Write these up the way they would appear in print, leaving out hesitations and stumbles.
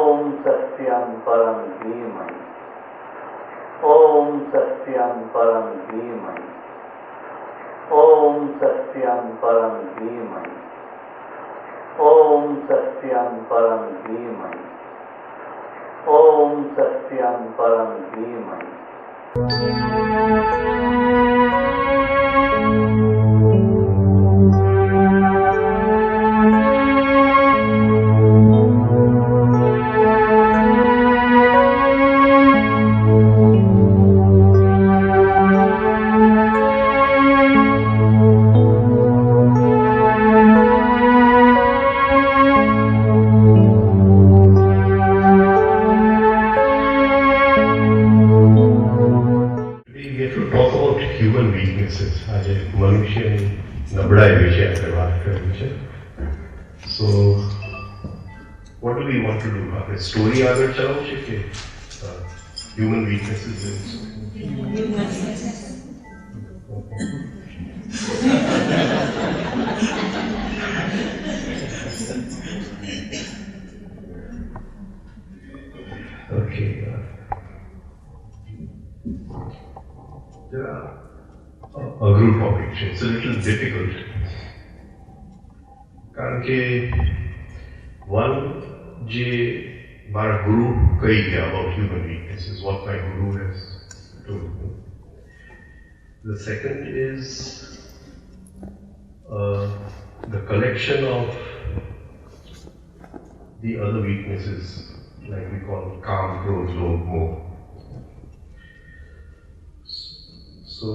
Om Satyam Param Dhimai. Om Satyam Param Dhimai. Om Satyam Param Dhimai. Om Satyam Param Dhimai. Om Satyam Param Dhimai. So, what do we want to do? Story agar chalo che ke human weaknesses is okay. There are a group topic. It's a little difficult. કારણ કે one જે મારા ગુરુ કહી ગયા about human weaknesses, what my guru has told me. The second is the collection of the other weaknesses, like we call Kaam, Krodh, Lobh, Moh. So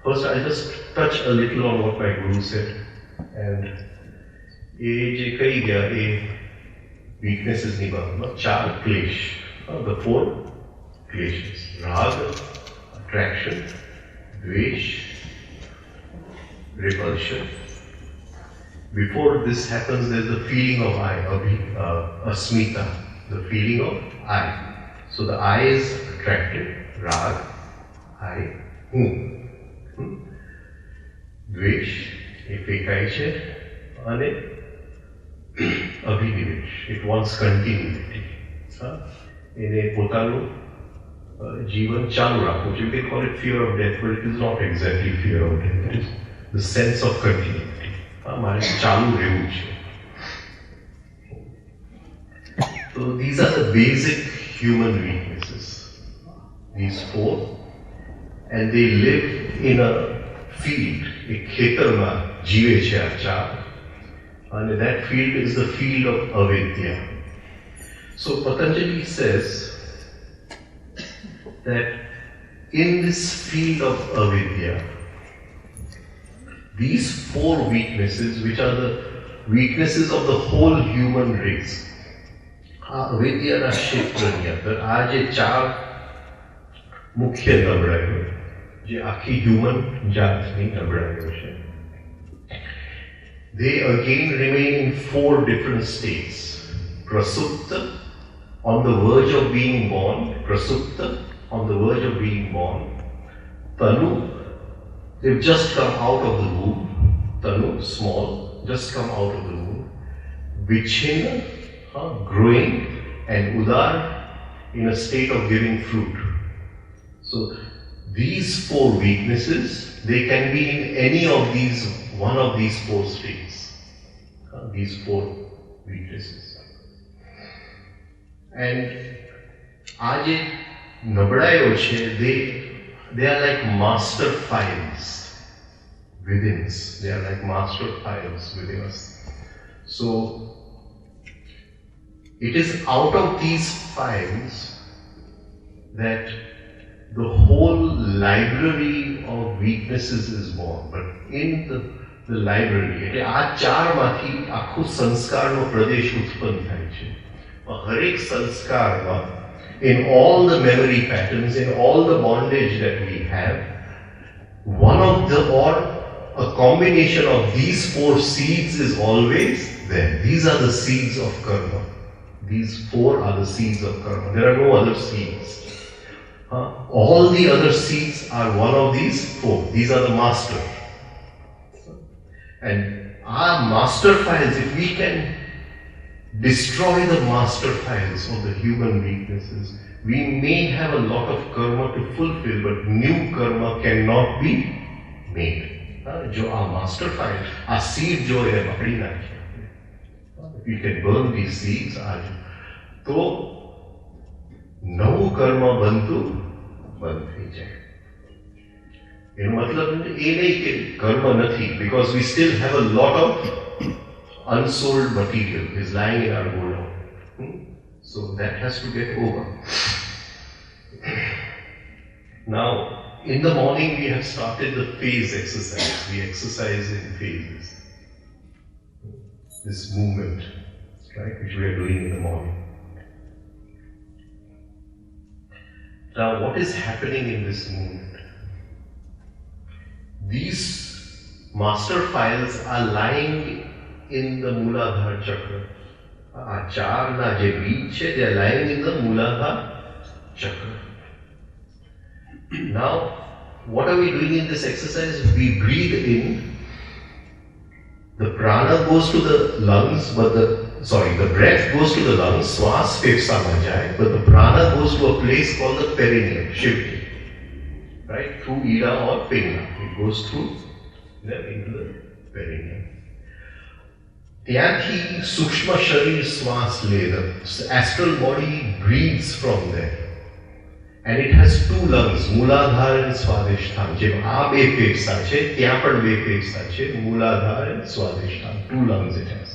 first, I'll just touch a little on what my guru said, and weaknesses char klesh, the four kleshas: raga, attraction, dvesh, repulsion. Before this happens, there's the feeling of I, asmita, the feeling of I. So the I is attracted, rag, I, દ્વેષ એ ફેંકાય છે અને અભિનિવેશ, it wants continuity. એને પોતાનું જીવન ચાલુ રાખવું છે. They call it fear of death, but it is not exactly fear of death. It is the sense of continuity. મારે ચાલુ રહેવું છે. So these are the basic human weaknesses, these four, and they live in a field, a ખેતરમાં જીવે છે આ ચાર, and that field is the field of avidya. So Patanjali says that in this field of avidya, these four weaknesses, which are the weaknesses of the whole human race, avidyaના ક્ષેત્રની અંદર આ જે ચાર મુખ્ય નબળાઈઓ જે આખી હ્યુમન જાતની નબળાઈઓ છે, they again remain in four different states. Prasupta, on the verge of being born. Prasupta, on the verge of being born. Tanu, they've just come out of the womb. Tanu, small, just come out of the womb. Vichhina, growing, and Udar, in a state of giving fruit. So these four weaknesses, they can be in any of these, one of these four states. These four weaknesses. And aaj nabadayo che, they are like master files within us. They are like master files within us. So it is out of these files that the whole library of weaknesses is born. But in the library, એટલે આ ચારમાંથી આખું સંસ્કારનો પ્રદેશ ઉત્પન્ન થાય છે. હરેક સંસ્કારમાં, in all the memory patterns, in all the bondage that we have, one of the, or a combination of these four seeds is always there. These are the seeds of karma. These four are the seeds of karma. There are no other seeds. All the other seeds are one of these four. These are the master. And our master files, if we can destroy the master files of the human weaknesses. We may have a lot of karma to fulfill, but new karma cannot be made. जो आ master file, आ seed जो है पकड़ी नाखी. If you can burn these seeds आज, तो नवो कर्म बंतु बंद થઈ જાય. એનો મતલબ એ નહીં કે કર્મ નથી, because we still have a lot of unsold material is lying in our godown. So that has to get over. Now, in the morning we have started the phase exercise. We exercise in phases. This movement, right, which we are doing in the morning. Now, what is happening in this movement? These master files are lying in the Mooladhara chakra. Achar na je beach, they are lying in the Mooladhara chakra. Now, what are we doing in this exercise? We breathe in. The prana goes to the lungs, but the breath goes to the lungs, swas fefsa mein jaye, but the prana goes to a place called the perineum, shivti. Right, through Ida or Pingla. It goes through them into the perineum. ત્યાંથી સૂક્ષ્મ શરીર શ્વાસ લે, the astral body breathes from there. And it has two lungs, Mooladhara and Swadhisthana. જેમ આ બે ફેફસા છે, ત્યાં પણ બે ફેફસા છે, Mooladhara and Swadhisthana. Two lungs it has.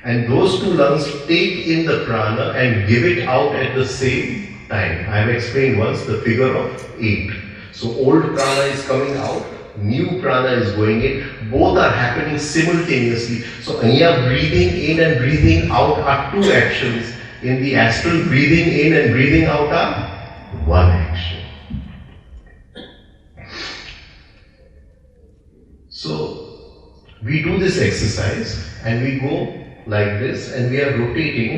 And those two lungs take in the prana and give it out at the same time. I have explained once the figure of 8. So old prana is coming out, new prana is going in, both are happening simultaneously. So here breathing in and breathing out are two actions. In the astral, breathing in and breathing out are one action. So we do this exercise and we go like this and we are rotating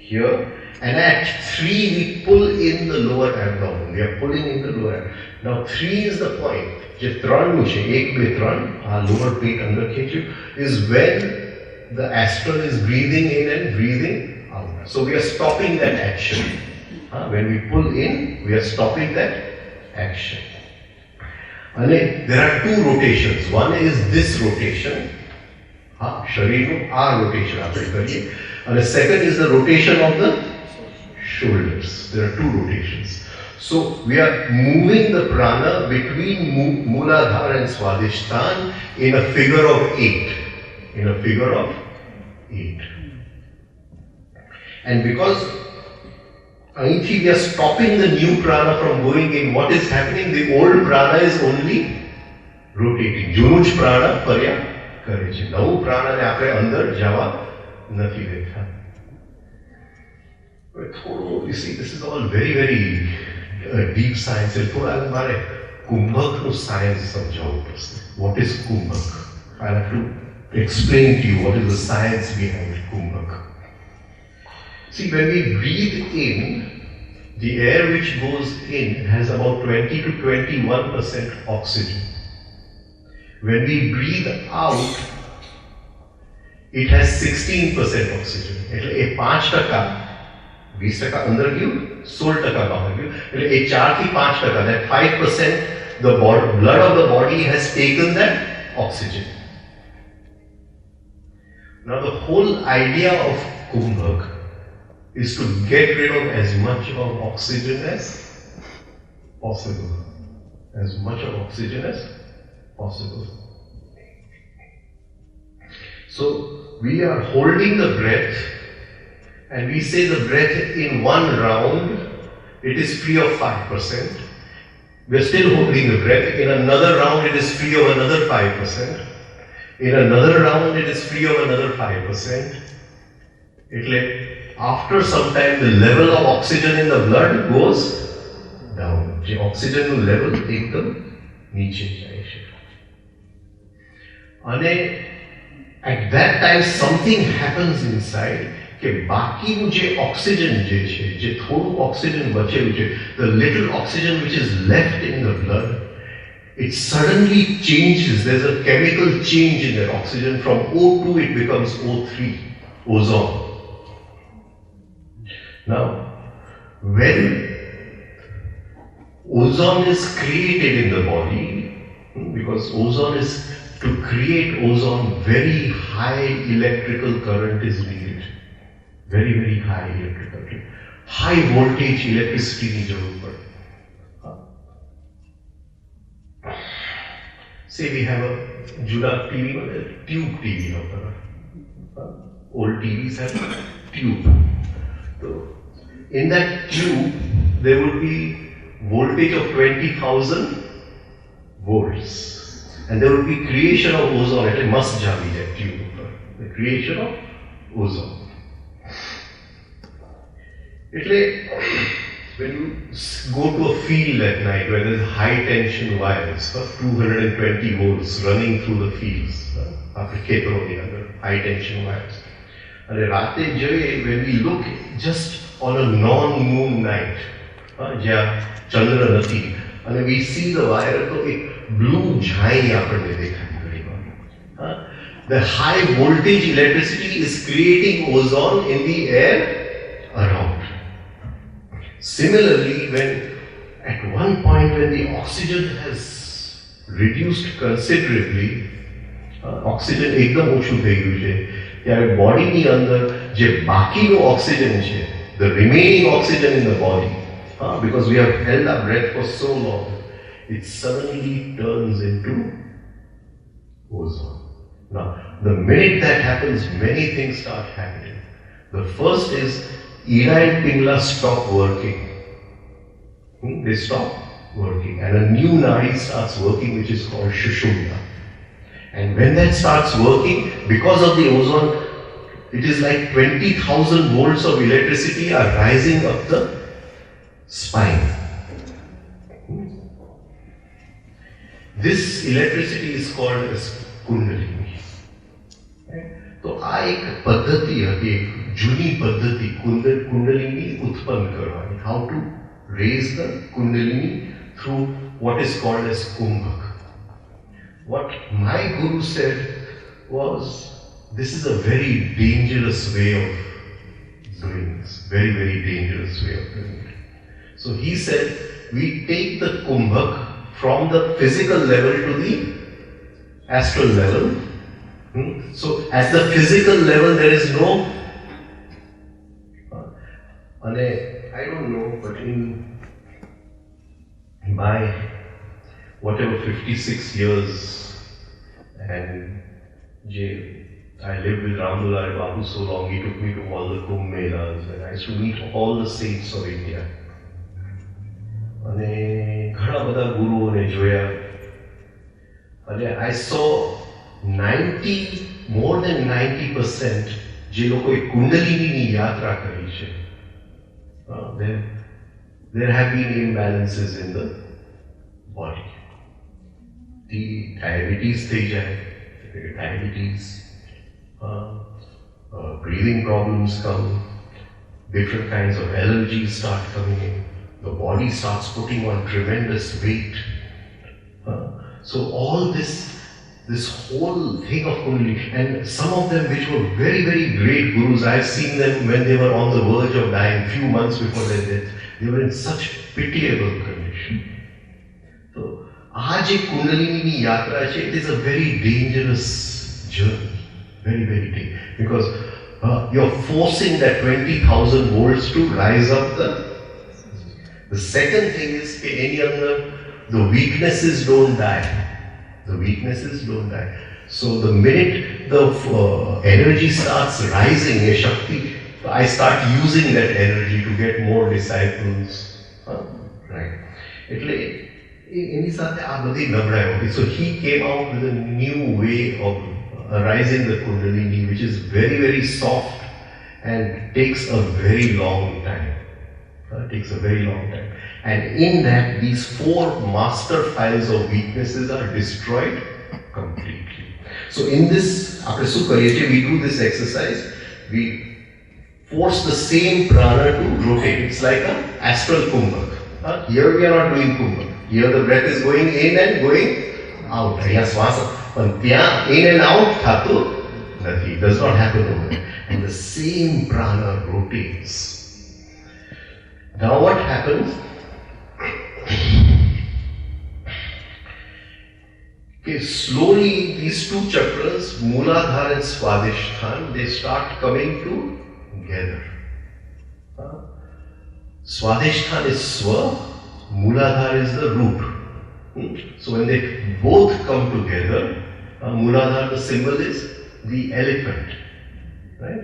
here. And at 3 we pull in the lower abdomen. We are pulling in the lower abdomen. Now 3 is the point. જે 3 નું છે 1 2 3 આ lower peak under ખેંચ્યું is when the astral is breathing in and breathing out. So we are stopping that action. When we pull in, we are stopping that action. And there are two rotations. One is this rotation. શરીરનું આ rotation આપણે કરીએ. And the second is the rotation of the shoulders. There are two rotations. So we are moving the prana between Mooladhara and Swadhisthana in a figure of 8. In a figure of 8. And because we are stopping the new prana from going in, what is happening? The old prana is only rotating. જૂનું જ prana ફર્યા કરે છે. નવું prana ને આપણે અંદર જવા નથી દેતા. You see, this is all very, very deep science. થોડા મારે કુંભકનું science સમજાવવું પડશે. What is kumbhak? I have to explain to you what is the science behind kumbhak. See, when we breathe in, the air which goes in has about 20 to 21% oxygen. When we breathe out, it has 16% oxygen. એટલે એ 5% 20% અંદર ગયું, 16% બહાર ગયું. એટલે એ 4 થી 5%, that 5%, the blood of the body has taken that oxygen. Now the whole idea of kumbhak is to get rid of as much of oxygen as possible. As much of oxygen as possible. So we are holding the breath and we say the breath in one round it is free of 5%. We are still holding the breath. In another round it is free of another 5%. In another round it is free of another 5%. After some time the level of oxygen in the blood goes down. The oxygen level એકદમ નીચે જાય છે. અને at that time something happens inside કે બાકીનું જે oxygen જે છે, જે થોડું ઓક્સિજન બચેલું છે, the little oxygen which is left in the blood, it suddenly changes. There's a chemical change in that oxygen. From O2 it becomes O3. ozone. Now, when ozone is created in the body, because ozone is, to create ozone, very high electrical current is needed. Very, very high electrical current. High voltage electricity की जरूरत पड़ती. Say we have a जुड़ा TV, a tube TV होता है. Old TVs have a tube. So, in that tube, there would be voltage of 20,000 volts. And there would be creation of ozone. It must be that tube. The creation of ozone. When you go to a field at night where there is high tension wires, 220 volts running through the fields, high tension wires. And when we look just on a non-moon night, Chandra Nati, and we see the wire, so a blue jhai the high voltage electricity is creating ozone in the air around. Similarly, when at one point when the oxygen has reduced considerably, oxygen एकदम ओछું થઈ ગયું છે, ત્યારે બોડીની અંદર જે બાકીનો oxygen છે, the remaining oxygen in the body, because we have held our breath for so long, it suddenly turns into ozone. Now, the minute that happens, many things start happening. The first is Ida and Pingla stop working. They stop working, and a new nadi starts working, which is called Shushumna. And when that starts working, because of the ozone, it is like 20,000 volts of electricity are rising up the spine. This electricity is called as Kundalini. तो आ एक पद्धति હતી, એક જૂની પદ્ધતિ કુંડલિની ઉત્પન્ન કરવાની. How to raise the kundalini through what is called as kumbhak. What my guru said was, this is a very dangerous way of doing this. Very, very dangerous way of doing it. So he said, we take the kumbhak from the physical level to the astral level. So at the physical level there is no, I don't know, but in my whatever 56 years, and I lived with Ramdullah Babu so long, he took me to all the Kumbh Melas, and I used to meet all the saints of India. અને ઘણા બધા ગુરુઓને જોયા, અને I saw more than 90% જે લોકોએ કુંડલિનીની યાત્રા કરી છે, there have been imbalances in the body. The diabetes થઈ જાય, breathing problems come, different kinds of allergies start coming in, the body starts putting on tremendous weight. So all this whole thing of Kundalini, and some of them which were very, very great gurus, I've seen them when they were on the verge of dying, few months before their death, they were in such pitiable condition. So, aaj ek Kundalini yatra hai, it is a very dangerous journey, very, very dangerous, because you're forcing that 20,000 volts to rise up the second thing is, the weaknesses don't die. The weaknesses don't die. So the minute the energy starts rising, Shakti, I start using that energy to get more disciples. Right? So he came out with a new way of arising the Kundalini, which is very, very soft and takes a very long time. Takes a very long time. And in that, these 4 master files of weaknesses are destroyed completely. So in this, we do this exercise, we force the same prana to rotate. It's like an astral kumbhak. Here we are not doing kumbhak. Here the breath is going in and going out. In and out, it does not happen over there. And the same prana rotates. Now what happens? Okay, slowly these two chakras, Mooladhara and Swadhisthana, they start coming together. Swadhisthana is Swa, Mooladhara is the root. So when they both come together, Mooladhara, the symbol is the elephant, right?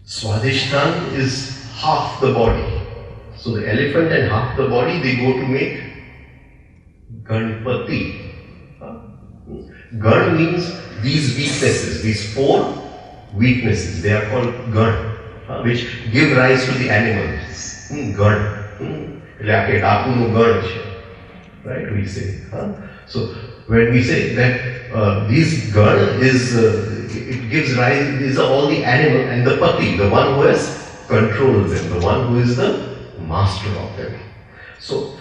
Swadhisthana is half the body. So the elephant and half the body, they go to make Ganpati. Gan means these weaknesses, these four weaknesses, they are called Gan, which give rise to the animals. Gan. Right, we say. So when we say that these Gan is, it gives rise, these are all the animal, and the Pati, the one who has controls them, the one who is the master of them. So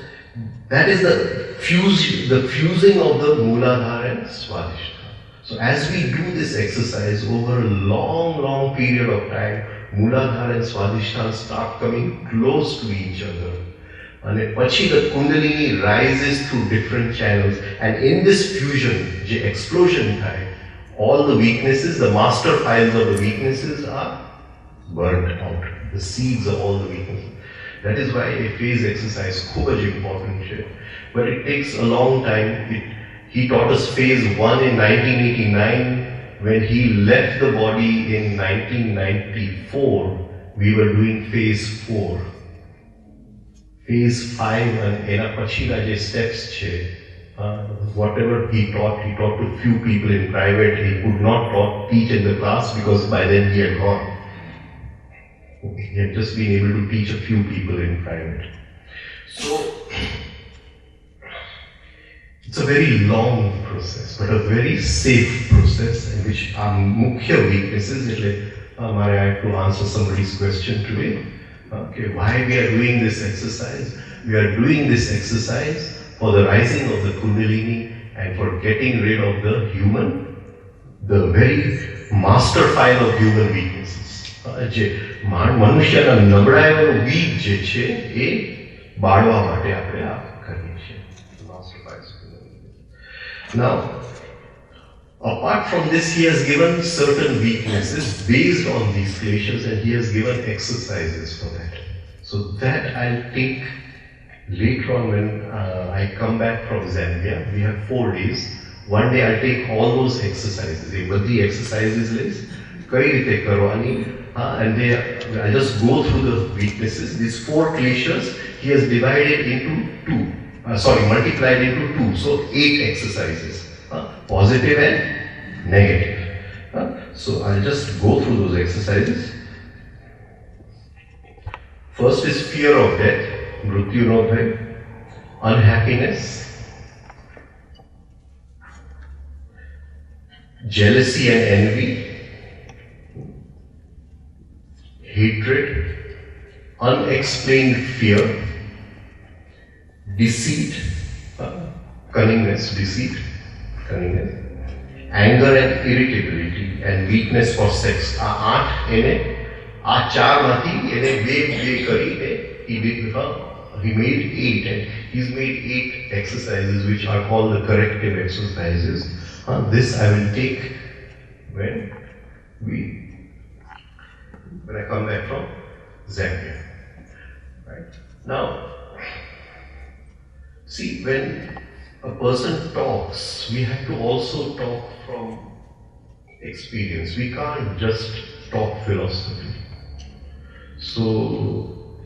that is the fusing of the Mooladhara and Swadhisthana. So as we do this exercise over a long period of time, Mooladhara and Swadhisthana start coming close to each other. And pachi the Kundalini rises through different channels, and in this fusion, the explosion time, all the weaknesses, the master files of the weaknesses are burnt out. The seeds of all the weaknesses. That is why a phase exercise is very important. But it takes a long time. He taught us phase 1 in 1989. When he left the body in 1994, we were doing phase 4. Phase 5 and ena pachina je steps che. Whatever he taught to few people in private. He could not teach in the class because by then he had gone. He had just been able to teach a few people in private. So, it's a very long process, but a very safe process in which our mukhya weaknesses, I have to answer somebody's question today. Okay, why we are doing this exercise? We are doing this exercise for the rising of the Kundalini and for getting rid of the very master file of human weaknesses. મનુષ્યના નબળાઈઓનો બીજ જે છે એ બાળવા માટે આપણે આ કરીએ છીએ. Now, apart from this, he has given certain weaknesses based on these kleshas, and he has given exercises for that. So that I'll take later on when I come back from Zambia. We have 4 days. One day I'll take all those exercises. But the exercises list, koi rite karwani. And I just go through the weaknesses. These 4 kleshas he has divided into 2. Multiplied into 2. So 8 exercises. Positive and negative. So I'll just go through those exercises. First is fear of death, mrityu no bhay, unhappiness, jealousy and envy, hatred, unexplained fear, deceit, cunningness, anger and irritability, and weakness for sex. આ ચારમાંથી એને બે કરીને he made 8, and he's made 8 exercises which are called the corrective exercises. This I will take when I come back from Zambia. Right? Now, see, when a person talks, we have to also talk from experience. We can't just talk philosophy. So,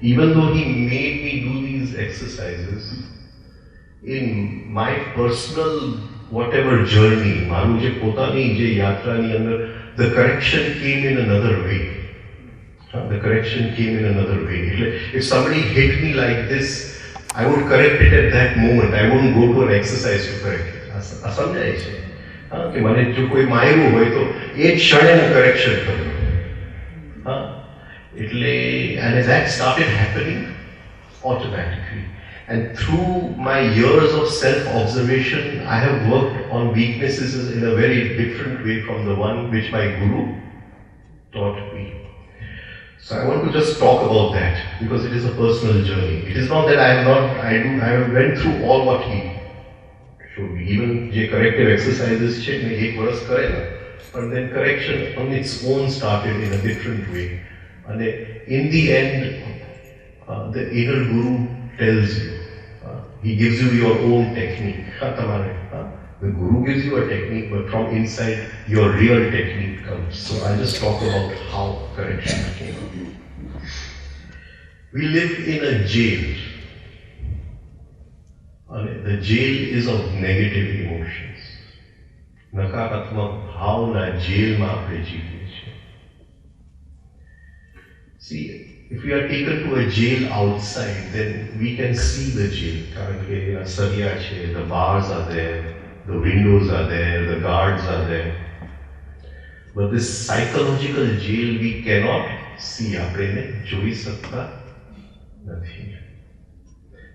even though he made me do these exercises, in my personal whatever journey, maru je potani je yatra ni andar, the correction came in another way. If somebody hit me like this, I would correct it at that moment. I wouldn't go to an exercise to correct it. સમજાય છે કે મને જો કોઈ માર્યું હોય તો એ ક્ષણે કરેક્શન કરું. And that started happening automatically. And through my years of self-observation, I have worked on weaknesses in a very different way from the one which my guru taught me. So I want to just talk about that because it is a personal journey. It is not that I went through all what he showed me. Even the corrective exercises, mein ek varas karega. But then correction on its own started in a different way. And in the end, the inner guru tells you. He gives you your own technique. The guru gives you a technique, but from inside your real technique comes. So I'll just talk about how correction came. We live in a jail. The jail is of negative emotions. નકારાત્મક ભાવના જેલમાં આપણે જીવીએ છીએ. See, if we are taken to a jail outside, then we can see the jail. કારણ કે એના સળિયા છે, the bars are there, the windows are there, the guards are there. But this psychological jail we cannot see. આપણે એને જોઈ શકતા નથી.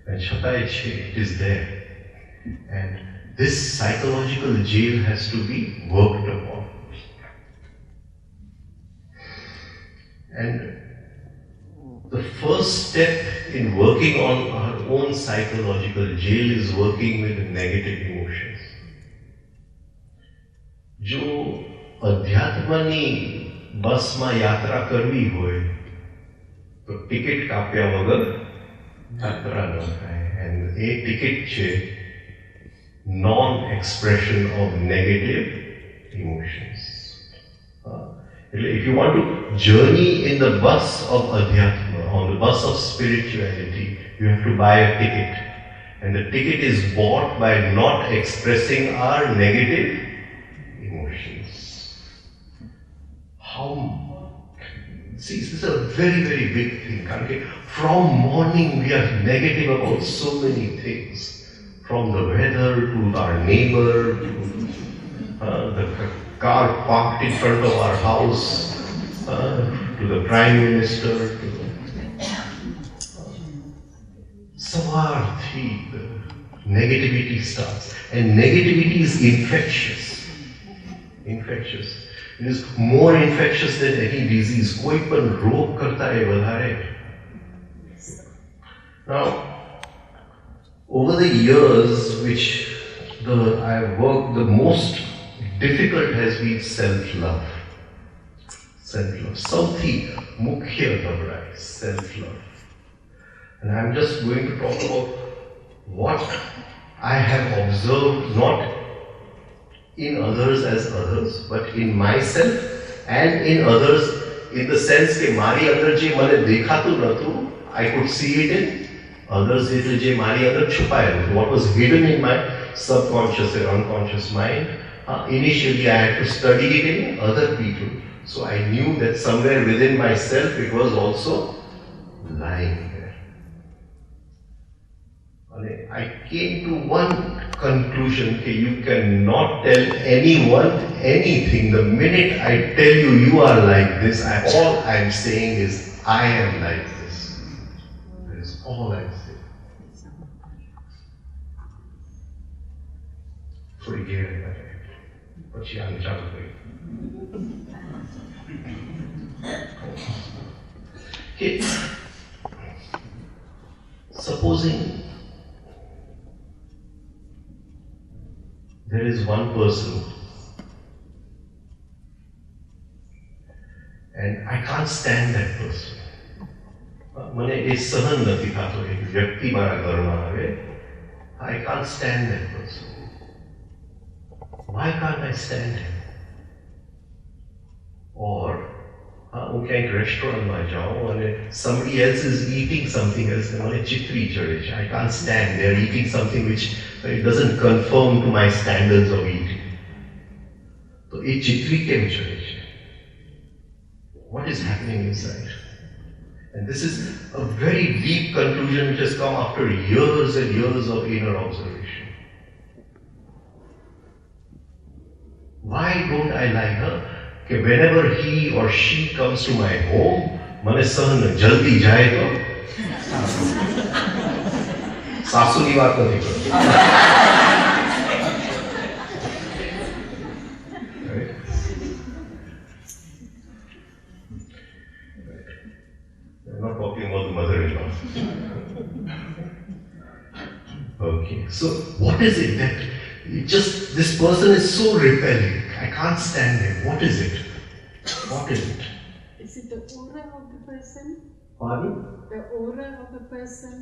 And છતાંય છે, it is there. And this psychological jail has to be worked upon. And the first step in working on our own psychological jail is working with negative emotions. જો અધ્યાત્મની બસમાં યાત્રા કરવી હોય તો ટિકિટ કાપ્યા વગર યાત્રા ન થાય. And એ ટિકિટ છે non-expression of negative emotions. If you want to journey in the bus of Adhyatma, on the bus of spirituality, you have to buy a ticket. And the ticket is bought by not expressing our negative emotions. See, this is a very, very big thing. From morning we are negative about so many things. From the weather to our neighbor, to the car parked in front of our house, to the Prime Minister, to Savarthi, the negativity starts. And negativity is infectious. Infectious. It is more infectious than any disease. कोई पण रोग करता है वधारे. Now, over the years which I have worked, the most difficult has been self-love. Self-love. Sauthi mukhya gabra hai, self-love. And I am just going to talk about what I have observed, not in others as others, but in myself and in others, in the sense that mari andar je mane dekhatu natu, I could see it in others. એટલે જે મારી અંદર છુપાયેલું, what was hidden in my subconscious and unconscious mind, initially I had to study it in other people. So I knew that somewhere within myself it was also lying there. And I came to one conclusion that you cannot tell anyone anything. The minute I tell you you are like this, all I am saying is I am like this. That is all I am saying. થોડી ઘેર પછી આને ચાલુ કરી. Supposing there is one person and I can't stand that person. મને એ સહન નથી થતો એક વ્યક્તિ મારા ઘરમાં આવે. I can't stand that person. Why can't I stand him? Or હું ક્યાંક રેસ્ટોરન્ટમાં જાઉં અને somebody else is eating something else and મને ચિત્રી ચડે છે. I can't stand. They are eating something which it doesn't conform to my standards of eating. તો એ ચિત્રી કેમ ચડે છે? What is happening inside? And this is a very deep conclusion which has come after years and years of inner observation. Why don't I like her? That whenever he or she comes to my home, mane sahn jaldi jaye to સાસુની વાત નથી કરતો. I'm not talking about the mother-in-law. Okay, so what is it that this person is so repelling? I can't stand him. What is it? What is it? Is it the aura of the person? Pardon? The aura of the person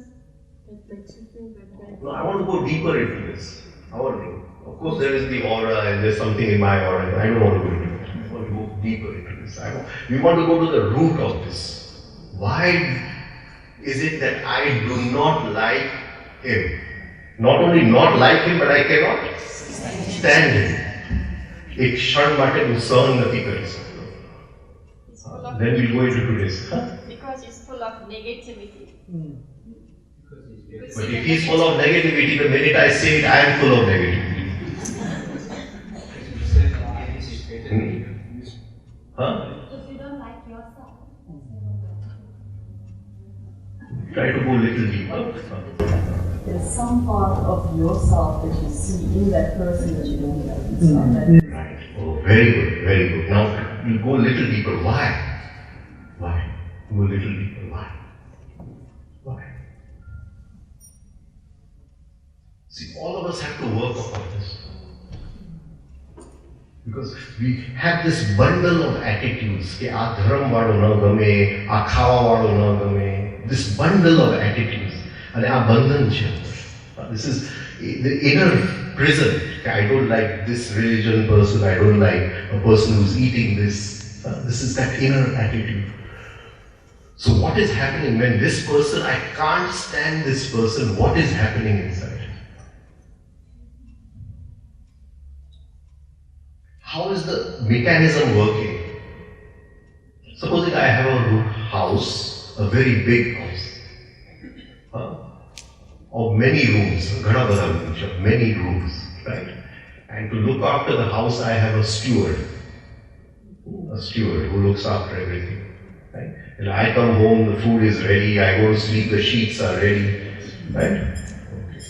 that makes you feel that way? No, I want to go deeper into this. Of course, there is the aura and there's something in my aura. I don't want to go into it. I want to go deeper into this. We want to go to the root of this. Why is it that I do not like him? Not only not like him, but I cannot stand him. એક ક્ષણ માટે હું સહન નથી કરી શકતો. Then we'll go into today's. Because it's full of negativity. But if he's full of negativity, the minute I say it, I am full of negativity. Huh? Because you don't like yourself. Try to go a little deeper. There's some part of yourself that you see in that person that you don't like. It's not that. Right. Oh, very good, very good. Now we'll go a little deeper. Why? Why? Go a little deeper. Why? Why? See, all of us have to work upon this. Because we have this bundle of attitudes. કે આ ધર્મ વાળો ન ગમે, આ ખાવા વાળો ન ગમે. This bundle of attitudes. And આ બંધન છે. This is the inner prison. I don't like this religion person. I don't like a person who's eating this. This is that inner attitude. So what is happening when this person, I can't stand this person, what is happening inside? How is the mechanism working? Supposing I have a house, a very big house, of many rooms, many rooms, right? And to look after the house, I have a steward who looks after everything, right? And I come home, the food is ready, I go to sleep, the sheets are ready, right? Okay.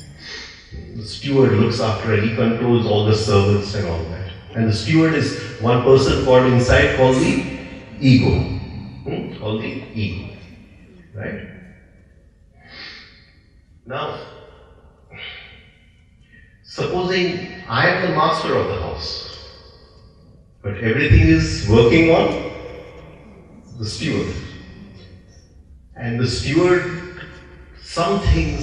The steward looks after it, he controls all the servants and all that. And the steward is one person called inside, called the ego. Called the ego, right? Now, supposing I am the master of the house, but everything is working on the steward. And the steward, some things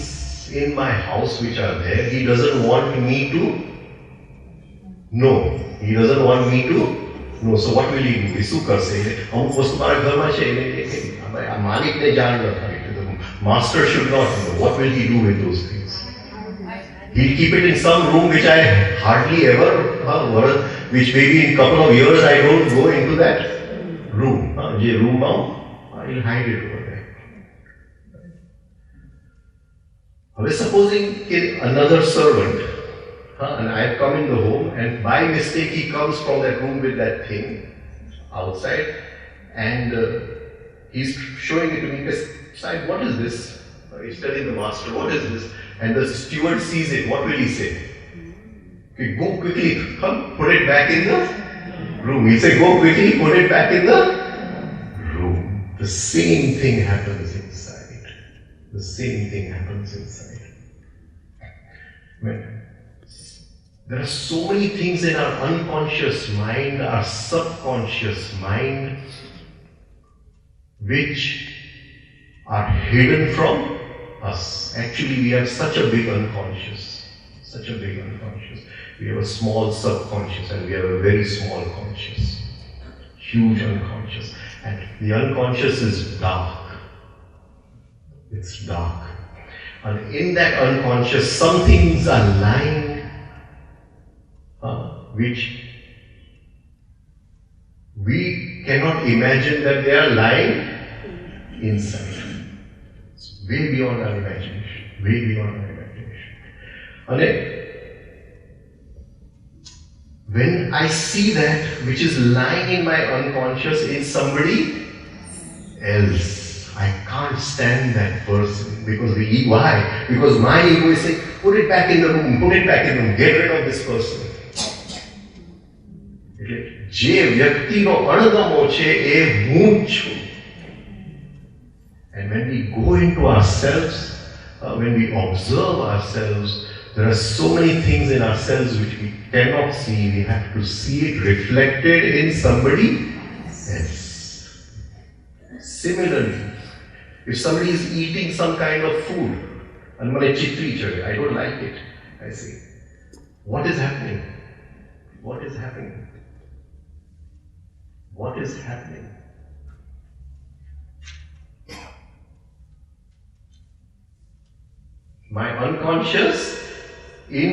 in my house which are there, he doesn't want me to know. He doesn't want me to know. So what will he do? He શું કરશે? અમુક વસ્તુ મારા ઘરમાં છે એને માલિકને જાણ ન થાય. The master should not know. What will he do with those things? He'll keep it in some room which I hardly ever, which maybe in a couple of years I don't go into that room. I'll hide it over there. Supposing another servant, and I have come in the home, and by mistake he comes from that room with that thing outside, and he's showing it to me. Sahib, what is this? He's telling the master, what is this? And the steward sees it. What will he say? Okay, go quickly, put it back in the room. He'll say, go quickly, put it back in the room. The same thing happens inside. The same thing happens inside. When there are so many things in our unconscious mind, our subconscious mind, which are hidden from us. Actually, we have such a big unconscious. We have a small subconscious and we have a very small conscious. Huge unconscious. And the unconscious is dark. It's dark. And in that unconscious, some things are lying, which we cannot imagine that they are lying inside. It's way beyond our imagination. And when I see that which is lying in my unconscious in somebody else, I can't stand that person because why? Because my ego is saying, put it back in the room, put it back in the room, get rid of this person. જે વ્યક્તિનો અણગમો છે એ હું જ છું. And when we go into ourselves, when we observe ourselves, there are so many things in ourselves which we cannot see. We have to see it reflected in somebody else. Similarly, if somebody is eating some kind of food, and I don't like it, I say, what is happening? What is happening? What is happening? In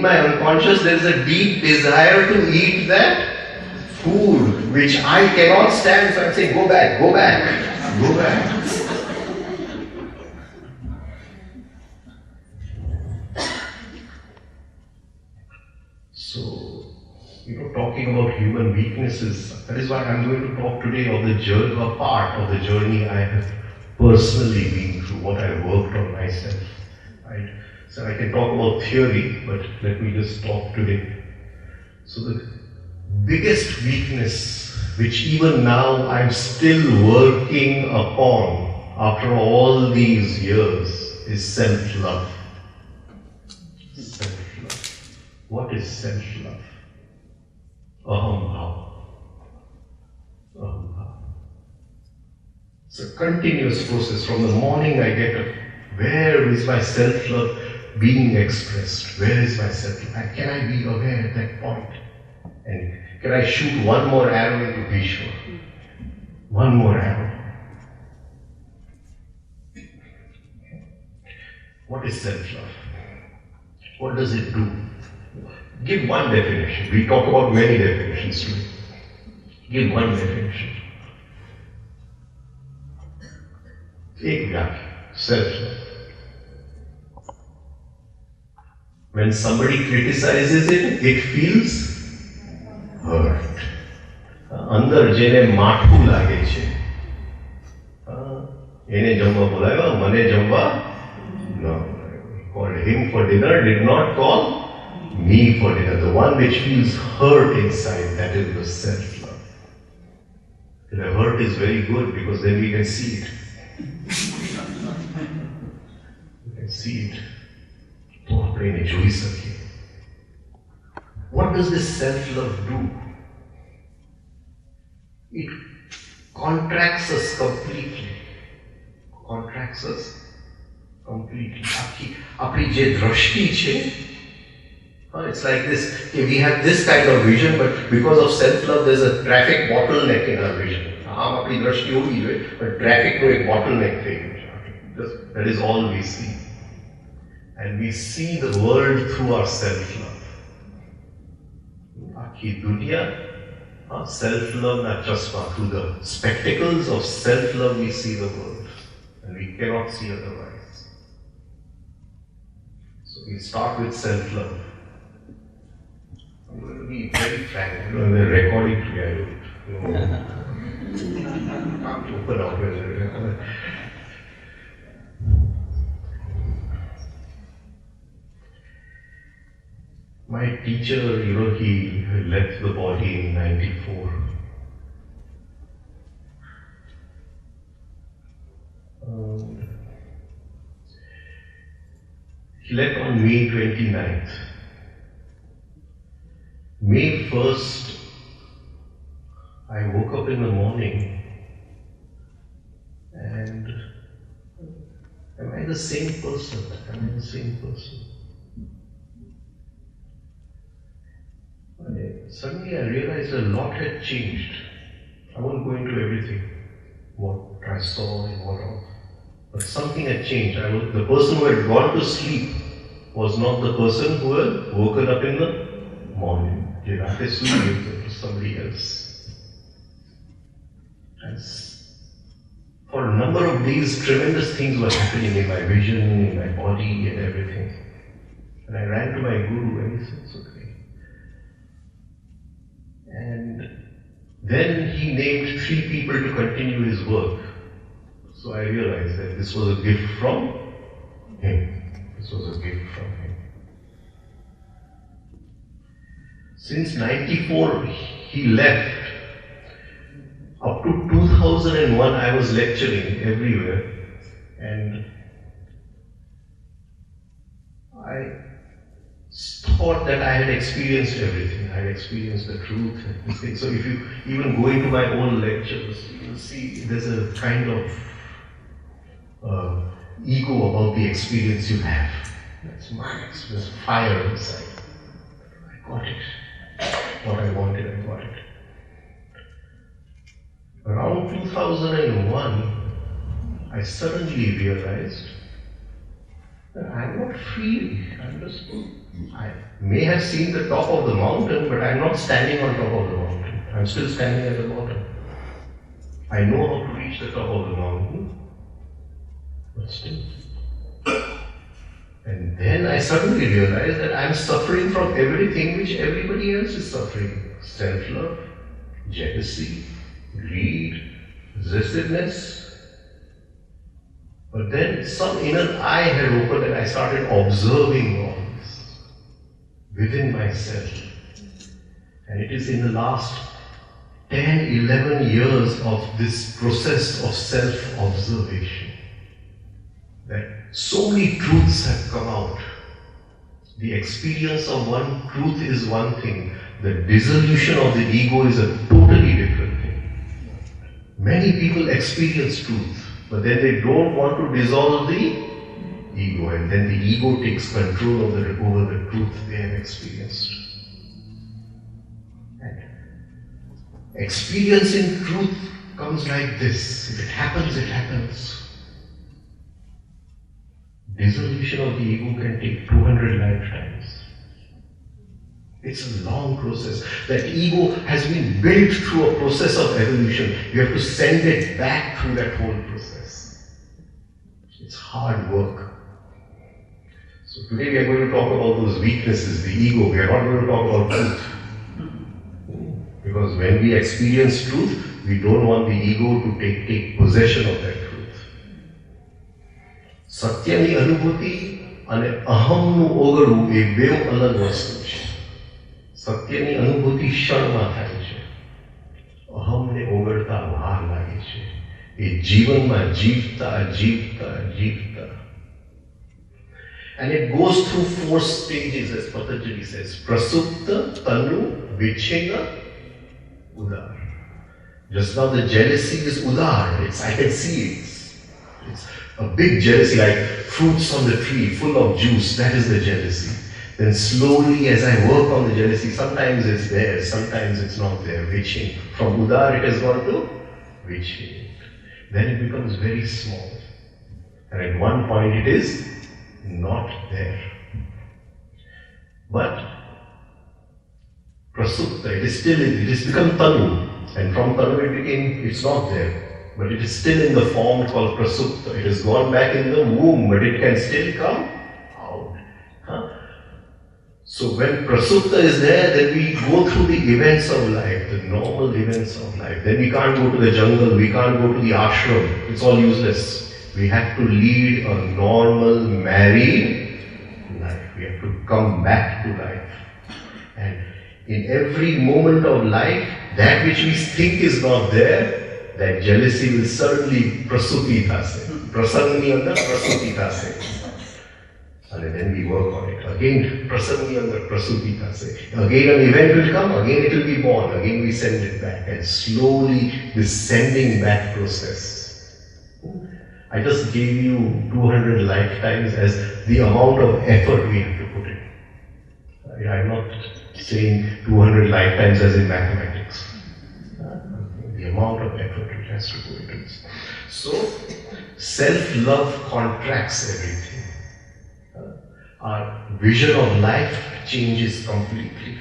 my unconscious, there is a deep desire to eat that food, which I cannot stand, so I say, go back, go back, go back. So, talking about human weaknesses, that is why I'm going to talk today of the journey, a part of the journey I have personally been through, what I worked on myself. Right? So I can talk about theory, but let me just talk today. So the biggest weakness, which even now I'm still working upon after all these years, is self-love. Self-love. What is self-love? Aham bhava. Aham bhava. It's a continuous process. From the morning I get up, where is my self-love being expressed? Where is my self-love? Can I be aware at that point? And can I shoot one more arrow into Vishwa? One more arrow. What is self-love? What does it do? Give one definition. We talk about many definitions today. Give one definition. Ek vyakya, self-love. When somebody criticizes it, it feels hurt. અંદર જેને માઠું લાગે છે, એને જમવા બોલાવ્યા, મને જમવા ન બોલાવ્યા. Called him for dinner, did not call me for dinner. The one which feels hurt inside, that is the self-love. The hurt is very good because then we can see it. We can see it. What does this self-love do? It contracts us completely. Contracts us completely. Apni je drashti che, it's like this. Okay, we have this kind of vision, but because of self-love, there's a traffic bottleneck in our vision. Apni drashti hogi joye, but traffic no ek bottleneck thing. That is all we see. And we see the world through our self-love. Aakhi duniya, self-love na chasma. Through the spectacles of self-love we see the world. And we cannot see otherwise. So we start with self-love. I'm going to be very frank. They're recording today. I can't open up with it. My teacher, he left the body in 94. He left on May 29th. May 1st, I woke up in the morning and am I the same person? Am I the same person? Suddenly I realized a lot had changed. I won't go into everything, what I saw and what all. But something had changed. The person who had gone to sleep was not the person who had woken up in the morning. It was somebody else. And for a number of days, tremendous things were happening in my vision, in my body and everything. And I ran to my guru and he said, it's okay. And then he named 3 people to continue his work. So So I realized that this was a gift from him. This was a gift from him. Since 94, he left. Up to 2001, I was lecturing everywhere. And I thought that I had experienced everything. I had experienced the truth and this thing. So if you even go into my own lectures, you will see there's a kind of ego about the experience you have. That's mine. There's fire inside. I got it. What I wanted, I got it. Around 2001, I suddenly realized that I'm not free. I may have seen the top of the mountain, but I'm not standing on top of the mountain. I'm still standing at the bottom. I know how to reach the top of the mountain, but still. And then I suddenly realized that I'm suffering from everything which everybody else is suffering. Self-love, jealousy, greed, possessiveness. But then some inner eye had opened and I started observing all this within myself. And it is in the last 10, 11 years of this process of self-observation that so many truths have come out. The experience of one truth is one thing. The dissolution of the ego is a totally different thing. Many people experience truth, but then they don't want to dissolve the ego, and then the ego takes control over the truth they have experienced. And experiencing truth comes like this. If it happens, it happens. Dissolution of the ego can take 200 lifetimes. It's a long process. That ego has been built through a process of evolution. You have to send it back through that whole process. It's hard work. So today we are going to talk about those weaknesses, the ego. We are not going to talk about truth. Because when we experience truth, we don't want the ego to take possession of that truth. સત્યની અનુભૂતિ અને અહમનું ઓગળવું એ બે અલગ વસ્તુ છે. સત્યની અનુભૂતિ ક્ષણમાં થાય છે. અહમને ઓગળતા વાર લાગે છે. એ જીવનમાં જીવતા જીવતા જીવતા. And it goes through 4 stages, as Patanjali says. Prasupta, Tanu, Vichinna, Udar. Just now the jealousy is Udar. I can see it. It's a big jealousy, like fruits on the tree, full of juice. That is the jealousy. Then slowly, as I work on the jealousy, sometimes it's there, sometimes it's not there. Viching. From Udar it has gone to Viching. Then it becomes very small. And at one point it is not there. But Prasupta, it has become Tanu. And from Tanu it's not there. But it is still in the form called Prasupta. It has gone back in the womb, but it can still come out. So when Prasupta is there, then we go through the events of life, the normal events of life. Then we can't go to the jungle, we can't go to the ashram. It's all useless. We have to lead a normal, married life. We have to come back to life. And in every moment of life, that which we think is not there, that jealousy will certainly prasuti thase. Prasangi andar prasuti thase. And then we work on it. Again, prasangi andar prasuti thase. Again an event will come, again it will be born, again we send it back. And slowly this sending back process. I just gave you 200 lifetimes as the amount of effort we have to put in. I'm not saying 200 lifetimes as in mathematics. The amount of effort it has to go into this. So, self-love contracts everything. Our vision of life changes completely.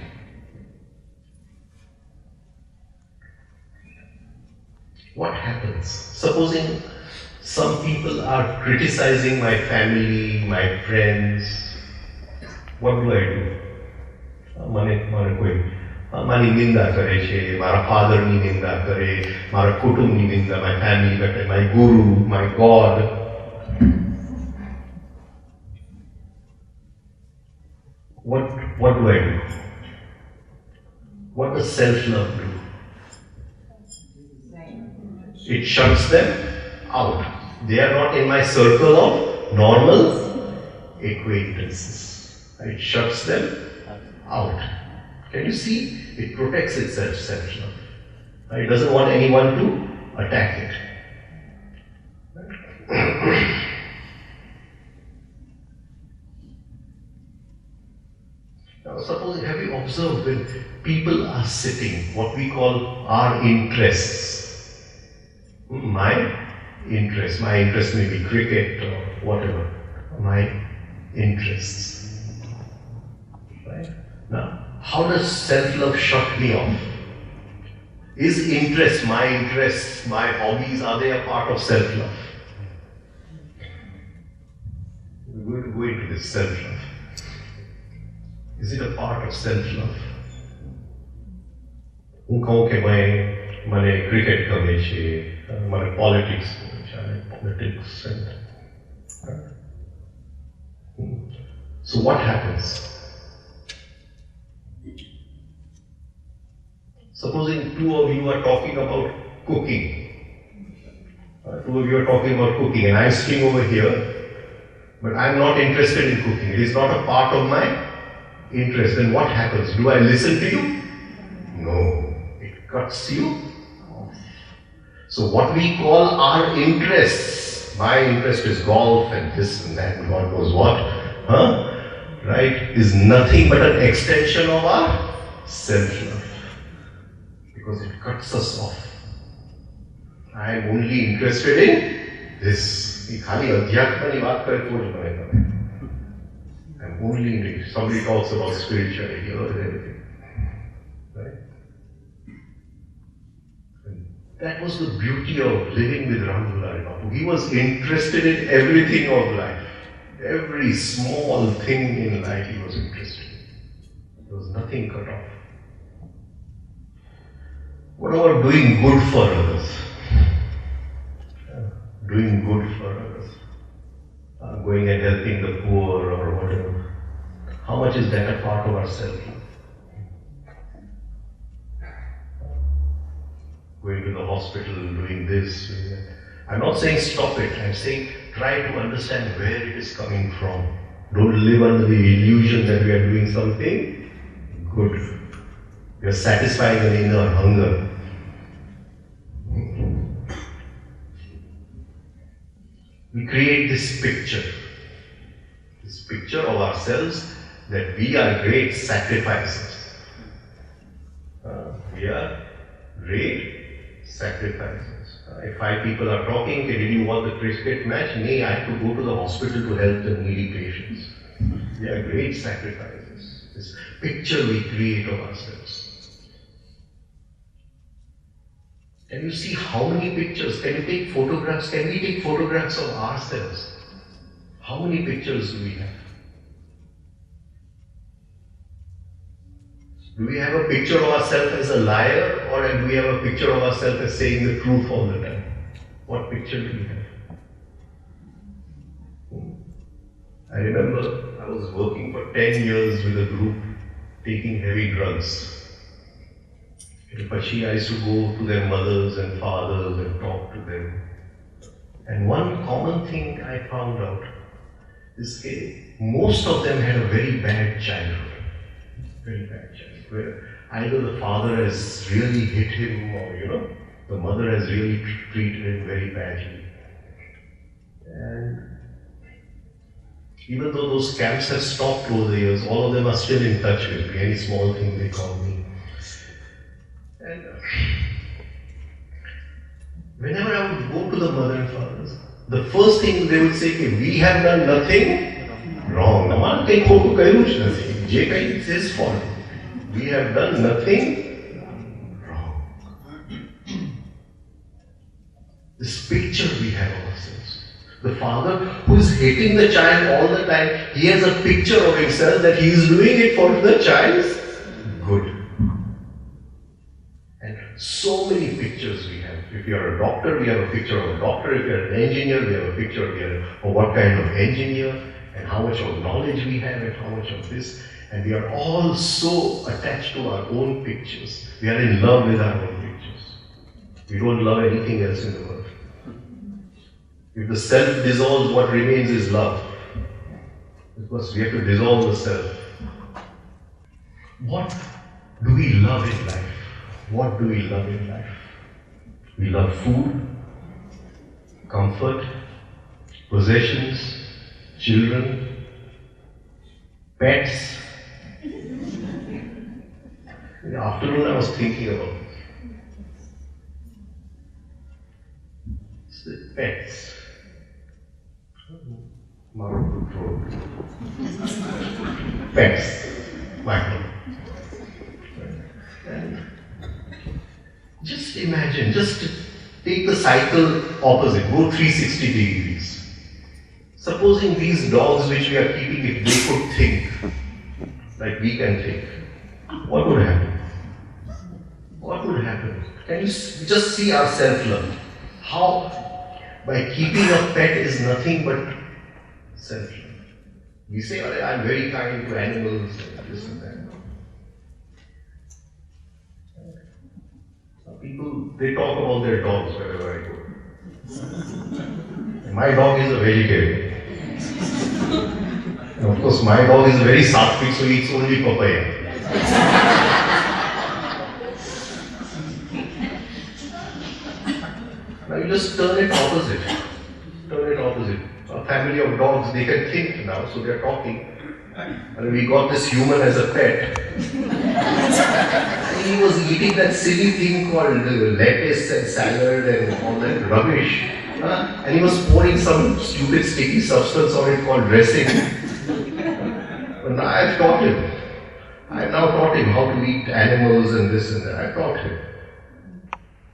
What happens? Supposing some people are criticizing my family, my friends, what do? મને કોઈ મારી નિંદા કરે છે, મારા ફાધરની નિંદા કરે, મારા કુટુંબની નિંદા, my family, my guru, my God. What do I do? What does self-love do? It shuts them out. They are not in my circle of normal acquaintances. It shuts them out. Can you see? It protects itself, self-love. It doesn't want anyone to attack it. Now, suppose, have you observed when people are sitting, what we call our interests? My interest may be cricket or whatever. My interests. Right? Now, how does self-love shut me off? Is my interests, my hobbies, are they a part of self-love? We're going to go into this self-love. Is it a part of self-love? હું કહું કે મને cricket ગમે છે, મને politics ગમે છે, politics and so what happens? Supposing two of you are talking about cooking. Two of you are talking about cooking and I'm sitting over here, but I'm not interested in cooking. It is not a part of my interest. Then what happens? Do I listen to you? No. It cuts you off. So what we call our interests, my interest is golf and this and that and God knows what, right, is nothing but an extension of our self-love. Because it cuts us off. I am only interested in this. I'm only interested. Somebody talks about spirituality or everything. Right? And that was the beauty of living with Ramdulari Bapu. He was interested in everything of life. Every small thing in life he was interested in. There was nothing cut off. What about doing good for others? Doing good for others. Going and helping the poor or whatever. How much is that a part of our self-love? Going to the hospital, doing this, doing that. I'm not saying stop it. I'm saying try to understand where it is coming from. Don't live under the illusion that we are doing something good. We are satisfying an inner hunger. We create this picture of ourselves that we are great sacrificers. We are great sacrificers. If 5 people are talking, okay, did you watch the cricket match? No, I have to go to the hospital to help the needy patients. We are great sacrificers. This picture we create of ourselves. Can you see how many pictures? Can you take photographs? Can we take photographs of ourselves? How many pictures do we have? Do we have a picture of ourselves as a liar, or do we have a picture of ourselves as saying the truth all the time? What picture do we have? I remember I was working for 10 years with a group taking heavy drugs. I used to go to their mothers and fathers and talk to them. And one common thing I found out is that most of them had a very bad childhood. Very bad childhood. Where either the father has really hit him or, the mother has really treated him very badly. And even though those camps have stopped over the years, all of them are still in touch with me. Any small thing they call me. And whenever I would go to the mother and fathers, the first thing they would say, we have done nothing wrong. It's his fault. We have done nothing wrong. This picture we have of ourselves. The father who is hating the child all the time, he has a picture of himself that he is doing it for the child's good. So many pictures we have. If you are a doctor, we have a picture of a doctor. If you are an engineer, we have a picture of what kind of engineer, and how much of knowledge we have, and how much of this. And we are all so attached to our own pictures. We are in love with our own pictures. We don't love anything else in the world. If the self dissolves, what remains is love. Because we have to dissolve the self. What do we love in life? What do we love in life? We love food, comfort, possessions, children, pets. In the afternoon I was thinking about this. It's the pets. Pets. And just imagine, just take the cycle opposite, go 360 degrees. Supposing these dogs which we are keeping, if they could think, like we can think, what would happen? What would happen? Can you just see our self-love? How, by keeping a pet is nothing but self-love. We say, oh, I'm very kind to animals, and this and that. Some people, they talk about their dogs wherever I go. My dog is a vegetarian. And of course, my dog is very sattvic, so he eats only papaya. Now you just turn it opposite. Turn it opposite. A family of dogs, they can think now, so they are talking. And we got this human as a pet. And he was eating that silly thing called lettuce and salad and all that rubbish. And he was pouring some stupid sticky substance on it called dressing. But now I've taught him. I've now taught him how to eat animals and this and that. I've taught him.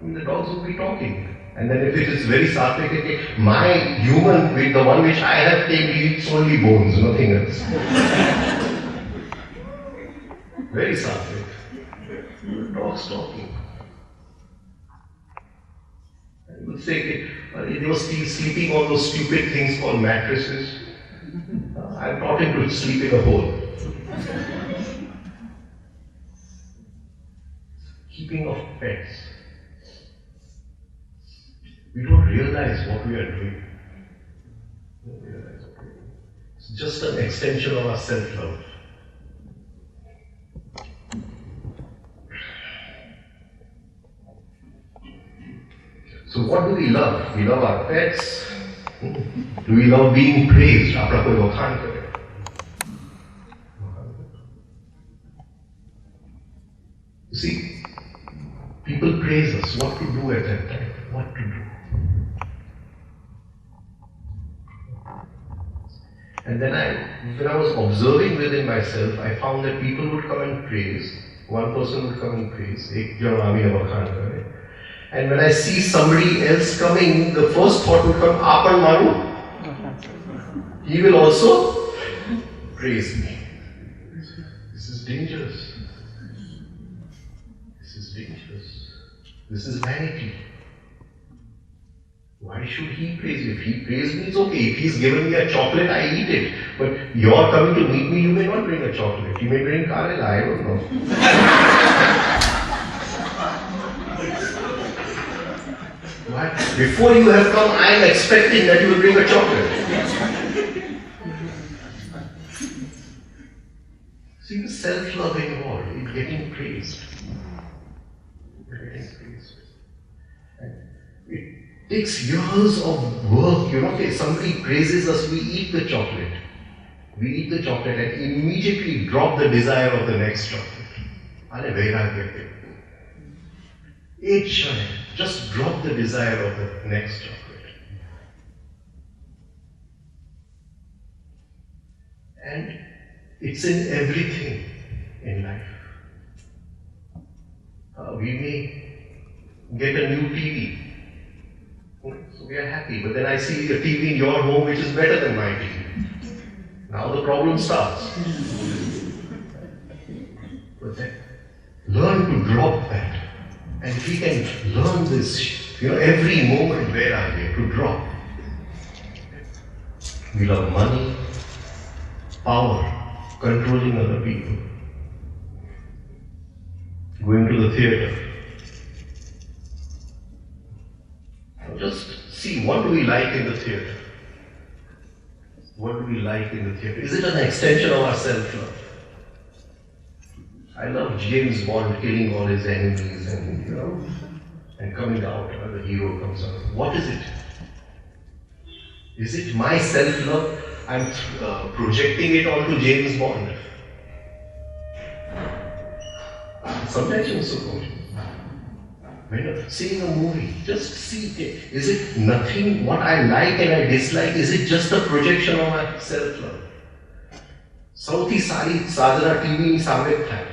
And the dogs will be talking. And then if it is very sattvic, my human, with the one which I have tamed, he eats only bones, nothing else. Very sattvic. The dogs talking. And he would say, they were still sleeping on those stupid things called mattresses. I taught him to sleep in a hole. Keeping of pets. We don't realize what we are doing. We don't realize what we are doing. It's just an extension of our self-love. So what do we love? We love our pets. Do we love being praised? Apna koi vakhan kare. You see, people praise us. What to do at that time? What to do? And then when I was observing within myself, I found that people would come and praise. One person would come and praise. And when I see somebody else coming, the first thought would come, Apan Maru. He will also praise me. This is dangerous. This is dangerous. This is vanity. Why should he praise you? If he praised me, it's okay. If he's given me a chocolate, I eat it. But you're coming to meet me, you may not bring a chocolate. You may bring Karela, I don't know. Why? Before you have come, I am expecting that you will bring a chocolate. See the self-love involved in getting praised. It takes years of work. If somebody praises us, we eat the chocolate. We eat the chocolate and immediately drop the desire of the next chocolate. Just drop the desire of the next chocolate. And it's in everything in life. We may get a new TV. So we are happy, but then I see a TV in your home which is better than my TV. Now the problem starts. But then learn to drop that. And if we can learn this, every moment where are we to drop. We love money, power, controlling other people, going to the theatre. Just see, what do we like in the theatre? What do we like in the theatre? Is it an extension of our self-love? I love James Bond killing all his enemies and coming out when the hero comes out. What is it? Is it my self-love? I'm projecting it onto James Bond. Sometimes I'm so confused. When you're seeing a movie, just see it. Is it nothing what I like and I dislike? Is it just a projection of my self-love? Sauthi sari sadhana TV saamne tha.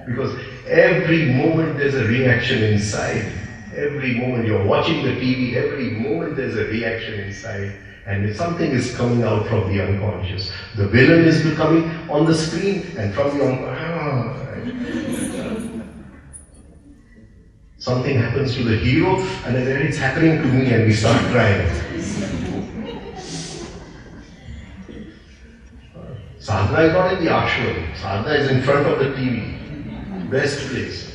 Because every moment there's a reaction inside. Every moment you're watching the TV, every moment there's a reaction inside. And something is coming out from the unconscious. The villain is becoming on the screen, and from the unconscious, something happens to the hero, and then it's happening to me, and we start crying. Sadhana is not in the ashram. Sadhana is in front of the TV. Best place.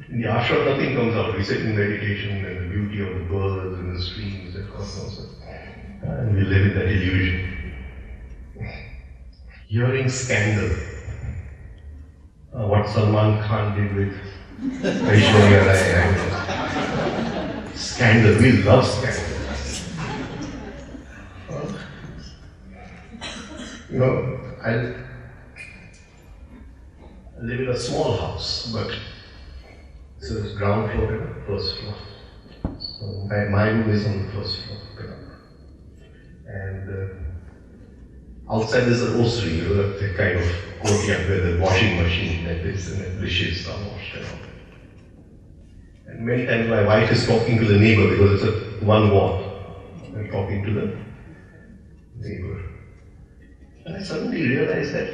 In the ashram, nothing comes out. We sit in meditation and the beauty of the birds and the streams and cosmos. And we live in that illusion. Hearing scandal. What Salman Khan did with Aishwarya Rai. Scandal. We love scandal. I live in a small house, but so it's ground floor and first floor. So my room is on the first floor. And outside there's a osri, the kind of courtyard where the washing machine like this and the dishes are washed and all. And many times my wife is talking to the neighbor because it's a one wall. I'm talking to the neighbor. And I suddenly realized that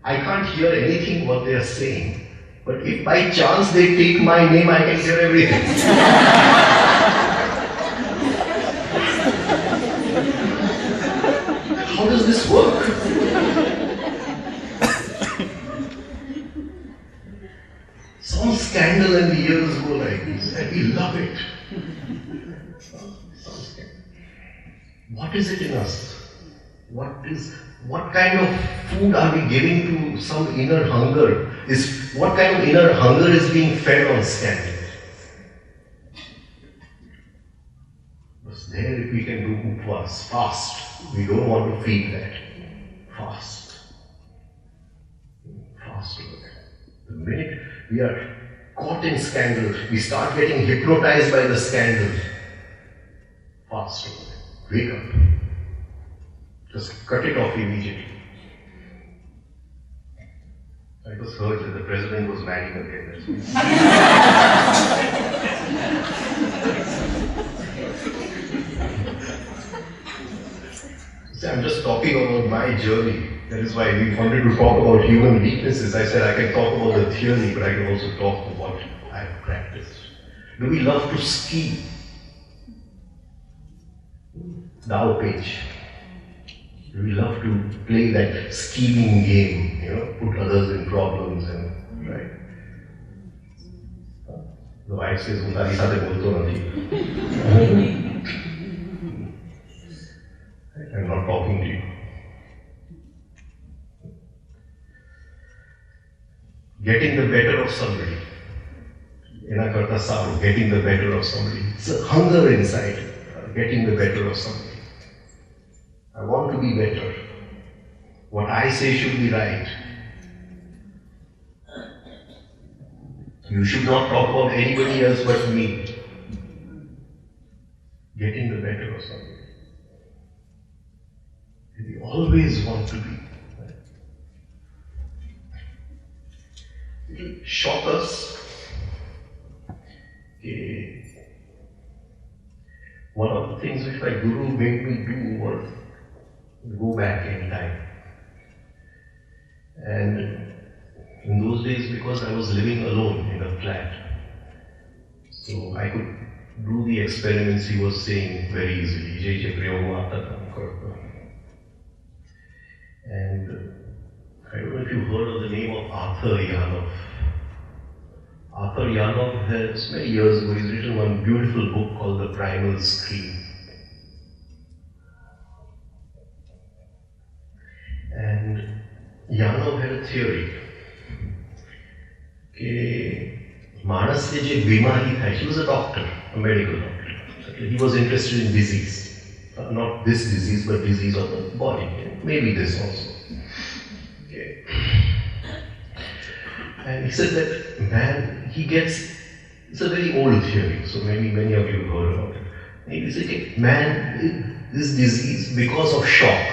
I can't hear anything what they are saying. But if by chance they take my name, I can hear everything. How does this work? Some scandal and the ears go like this, and we love it. What is it in us? What kind of food are we giving to some inner hunger? What kind of inner hunger is being fed on scandal? Because there if we can do upvas, fast. We don't want to feed that. Fast. Fast over that. The minute we are caught in scandal, we start getting hypnotized by the scandal. Fast over that. Wake up. Just cut it off immediately. I just heard that the president was marrying again. See, I'm just talking about my journey. That is why we wanted to talk about human weaknesses. I said I can talk about the theory, but I can also talk about what I've practiced. Do we love to ski? Dao page. We love to play that scheming game, put others in problems and right. The wife says, "Untari sathe bolto nahi." I'm not talking to you. Getting the better of somebody. Enakarta saru, getting the better of somebody. It's a hunger inside, getting the better of somebody. I want to be better. What I say should be right. You should not talk about anybody else but me. Getting the better of somebody. We always want to be. It will shock us. One of the things which my guru made me do was go back in time. And in those days, because I was living alone in a flat, so I could do the experiments he was saying very easily. And I don't know if you heard of the name of Arthur Yanov. Arthur Yanov has, many years ago, he's written one beautiful book called The Primal Scream. And Yanov had a theory that मानस ने जो बीमारी था, he was a doctor, a medical doctor. He was interested in disease, not this disease, but disease of the body, maybe this also. Okay. And he said that man, it's a very old theory, so many of you have heard about it. And he said, okay, man, this disease because of shock.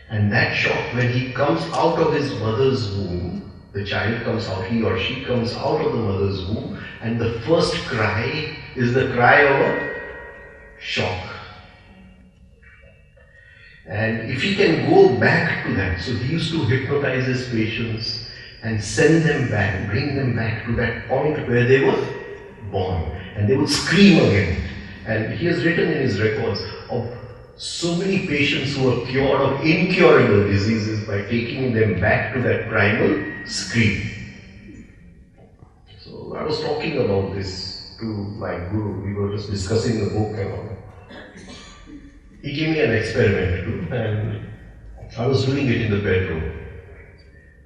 And that shock, when he comes out of his mother's womb, the child comes out, he or she comes out of the mother's womb, and the first cry is the cry of a shock. And if he can go back to that, so he used to hypnotize his patients and send them back, bring them back to that point where they were born, and they would scream again. And he has written in his records of so many patients who are cured of incurable diseases by taking them back to that primal scream. So I was talking about this to my guru. We were just discussing the book and all. He gave me an experiment to do, and I was doing it in the bedroom.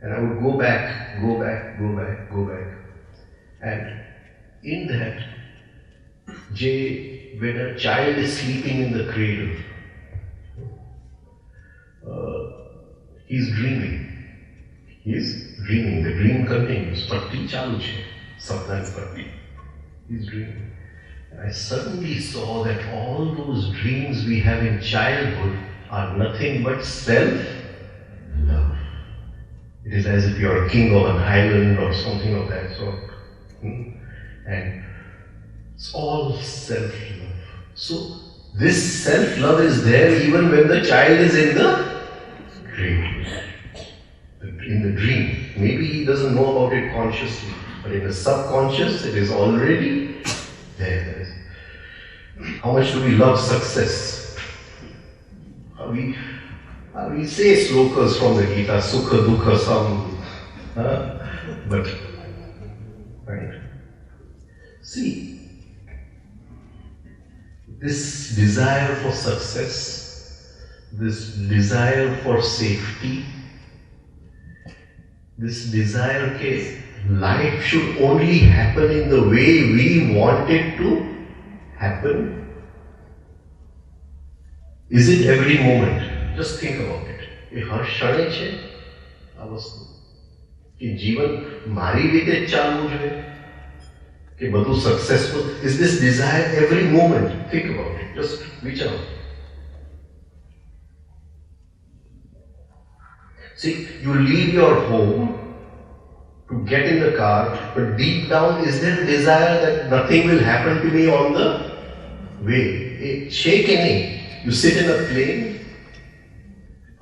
And I would go back. And in that, when a child is sleeping in the cradle, he's dreaming. The dream continues. Patti chalu che, sometimes patti. He's dreaming. And I suddenly saw that all those dreams we have in childhood are nothing but self-love. It is as if you are a king of an island or something of that sort. And it's all self-love. So this self-love is there even when the child is in the dream. In the dream. Maybe he doesn't know about it consciously, but in the subconscious it is already there. How much do we love success? We say slokas from the Gita, Sukha Dukha Sam, but right. See, this desire for success, this desire for safety, this desire that life should only happen in the way we want it to happen. Is it every moment? Just think about it. ये हर क्षण છે આ વસ્તુ કે જીવન મારી રીતે જ ચાલવું જોઈએ કે બધું successful. Is this desire every moment? Think about it. Just reach out. See, you leave your home to get in the car, but deep down, is there a desire that nothing will happen to me on the way? Shake any. You sit in a plane,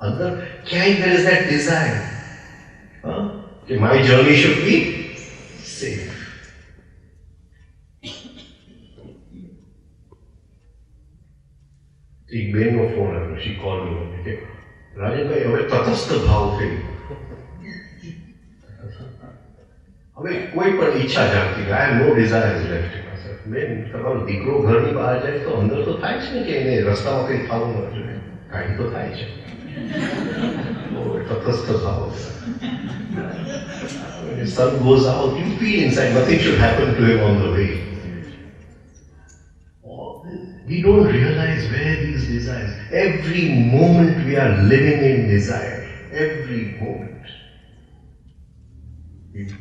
under, there is that desire. My journey should be safe. एक Ben નો phone આવ્યો. She called me. કે રાજનભાઈ હવે તટસ્થ ભાવ થઈ. હવે કોઈ પણ ઈચ્છા જાગતી. I have no desires left in myself. બેન તમારો દીકરો ઘરની બહાર જાય તો અંદર તો થાય છે ને કે એને રસ્તામાં કંઈ થવું ન જોઈએ. કાંઈ તો થાય છે. તટસ્થ ભાવ. When his son goes out, you feel inside nothing should happen to him on the way. We don't realize where these desires. Every moment we are living in desire. Every moment.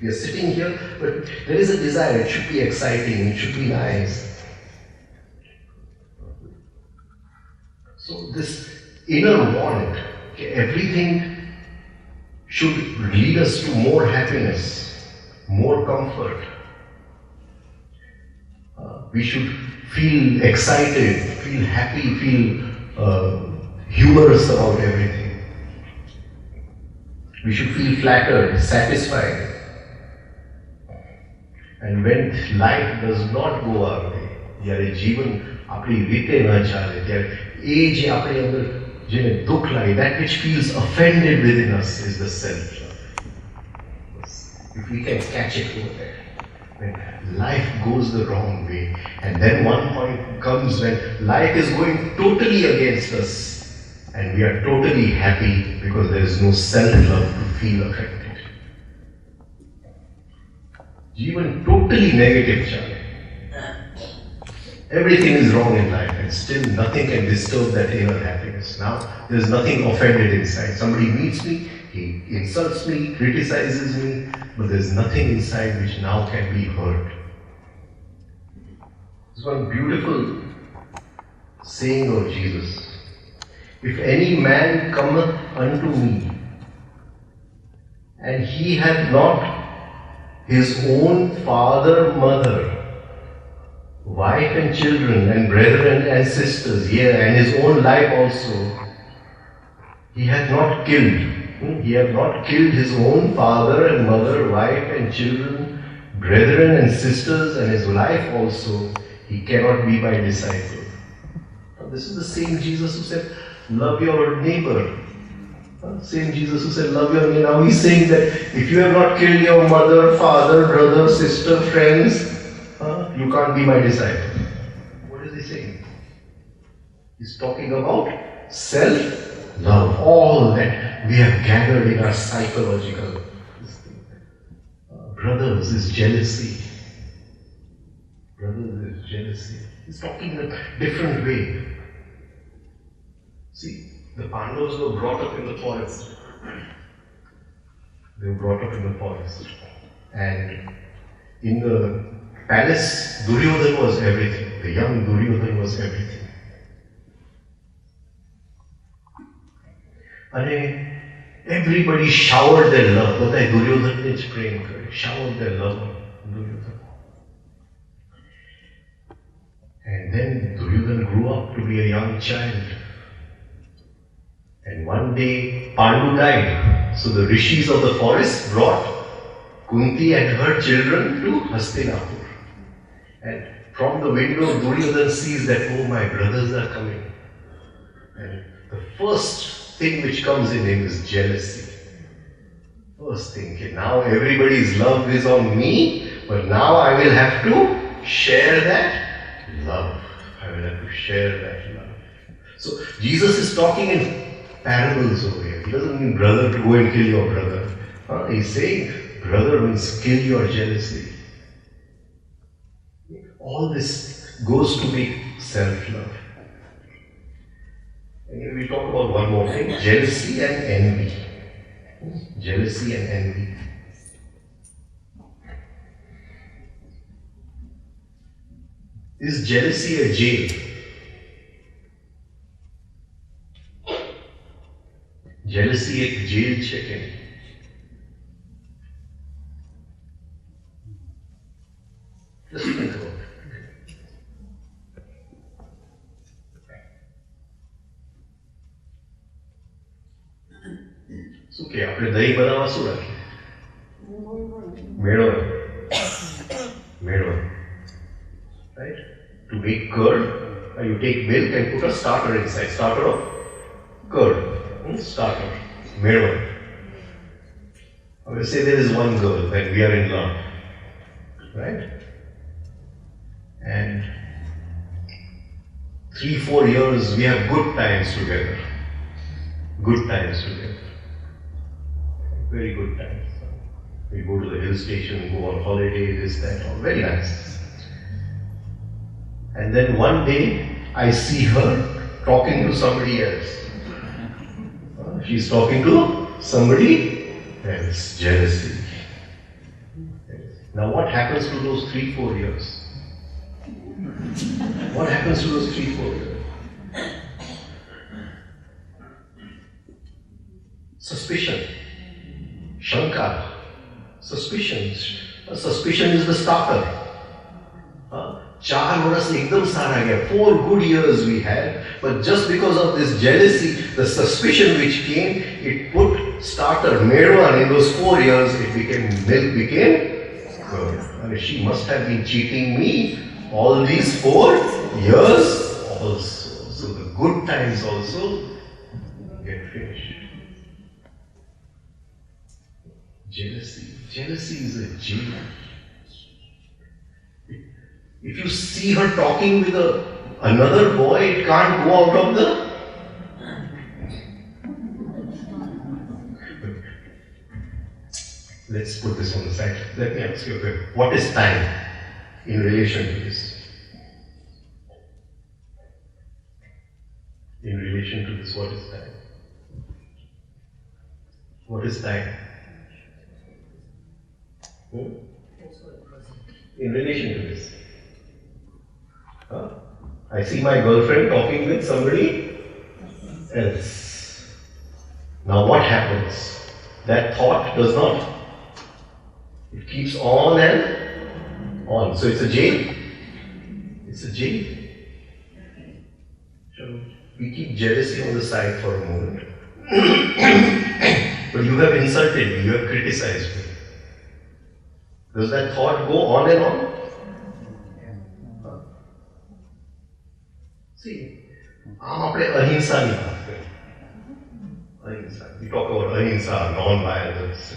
We are sitting here, but there is a desire. It should be exciting. It should be nice. So this inner want, everything should lead us to more happiness, more comfort. We should feel excited, feel happy, feel humorous about everything. We should feel flattered, satisfied. And when life does not go our way, જ્યારે જીવન આપણી રીતે ન ચાલે, ત્યારે એ જે આપણે અંદર જેને દુઃખ લાગે, that which feels offended within us is the self-love. If we can catch it over there, when life goes the wrong way, and then one point comes when life is going totally against us, and we are totally happy because there is no self-love to feel affected. Even totally negative chale. Everything is wrong in life and still nothing can disturb that inner happiness. Now there's nothing offended inside. Somebody meets me, he insults me, criticizes me, but there's nothing inside which now can be hurt. There's one beautiful saying of Jesus. If any man cometh unto me, and he hath not his own father, mother, wife and children, and brethren and sisters, yea, and his own life also, he hath not killed. He hath not killed his own father and mother, wife and children, brethren and sisters, and his life also, he cannot be my disciple. Now, this is the same Jesus who said, love your neighbor. Same Jesus who said, love your neighbor. Now he's saying that if you have not killed your mother, father, brother, sister, friends, you can't be my disciple. What is he saying? He's talking about self-love. All that we have gathered in our psychological brothers is jealousy. Brothers is jealousy. He's talking in a different way. See, the Pandavas were brought up in the forest. They were brought up in the forest. And in the palace, Duryodhan was everything. The young Duryodhan was everything. And everybody showered their love. But Duryodhan is praying for it. Showered their love on Duryodhan. And then Duryodhan grew up to be a young child. And one day, Pandu died. So the rishis of the forest brought Kunti and her children to Hastinapur. And from the window, Duryodhan sees that, oh, my brothers are coming. And the first thing which comes in him is jealousy. First thing, okay, now everybody's love is on me, but now I will have to share that love. I will have to share that love. So Jesus is talking in parables over here. He doesn't mean brother to go and kill your brother. He's saying brother means kill your jealousy. All this goes to make self-love. And we talk about one more thing, jealousy and envy. Jealousy and envy. Is jealousy a jail? Jealousy एक jail છે કે Just think about it. શું કે આપણે દહીં બનાવવા શું રાખીએ? મેળવણ. Right? To make curd, you take milk and put a starter inside. Starter of curd. Starter. Meળવણ. I will say there is one girl that we are in love. Right? And 3-4 years we have good times together. Good times together. Very good times. We go to the hill station, go on holiday, this, that, all very nice. And then one day I see her talking to somebody else. She's talking to somebody else. Jealousy. Now what happens to those 3-4 years? What happens to those 3-4 years? Suspicion. Shanka. Suspicion. Suspicion is the starter. 4 बरस एकदम सारा गया. 4 good years we had, but just because of this jealousy, the suspicion which came, it put starter Medwan in those 4 years. It became milk, became curd. I mean, she must have been cheating me all these 4 years also. So the good times also get finished. Jealousy is a jail. If you see her talking with another boy, it can't go out of the. Let's put this on the side. Let me ask you a question. What is time in relation to this? In relation to this, what is time? What is time? In relation to this. I see my girlfriend talking with somebody else. Now what happens? That thought does not. It keeps on and on. So it's a jail. It's a jail. So we keep jealousy on the side for a moment. But you have insulted me, you have criticized me. Does that thought go on and on? See, ahimsa ni baat kare. Ahimsa. We talk about ahimsa, non-violence.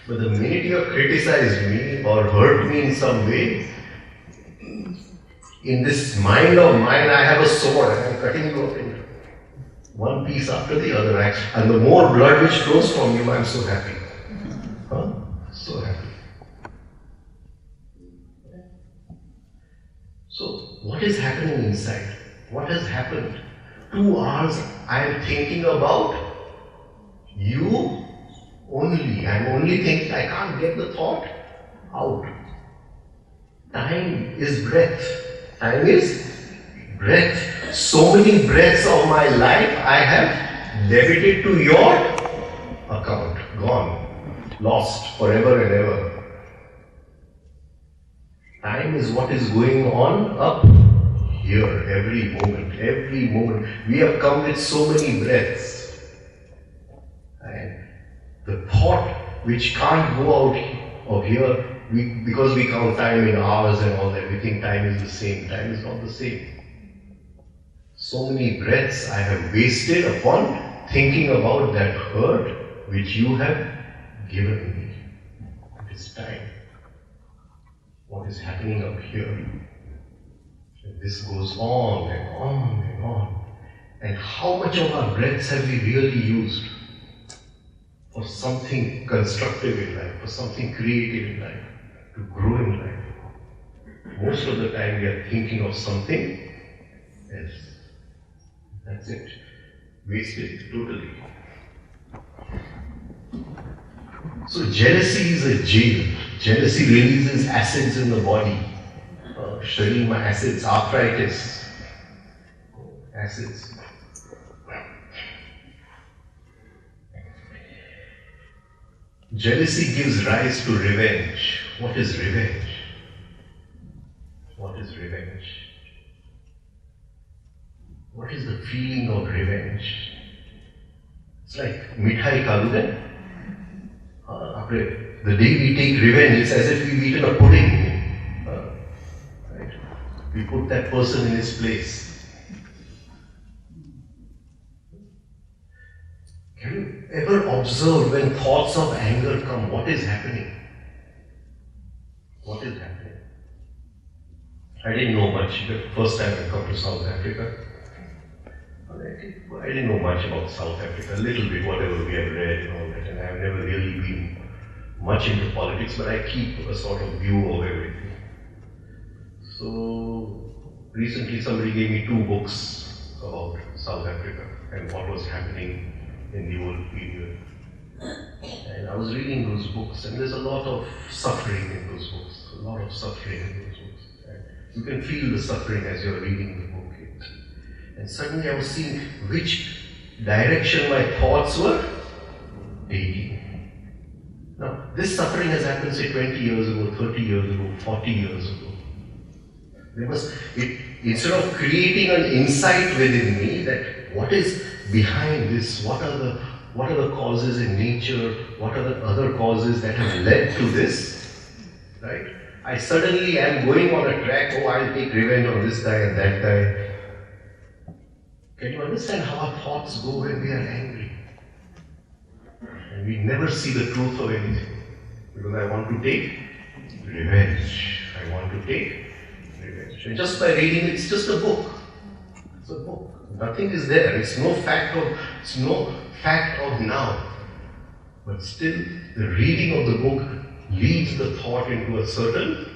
But the minute you have criticized me or hurt me in some way, in this mind of mine, I have a sword and I'm cutting you up into one piece after the other. And the more blood which flows from you, I'm so happy. So happy. So, what is happening inside? What has happened? 2 hours I am thinking about you only. I'm only thinking, I can't get the thought out. Time is breath. Time is breath. So many breaths of my life I have debited to your account. Gone. Lost forever and ever. Time is what is going on up here, every moment, every moment. We have come with so many breaths. And the thought which can't go out of here, because we count time in hours and all that, we think time is the same. Time is not the same. So many breaths I have wasted upon thinking about that hurt which you have given me. It is time. What is happening up here? And this goes on and on and on. And how much of our breaths have we really used for something constructive in life, for something creative in life, to grow in life? Most of the time we are thinking of something else. That's it. Wasted totally. So jealousy is a jail. Jealousy releases acids in the body. Sharima acids, arthritis, acids. Jealousy gives rise to revenge. What is revenge? What is revenge? What is the feeling of revenge? It's like mithai kalude. The day we take revenge, it's as if we've eaten a pudding. Right? We put that person in his place. Can you ever observe when thoughts of anger come, what is happening? What is happening? I didn't know much. The first time I come to South Africa, I didn't know much about South Africa, a little bit, whatever we have read and all that, and I have never really been much into politics, but I keep a sort of view of everything. So, recently somebody gave me 2 books about South Africa and what was happening in the old period. And I was reading those books, and there's a lot of suffering in those books, a lot of suffering in those books. And you can feel the suffering as you're reading the book. And suddenly I was seeing which direction my thoughts were taking. Now, this suffering has happened, say, 20 years ago, 30 years ago, 40 years ago. Instead of creating an insight within me that what is behind this, what are the causes in nature, what are the other causes that have led to this, right? I suddenly am going on a track, I'll take revenge on this guy and that guy. Can you understand how our thoughts go when we are angry? And we never see the truth of anything. Because I want to take revenge. I want to take revenge. And just by reading it, it's just a book. It's a book. Nothing is there. It's no fact of now. But still, the reading of the book leads the thought into a certain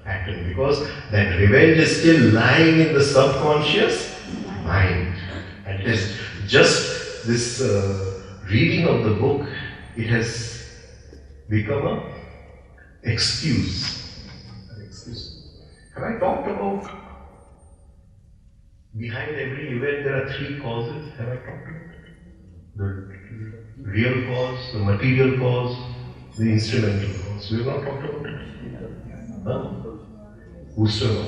pattern, because that revenge is still lying in the subconscious mind. And it is just this reading of the book, it has become an excuse. Have I talked about behind every event there are three causes? Have I talked about it? The real cause, the material cause, the instrumental cause. We have not talked about it. Huh? Who's turn?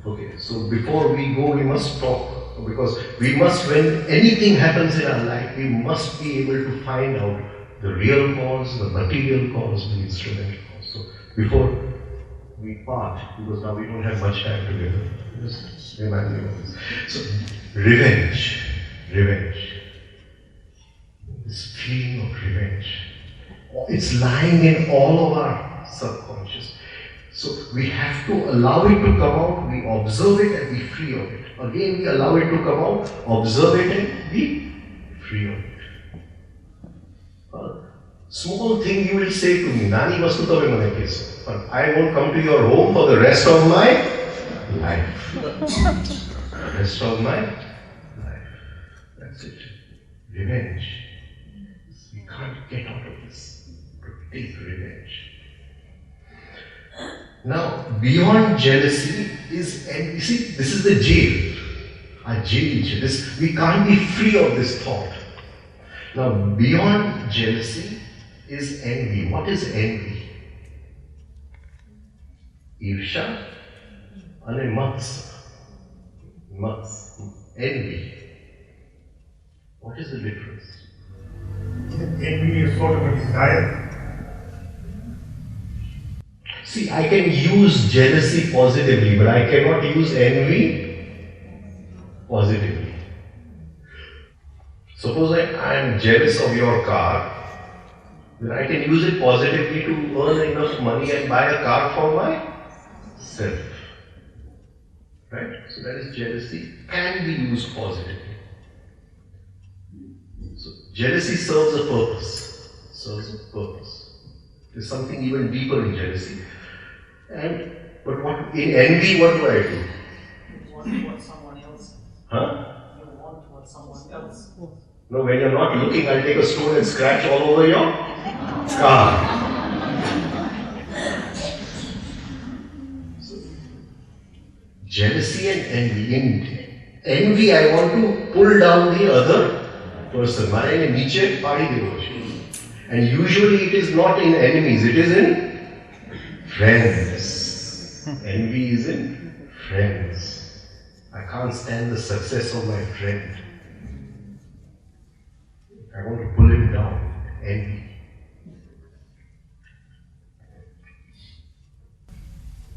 Okay, so before we go, we must talk, because we must, when anything happens in our life, we must be able to find out the real cause, the material cause, the instrumental cause. So before we part, because now we don't have much time together, just remind me of this. So, revenge. This feeling of revenge. It's lying in all of our subconscious. So we have to allow it to come out, we observe it and be free of it. Again, we allow it to come out, observe it and be free of it. Small thing you will say to me, Nani vastu tave mane keso, but I won't come to your home for the rest of my life. Rest of my life. That's it. Revenge. We can't get out of this. Take revenge. Now, beyond jealousy is envy. You see, this is the jail. A jail. We can't be free of this thought. Now, beyond jealousy is envy. What is envy? Irsha and mats. Envy. What is the difference? Envy is sort of a desire. See, I can use jealousy positively, but I cannot use envy positively. Suppose I am jealous of your car, then I can use it positively to earn enough money and buy a car for myself. Right? So that is jealousy, can be used positively. So jealousy serves a purpose. There's something even deeper in jealousy. But in envy, what do I do? You want what someone else. Huh? You want what someone else. No, when you're not looking, I'll take a stone and scratch all over your car. So, jealousy and envy. In envy, I want to pull down the other person. And usually it is not in enemies, it is in friends. Envy is in friends. I can't stand the success of my friend. I want to pull him down. Envy.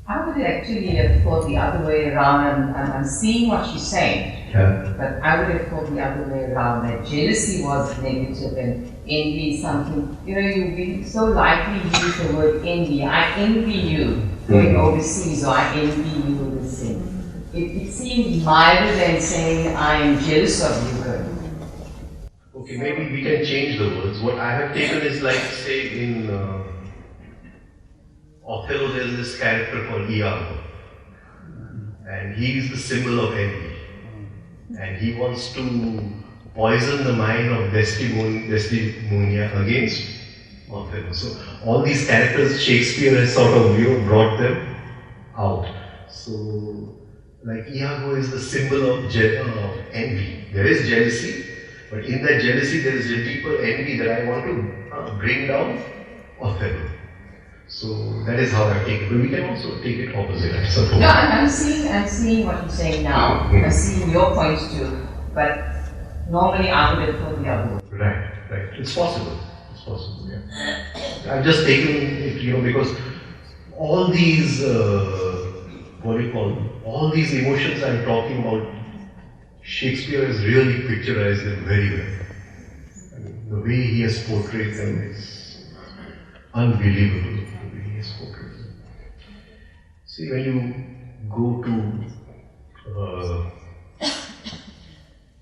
I would actually have thought the other way around, and I'm seeing what she's saying, but I would have thought the other way around, that jealousy was negative and envy something. You've been so likely to use the word envy. I envy you going overseas, or I envy you this thing. It seems milder than saying I am jealous of you going. Okay, maybe we can change the words. What I have taken is like, say, in Othello, there is this character called Iago, and he is the symbol of envy, and he wants to poison the mind of Desdemona against Othello. So all these characters, Shakespeare has sort of brought them out. So, like Iago is the symbol of envy. There is jealousy, but in that jealousy there is a deeper envy that I want to bring down Othello. So that is how I take it. But we can also take it opposite, I suppose. No, I'm seeing what you're saying now. I'm seeing your points too. But normally I would have thought the other way. Right. It's possible. Yeah. I've just taken it, because all these, all these emotions I'm talking about, Shakespeare has really picturized them very well. I mean, the way he has portrayed them is unbelievable. The way he has portrayed them. See, when you go to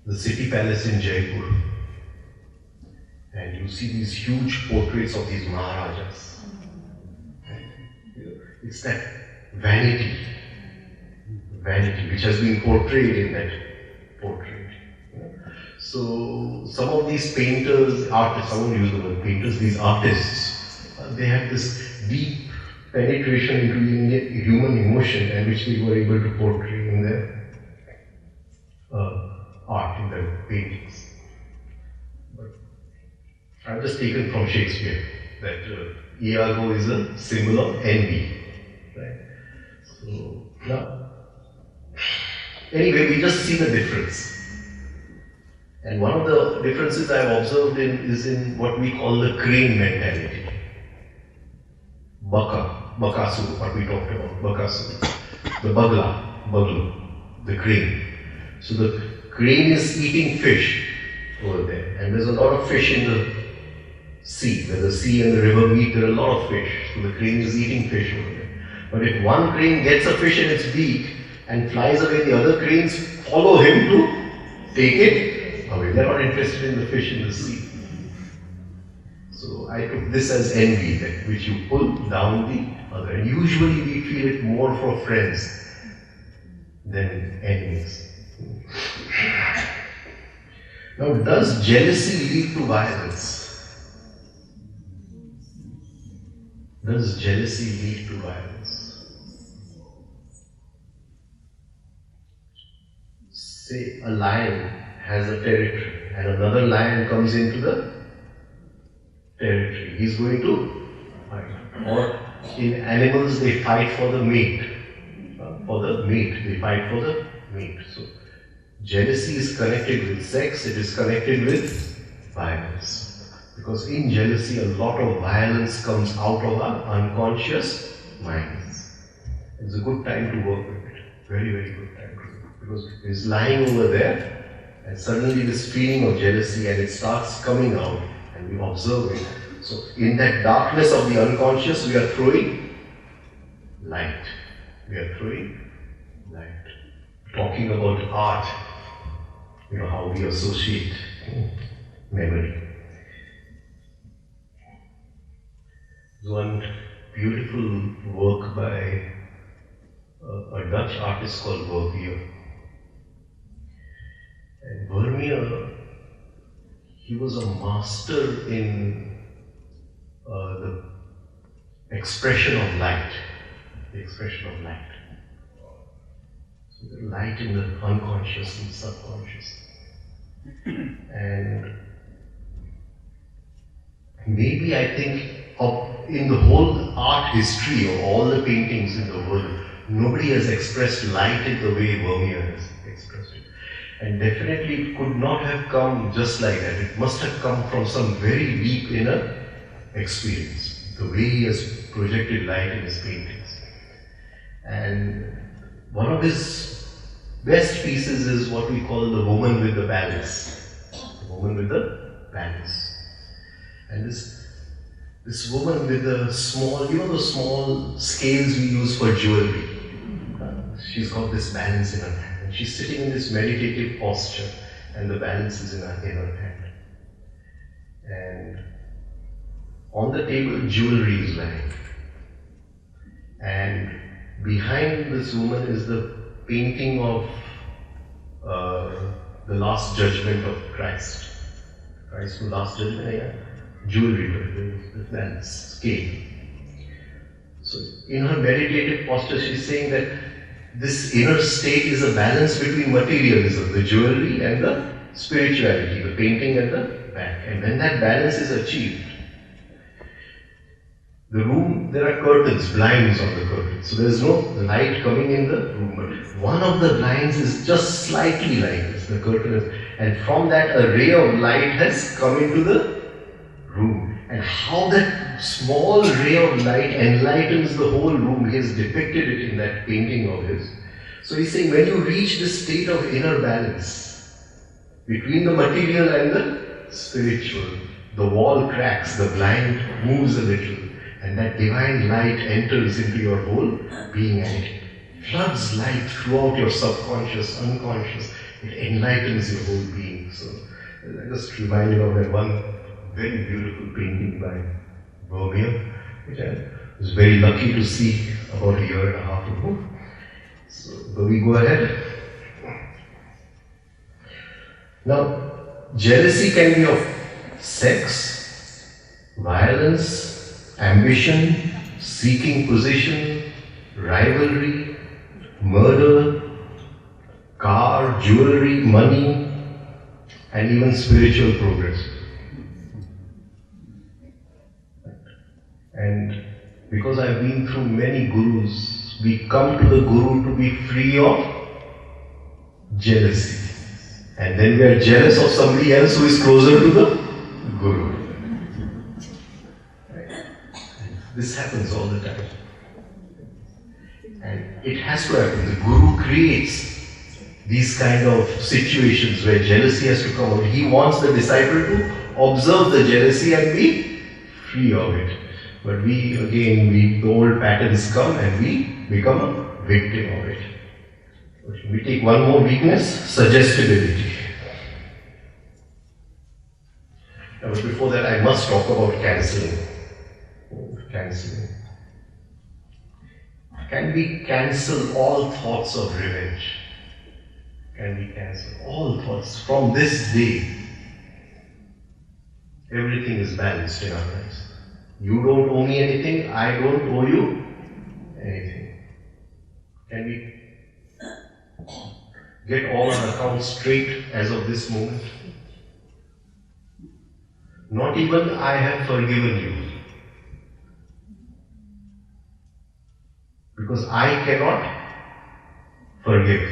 the city palace in Jaipur, and you see these huge portraits of these Maharajas, it's that vanity which has been portrayed in that portrait. So some of these painters, artists, I won't use the word painters, these artists, they have this deep penetration into human emotion, and which they were able to portray in their art, in their paintings. But I've just taken from Shakespeare that Iago is a symbol of envy. Right? So now, anyway, we just see the difference. And one of the differences I've observed is in what we call the crane mentality. Bakasur, what we talked about, Bakasur. The bagla, the crane. So the crane is eating fish over there, and there's a lot of fish in the sea. Where the sea and the river meet, there are a lot of fish. So the crane is eating fish over there. But if one crane gets a fish in its beak and flies away, the other cranes follow him to take it away. They're not interested in the fish in the sea. So I took this as envy, that which you pull down the other. And usually we feel it more for friends than enemies. Now, does jealousy lead to violence? Does jealousy lead to violence? Say a lion has a territory and another lion comes into the territory. He's going to fight. Or in animals, they fight for the mate. They fight for the mate. So jealousy is connected with sex, it is connected with violence. Because in jealousy, a lot of violence comes out of our unconscious minds. It's a good time to work with it. Very, very good time to work. Because it's lying over there, and suddenly this feeling of jealousy, and it starts coming out, and we observe it. So in that darkness of the unconscious, we are throwing light. Talking about art, how we associate memory. There's one beautiful work by a Dutch artist called Vermeer. And Vermeer, he was a master in the expression of light. So the light in the unconscious and subconscious. And maybe I think in the whole art history of all the paintings in the world, nobody has expressed light in the way Vermeer has expressed it. And definitely it could not have come just like that. It must have come from some very deep inner experience, the way he has projected light in his paintings. And one of his best pieces is what we call the woman with the balance. The woman with the balance. And this woman with the small, the small scales we use for jewelry. She's got this balance in her hand. And she's sitting in this meditative posture, and the balance is in her hand. And on the table, jewelry is lying. And behind this woman is the painting of the Last Judgment of Christ. Christ, the Last Judgment, jewelry, the balance, scale. So in her meditative posture, she's saying that this inner state is a balance between materialism, the jewelry, and the spirituality, the painting at the back. And when that balance is achieved, The room, there are curtains, blinds on the curtains. So there's no light coming in the room. But one of the blinds is just slightly like this, the curtain is, and from that a ray of light has come into the room. And how that small ray of light enlightens the whole room. He has depicted it in that painting of his. So he's saying when you reach this state of inner balance between the material and the spiritual, the wall cracks, the blind moves a little, and that divine light enters into your whole being and it floods light throughout your subconscious, unconscious. It enlightens your whole being. So I just reminded of that one very beautiful painting by Vermeer, which I was very lucky to see about a year and a half ago. So, will we go ahead? Now, jealousy can be of sex, violence, ambition, seeking position, rivalry, murder, car, jewelry, money, and even spiritual progress. And because I've been through many gurus, we come to the guru to be free of jealousy. And then we are jealous of somebody else who is closer to the guru. Right? This happens all the time. And it has to happen. The guru creates these kind of situations where jealousy has to come out. He wants the disciple to observe the jealousy and be free of it. But the old patterns come and we become a victim of it. We take one more weakness, suggestibility. Now, but before that, I must talk about cancelling. Cancelling. Can we cancel all thoughts of revenge? Can we cancel all thoughts from this day? Everything is balanced in our lives. You don't owe me anything, I don't owe you anything. Can we get all our accounts straight as of this moment? Not even I have forgiven you. Because I cannot forgive.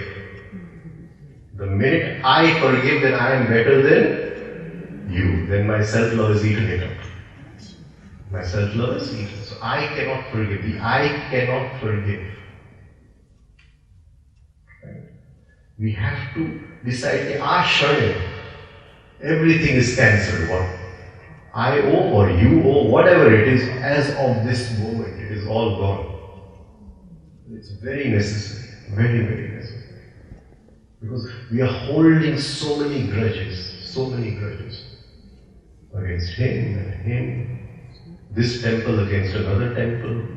The minute I forgive, then I am better than you. Then my self-love is eaten it up. My self-love is eaten. So I cannot forgive. The I cannot forgive. Right? We have to decide, everything is cancelled. What I owe or you owe, whatever it is, as of this moment, it is all gone. It's very necessary. Very, very necessary. Because we are holding so many grudges. Against him and him. This temple against another temple.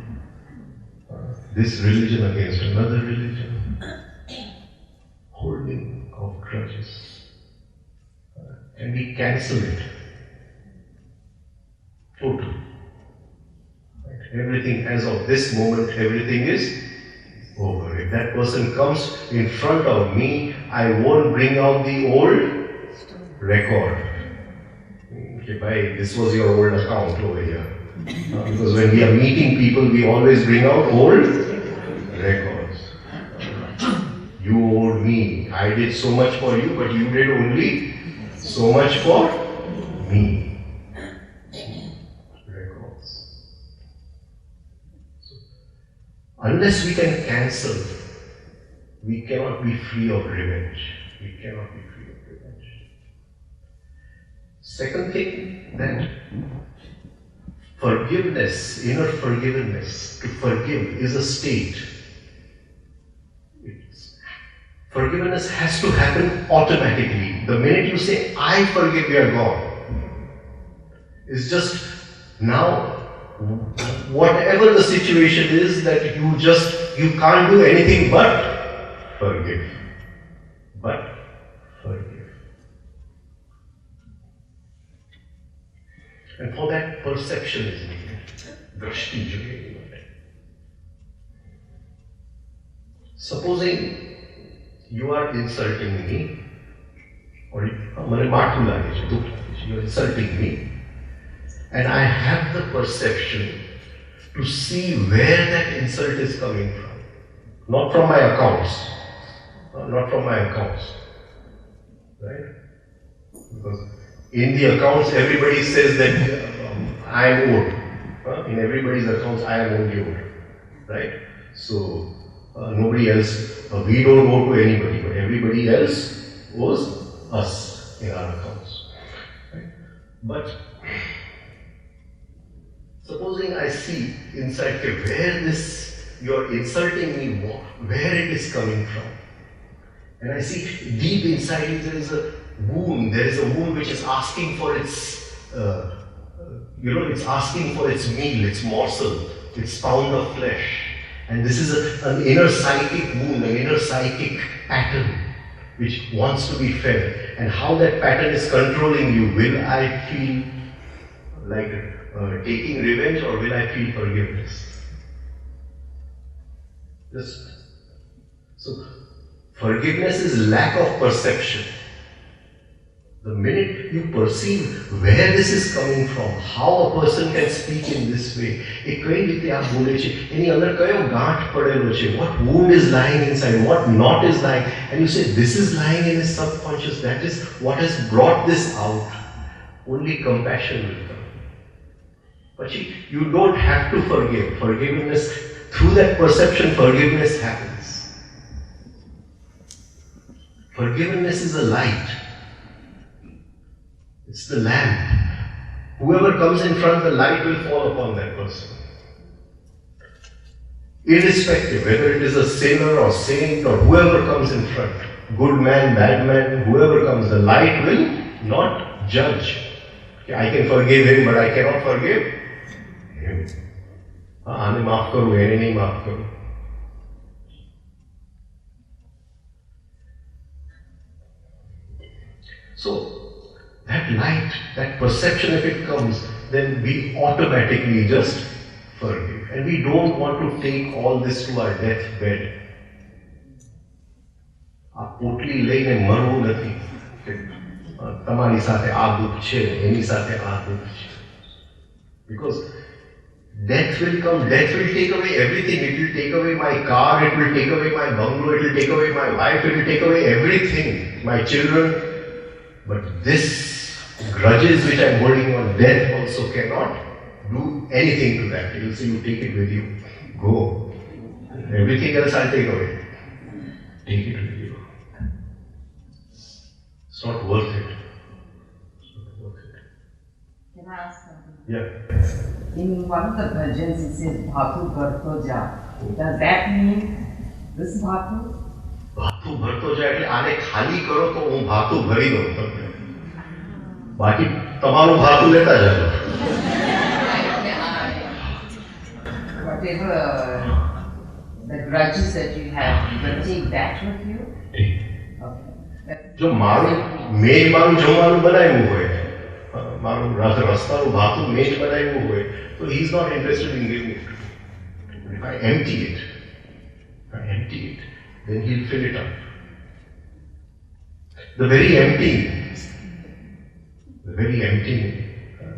This religion against another religion. Holding of grudges. And we cancel it. Totally. Right. Everything as of this moment, everything is over. If that person comes in front of me, I won't bring out the old record. Okay, bye, this was your old account over here. Because when we are meeting people, we always bring out old records. You owed me. I did so much for you, but you did only so much for me. Records. So, unless we can cancel, we cannot be free of revenge. We cannot be free of revenge. Second thing, that forgiveness, inner forgiveness, to forgive is a state. Forgiveness has to happen automatically. The minute you say, I forgive, you are gone. It's just now, whatever the situation is, that you can't do anything but forgive. But forgive. And for that, perception is needed. Drashti jo hai. Supposing you are insulting me, or you're insulting me, and I have the perception to see where that insult is coming from. Not from my accounts. Not from my accounts. Right? Because in the accounts, everybody says that I am owed. In everybody's accounts, I am only owed. Right? So, nobody else, we don't owe to anybody, but everybody else owes us in our accounts. Right? But, supposing I see inside, where you're insulting me, where it is coming from. And I see deep inside you there is a wound which is asking for its, it's asking for its meal, its morsel, its pound of flesh. And this is an inner psychic wound, an inner psychic pattern which wants to be fed. And how that pattern is controlling you, will I feel like taking revenge or will I feel forgiveness? So, forgiveness is lack of perception. The minute you perceive where this is coming from, how a person can speak in this way, what wound is lying inside, what knot is lying, and you say this is lying in his subconscious, that is what has brought this out. Only compassion will come. But you don't have to forgive. Forgiveness, through that perception, forgiveness happens. Forgiveness is a light. It's the lamp. Whoever comes in front, the light will fall upon that person. Irrespective, whether it is a sinner or saint or whoever comes in front, good man, bad man, whoever comes, the light will not judge. I can forgive him, but I cannot forgive him. आने माफ करो, ऐने नहीं माफ करो. So, that light, that perception, if it comes, then we automatically just forgive. And we don't want to take all this to our deathbed. આ પોટલી લઈને મરવું નથી. તમારી સાથે આ દુઃખ છે, એની સાથે આ દુઃખ છે. Because death will come, death will take away everything. It will take away my car, it will take away my bungalow, it will take away my wife, it will take away everything, my children. But this grudges which I am holding on, death also cannot do anything to that. It will say, you take it with you, go. Everything else I'll take away. Take it with you. It's not worth it. It's not worth it. Can I ask something? Yeah. In one of the bhajans it says Bhatu Bharto Ja. Does that mean this Bhatu? ભાતું ભરતો જાય એટલે આને ખાલી કરો તો હું ભાતું ભરી દઉં તમને. બાકી તમારું ભાતું લેતા જાજો. Whatever the grudges that you have, you can take that with you? Okay. જો મારું મેજ મારું જમવાનું બનાવ્યું હોય, મારું રસ્તાનું ભાતું મેજ બનાવ્યું હોય, તો he is not interested in giving it. If I empty it, then he'll fill it up. The very emptying,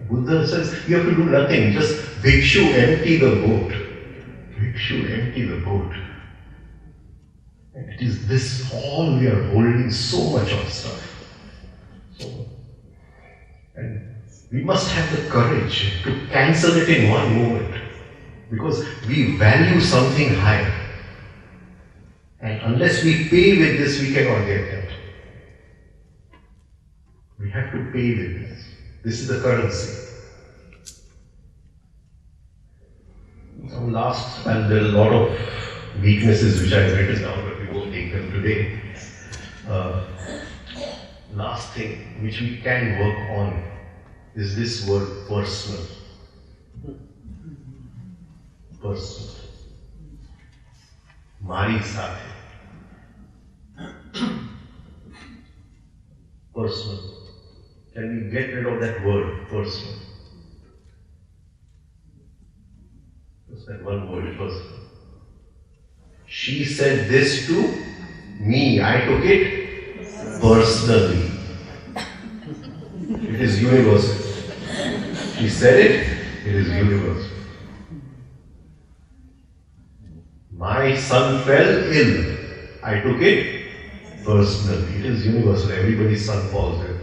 Buddha says you have to do nothing, just Bhikshu, empty the boat. Bhikshu, empty the boat. And it is this all we are holding so much of stuff. And we must have the courage to cancel it in one moment, because we value something higher. And unless we pay with this, we cannot get that. We have to pay with this. This is the currency. Last, and there are a lot of weaknesses which I have written down, but we won't take them today. Last thing which we can work on is this word personal. Personal. Mari Sathe. Personal. Can we get rid of that word, personal? Just that one word, personal. She said this to me. I took it personally. It is universal. She said it, it is universal. My son fell ill. I took it personally. It is universal. Everybody's son falls ill.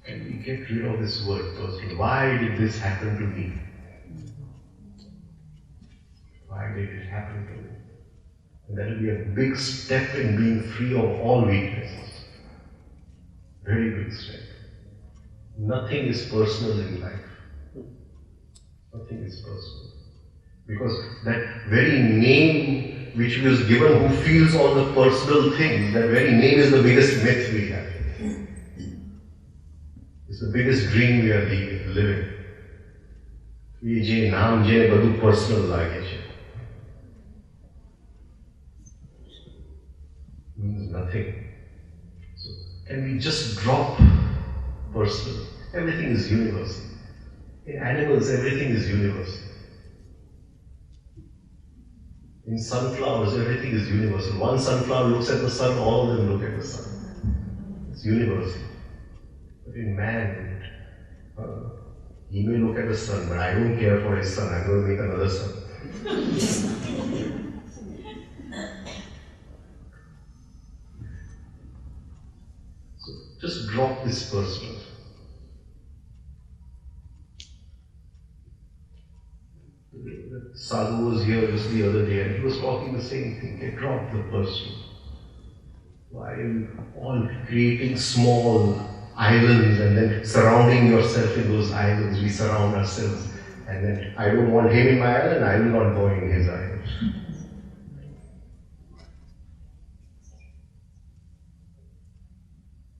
Can we get rid of this word personal? Why did this happen to me? Why did it happen to me? And that will be a big step in being free of all weaknesses. Very big step. Nothing is personal in life. Nothing is personal. Because that very name which was given, who feels all the personal things, that very name is the biggest myth we have. It's the biggest dream we are living. ये जे नाम जे બધું personal લાગે છે. Means nothing. So can we just drop personal? Everything is universal. In animals, everything is universal. In sunflowers, everything is universal. One sunflower looks at the sun, all of them look at the sun. It's universal. But in man, he may look at the sun, but I don't care for his sun. I'm going to make another sun. So just drop this personal. Sadhu was here just the other day and he was talking the same thing. They dropped the personal. Why are you all creating small islands and then surrounding yourself in those islands? We surround ourselves and then I don't want him in my island, I will not go in his island.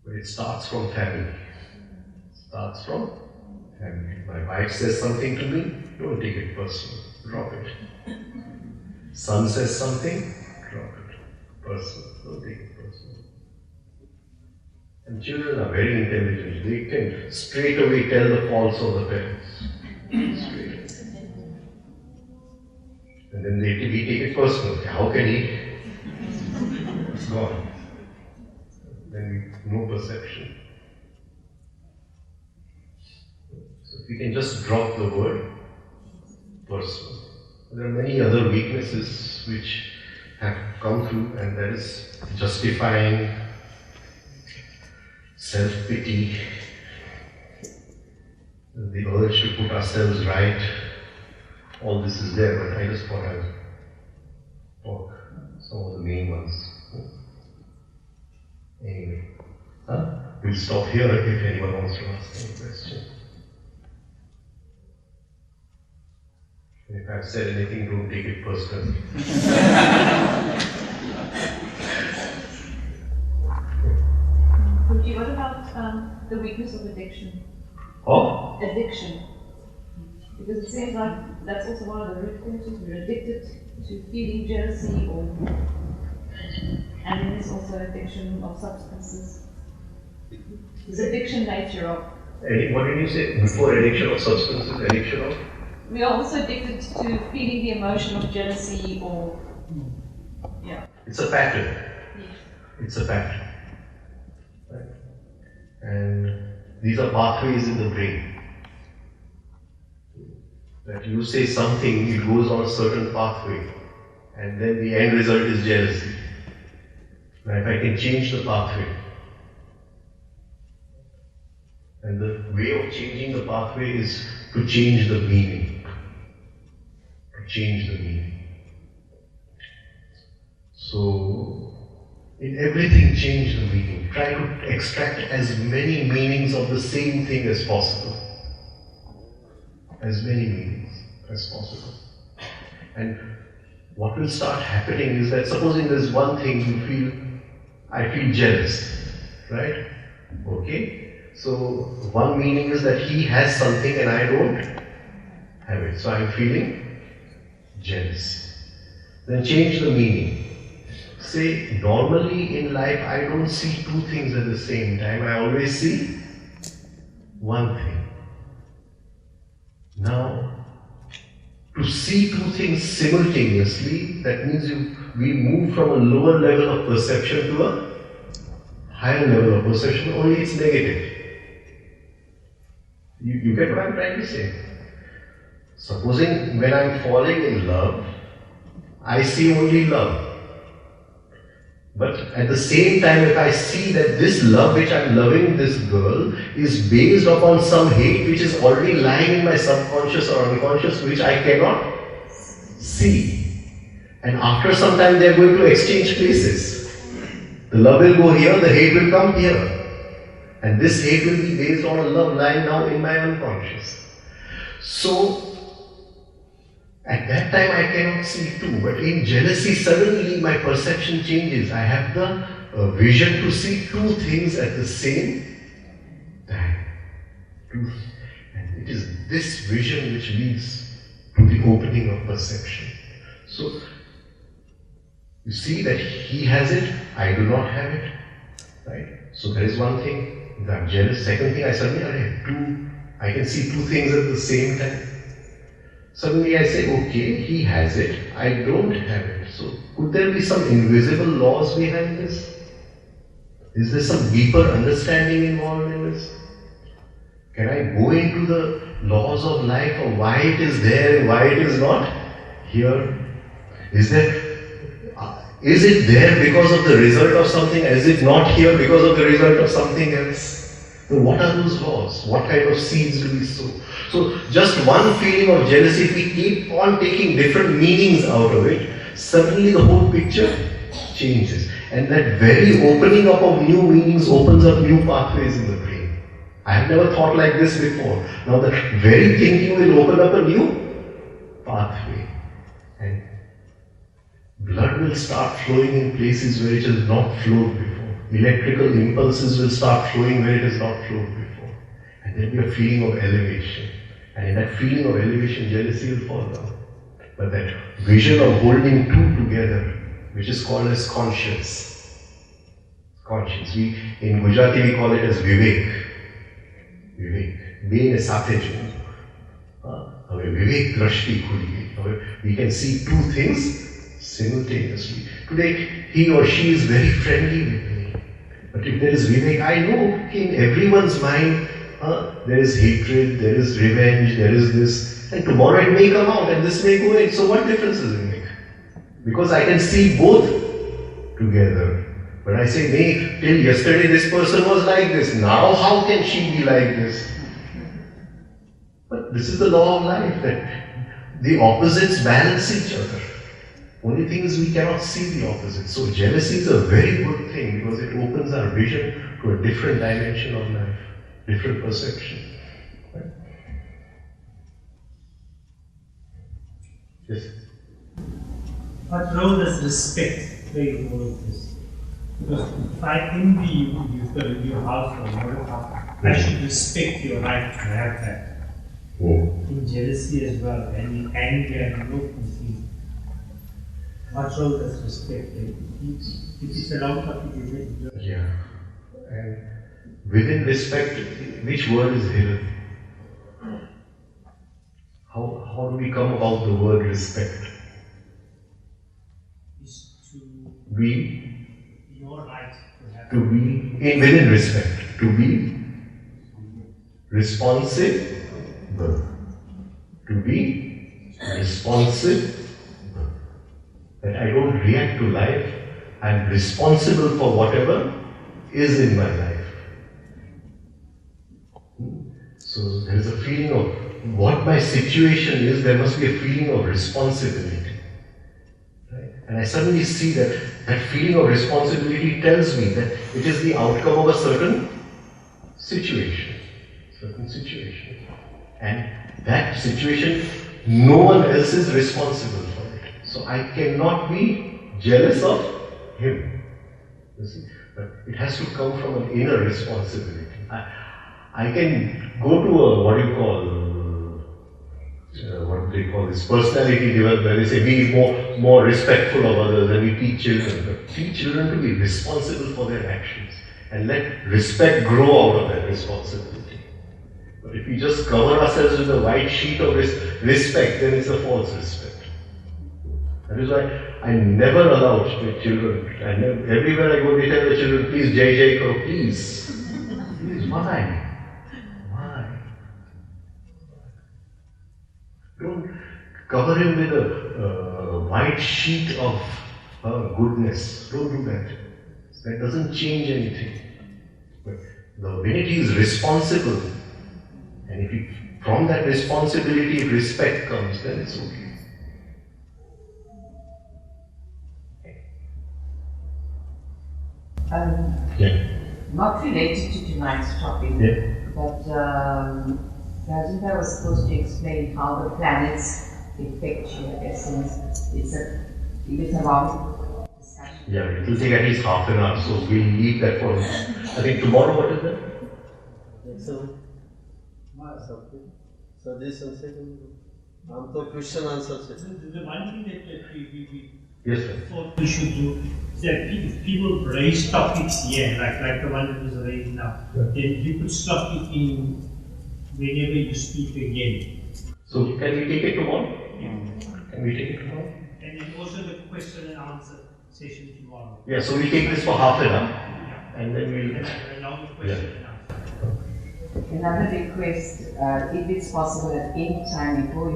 But it starts from family. It starts from family. My wife says something to me, don't take it personal. Drop it. Son says something, drop it. Personal. Don't take it personal. And children are very intelligent. They can straight away tell the faults of the parents. Straight away. And then we take it personal. How can he? It's gone. Then no perception. So if we can just drop the word personal. There are many other weaknesses which have come through, and that is justifying, self-pity, the urge to put ourselves right. All this is there, but I just thought I would talk some of the main ones. Anyway, we'll stop here if anyone wants to ask any question. If I've said anything, don't take it personally. Krodh, what about the weakness of addiction? Oh? Addiction. Because it seems like that's also one of the root causes. We're addicted to feeling jealousy, and then there's also addiction of substances. This addiction nature of. What did you say? Before addiction of substances, addiction of? We are also addicted to feeling the emotion of jealousy or. Yeah. It's a pattern. Yes. It's a pattern. Right? And these are pathways in the brain. That you say something, it goes on a certain pathway, and then the end result is jealousy. Now, if I can change the pathway, and the way of changing the pathway is to change the meaning. To change the meaning. So, in everything, change the meaning. Try to extract as many meanings of the same thing as possible. As many meanings as possible. And what will start happening is that supposing there's one thing you feel, I feel jealous, right? Okay? So one meaning is that he has something and I don't have it. So I'm feeling jealous. Then change the meaning. Say, normally in life I don't see two things at the same time. I always see one thing. Now, to see two things simultaneously, that means we move from a lower level of perception to a higher level of perception, only it's negative. You get what I'm trying to say? Supposing when I'm falling in love, I see only love. But at the same time, if I see that this love which I'm loving this girl is based upon some hate which is already lying in my subconscious or unconscious, which I cannot see. And after some time they are going to exchange places. The love will go here, the hate will come here. And this hate will be based on a love lying now in my unconscious. So, at that time I cannot see two, but in jealousy suddenly my perception changes. I have the vision to see two things at the same time. And it is this vision which leads to the opening of perception. So, you see that he has it, I do not have it. Right? So there is one thing, I'm jealous. Second thing, I can see two things at the same time. Suddenly I say, okay, he has it, I don't have it. So could there be some invisible laws behind this? Is there some deeper understanding involved in this? Can I go into the laws of life of why it is there and why it is not here? Is it there because of the result of something? Is it not here because of the result of something else? So what are those laws? What kind of seeds do we sow? So just one feeling of jealousy, if we keep on taking different meanings out of it, suddenly the whole picture changes. And that very opening up of new meanings opens up new pathways in the brain. I have never thought like this before. Now the very thinking will open up a new pathway. And blood will start flowing in places where it has not flowed before. Electrical impulses will start flowing where it has not flowed before. And there will be a feeling of elevation. And in that feeling of elevation, jealousy will fall down. But that vision of holding two together, which is called as conscience. Conscience. In Gujarati we call it as Vivek. Vivek. Being a sathe Vivek drashti khuli. We can see two things simultaneously. Today, he or she is very friendly with me. But if there is Vivek, I know in everyone's mind, there is hatred, there is revenge, there is this, and tomorrow it may come out and this may go in. So what difference does it make? Because I can see both together. But I say, nee, till yesterday this person was like this, now how can she be like this? But this is the law of life, that the opposites balance each other. Only thing is we cannot see the opposite. So jealousy is a very good thing because it opens our vision to a different dimension of life. Different perception. Right? Yes? What role does respect play in all of this? Because if I envy you, you've got a new house or whatever, I should respect your right to have that. In jealousy as well, and in anger and loathing. What role does respect play? It's a long topic, isn't it? Yeah. And within respect, which word is hidden? How do we come about the word respect? Is to be your right to have to be within respect, to be responsive, to be responsive. That I don't react to life, I'm responsible for whatever is in my life. So there is a feeling of what my situation is, there must be a feeling of responsibility. Right? And I suddenly see that that feeling of responsibility tells me that it is the outcome of a certain situation. And that situation, no one else is responsible for it. So I cannot be jealous of him. You see? But it has to come from an inner responsibility. I can go to a, what they call this, personality development. They say be more respectful of others, and we teach children. But teach children to be responsible for their actions and let respect grow out of that responsibility. But if we just cover ourselves with a white sheet of respect, then it's a false respect. That is why I never allow children, everywhere I go, they tell the children, please, Jai Karo, please. Please, why? Don't cover him with a white sheet of goodness. Don't do that. That doesn't change anything. But the divinity is responsible. And if from that responsibility, if respect comes, then it's okay. Not related to tonight's topic, but Rajendra was supposed to explain how the planets affect your essence. It's a long discussion. Yeah, it will take at least half an hour, so we'll leave that for, I think tomorrow, what is that? Excellent. So this answer, question answer. The one thing that we Yes, sir. thought we should do is that if people raise topics here, like the one that was raised now, then you could stop it in whenever you speak again. So can we take it tomorrow? Can we take it tomorrow? And then also the question and answer session tomorrow. Yeah, so we take this for half an hour, and then we'll. Along with question and answer. Another request, if it's possible at any time before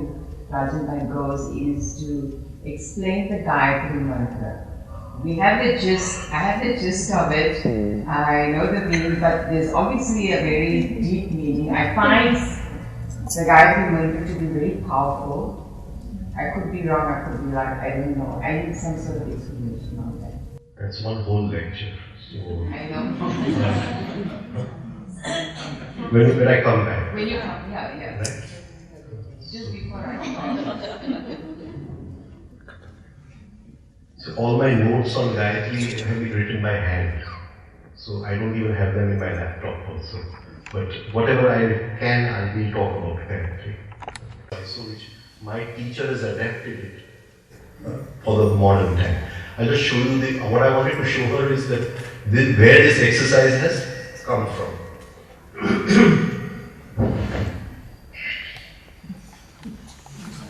Rajendra goes, is to explain the Gayatri mantra. We have the gist, I have the gist of it, I know the meaning, but there's obviously a very deep meaning. I find the Gayatri mantra to be very powerful. I could be wrong, I could be right, I don't know. I need some sort of explanation on that. That's one whole lecture. So I know. when I come back. When you come, yeah. Right? Just before I come. So all my notes on Gayatri have been written by hand. So I don't even have them in my laptop also. But whatever I can, I will talk about Gayatri. So which my teacher has adapted it for the modern time. I'll just show you what I wanted to show her is that where this exercise has come from.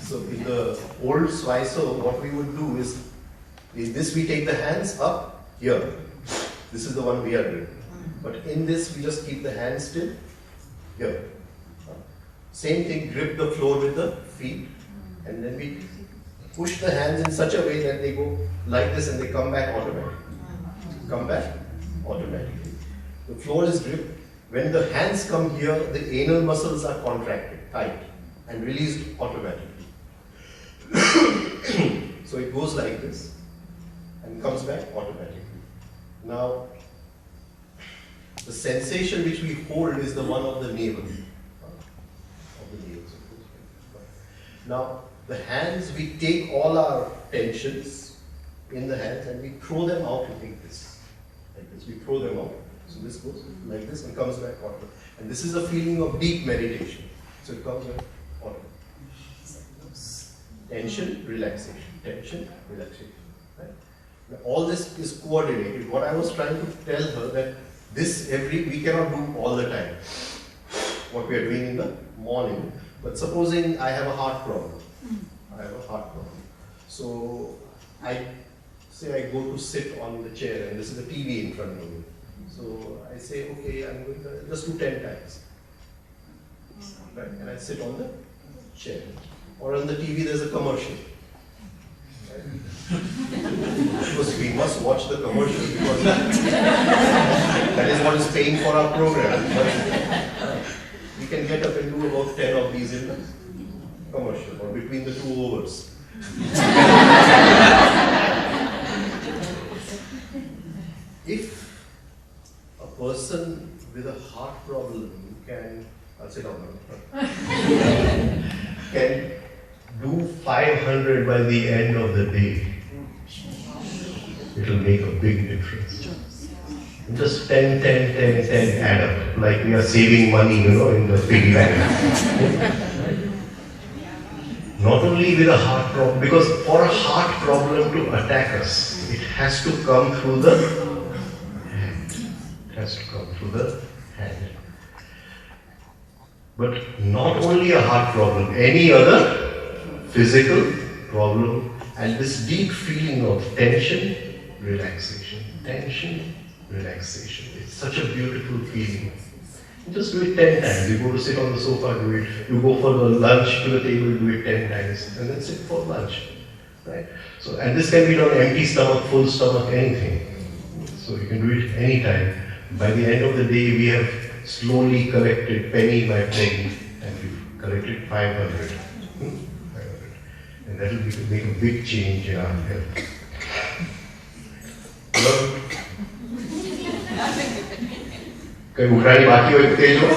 So in the old Swaiso, what we would do is this we take the hands up here. This is the one we are doing. But in this we just keep the hands still here. Same thing, grip the floor with the feet, and then we push the hands in such a way that they go like this and they come back automatically. Come back automatically. The floor is gripped. When the hands come here, the anal muscles are contracted, tight, and released automatically. So it goes like this and comes back automatically. Now, the sensation which we hold is the one of the navel. Now, the hands, we take all our tensions in the hands and we throw them out like this. Like this, we throw them out. So this goes like this and comes back automatically. And this is a feeling of deep meditation. So it comes back automatically. Tension, relaxation. Tension, relaxation. Right? Now, all this is coordinated. What I was trying to tell her that this we cannot do all the time. What we are doing in the morning. But supposing I have a heart problem. So I go to sit on the chair and this is a TV in front of me. So I say, okay, I'm going to just do 10 times. Right? And I sit on the chair. Or on the TV there's a commercial. Right? Because we must watch the commercial because that is what is paying for our program. But we can get up and do about 10 of these in the commercial or between the two overs. If a person with a heart problem can, I'll sit down now, Can do 500 by the end of the day, it will make a big difference. Just 10 add up, like we are saving money, in the piggy bank. Not only with a heart problem, because for a heart problem to attack us, it has to come through the hand. It has to come through the hand. But not only a heart problem, any other physical problem, and this deep feeling of tension, relaxation, tension, relaxation. It's such a beautiful feeling. Just do it 10 times. You go to sit on the sofa, do it. You go for the lunch to the table, do it 10 times. And then sit for lunch. Right? So, and this can be done empty stomach, full stomach, anything. So you can do it anytime. By the end of the day, we have slowly collected penny by penny, and we've collected 500. 500. And that will make a big change in our health. कहीं उठानी बाकी हो तेज हो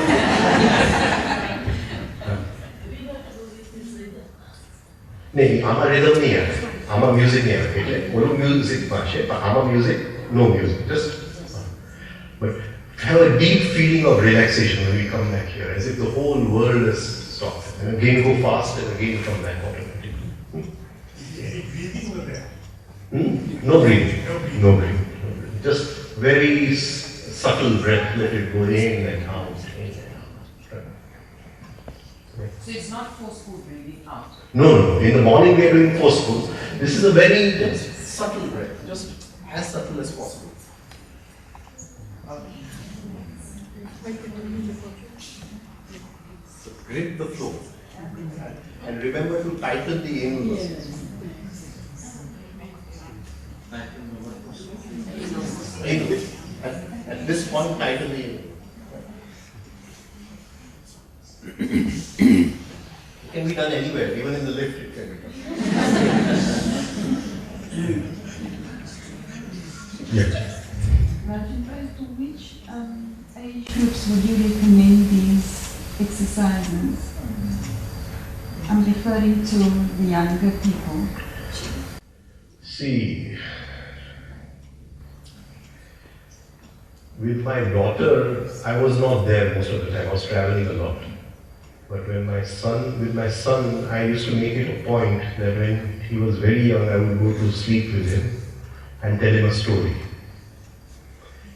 नहीं आमा rhythm नहीं है आमा म्यूजिक नहीं है એટલે ઓલું મ્યુઝિક માં છે પણ આમાં music no music just but have a deep feeling of relaxation when we come back here as if the whole world has stopped and again go fast and again come back automatically breathing over there no breathing no breathing just very subtle breath, let it go in and out. So it's not forceful breathing out? No. In the morning we are doing forceful. This is a very subtle breath, just as subtle as possible. So grip the flow. And remember to tighten the anal muscles. At this point, tighten the anal. It can be done anywhere, even in the lift it can be done. Yes. Rajen, to which age groups would you recommend these exercises? I'm referring to the younger people. See, with my daughter, I was not there most of the time. I was traveling a lot. But with my son, I used to make it a point that when he was very young, I would go to sleep with him and tell him a story.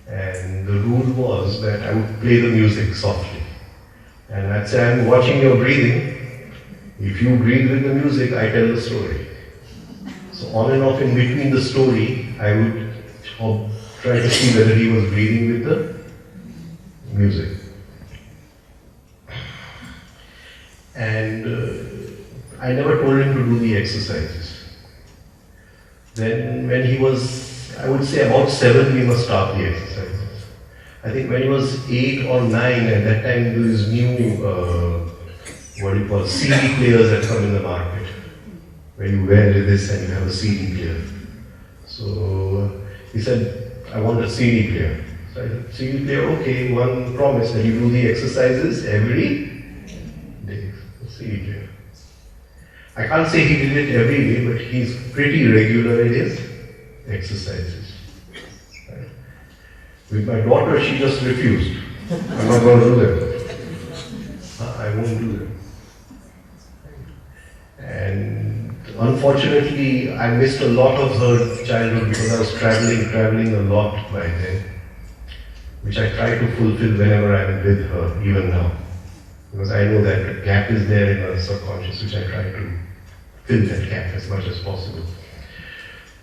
And the rule was that I would play the music softly. And I'd say, I'm watching your breathing. If you breathe with the music, I tell the story. So on and off in between the story, I would try to see whether he was breathing with the music. And I never told him to do the exercises. Then when he was, I would say about 7, we must start the exercises. I think when he was 8 or 9, at that time these new, CD players had come in the market. Where you wear this and you have a CD player. So he said, I want a CD player. So I said, CD player, okay, one promise that you do the exercises every day. CD player. I can't say he did it every day, but he's pretty regular in his exercises. Right? With my daughter, she just refused. I'm not going to do them. I won't do them. And unfortunately, I missed a lot of her childhood because I was traveling a lot by then, which I try to fulfill whenever I'm with her, even now. Because I know that gap is there in her subconscious, which I try to fill that gap as much as possible.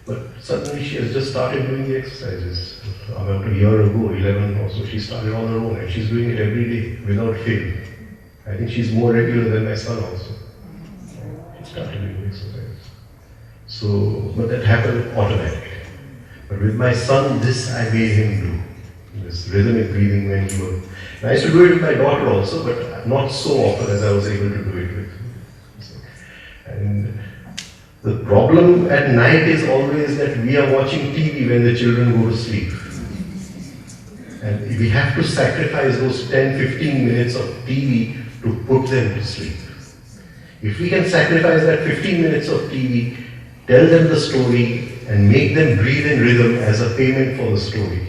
But suddenly she has just started doing the exercises. About a year ago, 11 or so, she started on her own and she's doing it every day without fail. I think she's more regular than my son also. She started doing the exercises. So, but that happened automatically. But with my son, this I made him do. This rhythmic breathing when he was. I used to do it with my daughter also, but not so often as I was able to do it with. And the problem at night is always that we are watching TV when the children go to sleep. And we have to sacrifice those 10-15 minutes of TV to put them to sleep. If we can sacrifice that 15 minutes of TV, tell them the story and make them breathe in rhythm as a payment for the story,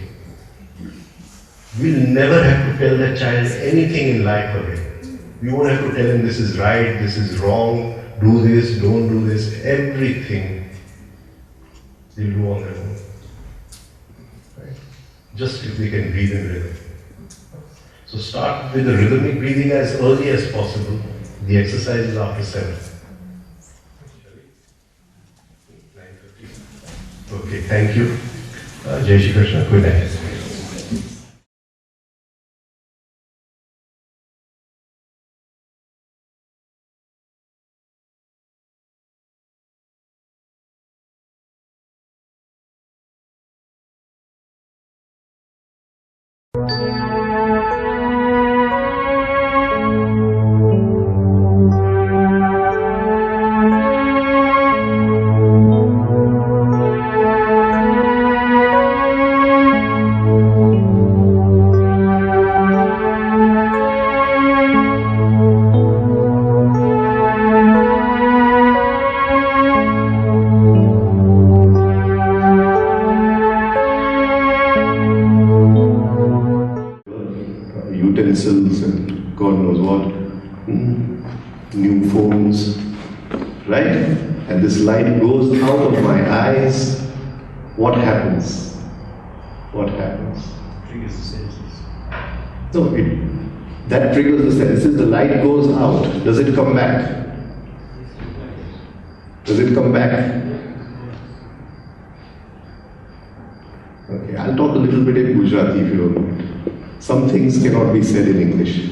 we'll never have to tell that child anything in life again. We won't have to tell him this is right, this is wrong, do this, don't do this, everything they'll do on their own. Right? Just if they can breathe in rhythm. So start with the rhythmic breathing as early as possible. The exercise is after 7. Okay, thank you. Jai Shri Krishna. Good night. new phones, right? And this light goes out of my eyes. What happens? What happens? Triggers the senses. No, that triggers the senses. The light goes out. Does it come back? Does it come back? Okay, I'll talk a little bit in Gujarati if you don't mind. Some things cannot be said in English.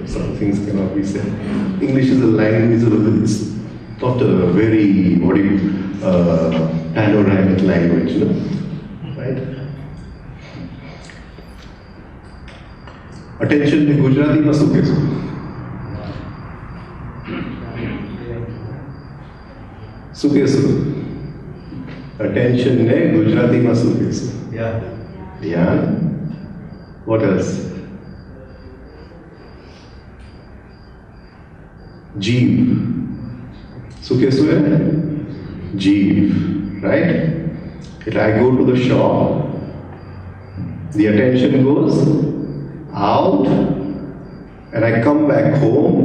Some things cannot be said. English is a language, it's not a very, panoramic language, no? Right? Attention in Gujarati માં શું કહેશો? શું કહેશો? Attention ને ગુજરાતીમાં શું કહેશો? ધ્યાન. What else? Jeev. શું કહેશો એ? Jeev. Right? If I go to the shop, the attention goes out and I come back home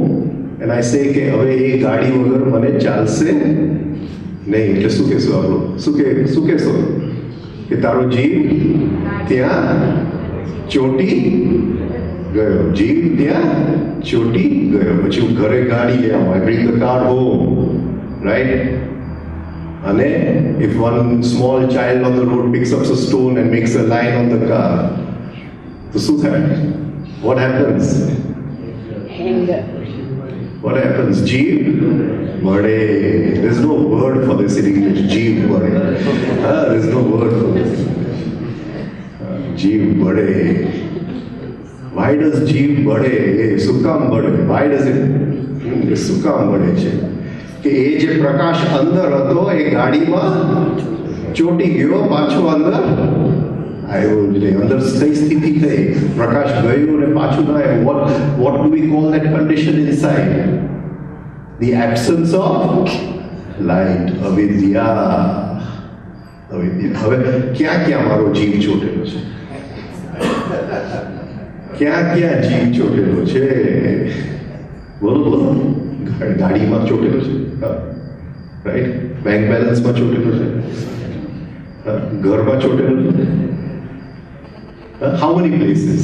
and I say કે હવે એ ગાડી વગર મને ચાલશે નહીં. એટલે શું કહેશો આપણો? શું કહેશો? કે તારો જીવ ત્યાં ચોટી ગયો. જીવ ત્યાં ચોટી ગયો. પછી હું ઘરે ગાડી લઈ આવું. I bring the car home, right? And if one small child on the road picks up a stone and makes a line on the car, so what happens? Anger. What happens? Jeev bade. There's no word for this in English. Jeev bade. There's no word for this. Jeev bade. Why does Jeev bade? Sukam bade. Why does it? Sukam bade છે કે એ જે પ્રકાશ અંદર હતો એ ગાડીમાં ચોટી ગયો, પાછો અંદર આવ્યો જ નહીં. અંદર કઈ સ્થિતિ થઈ? પ્રકાશ ગયો ને પાછું ના આવ્યું. What do we call that condition inside? The absence of light. અવિદ્યા. હવે ક્યાં મારો જીવ ચોટેલો છે? ક્યાં જીવ ચોટેલો છે? બોલો. ગાડીમાં ચોટેલો છે, રાઈટ? બેંક બેલેન્સમાં ચોટેલો છે, ઘરમાં ચોટેલો છે. How many places?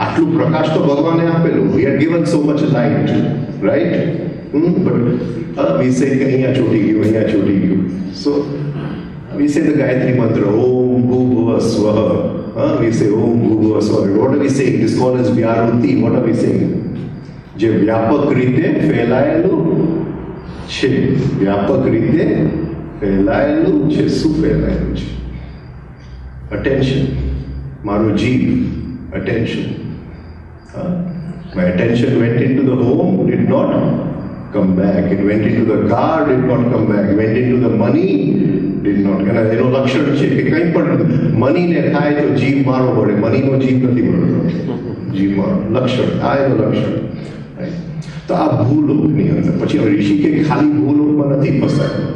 આટલું પ્રકાશ તો ભગવાને આપેલું. We are given so much light, right? But we say કે અહીંયા ચોટી ગયું. So we say the Gayatri mantra, Om Bhuvah Swaha. We say Om Bhuvah Swaha. What are we saying? This called as Vyaruti. What are we saying? જે વ્યાપક રીતે ફેલાયેલું છે. વ્યાપક રીતે ફેલાયેલું છે. શું ફેલાયેલું છે? Attention. મારું જીવ. Attention. My attention went into the home, did not come back. It went into the car, did not come back. Went into the money, did not. અને એનો લક્ષણ છે કે કંઈ પણ મનીને થાય તો જીવ મારો પડે. મનીનો જીવ નથી પડતો. જીવ મારો લક્ષણ. આ એનું લક્ષણ. તો આ ભૂલોકની અંદર પછી ઋષિ કે ખાલી ભૂલોકમાં નથી ફસાયેલો.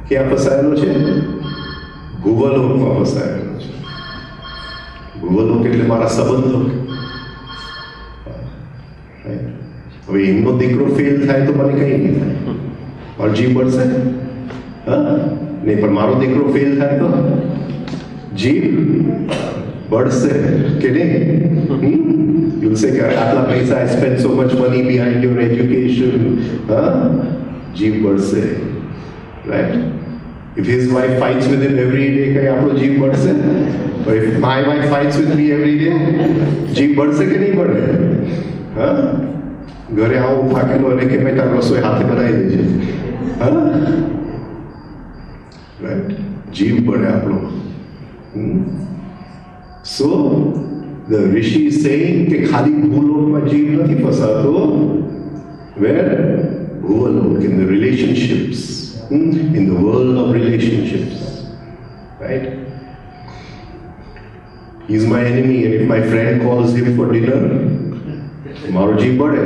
ક્યાં ફસાયેલો છે? ભૂવલોકમાં ફસાયેલો છે. ભૂવલોક એટલે મારા સંબંધો. હવે એમનો દીકરો ફેલ થાય તો મને કંઈ નહીં થાય. મારો જીવ બળશે નહીં, પણ મારો દીકરો ફેલ થાય તો જીવ બળશે કે નહીં? You'll say, Atla paisa, I spent so much money behind your education. Jeev badse. Right? If his wife fights with him every day, kya apno jeev badse? Or if my wife fights with me every day, jeev badse ke nahi bade? ઘરે આવું થાકેલો અને કે બેટા રસોઈ હાથે બનાવી દેજે. Right? જીવ બળે આપણો. So the Rishi is saying કે ખાલી ભૂલોકમાં જીવ નથી ફસાતો. Where? Bhuvalok, in the relationships, in the world of relationships, right? He's my enemy, and if my friend calls him for dinner, મારો જીવ બળે.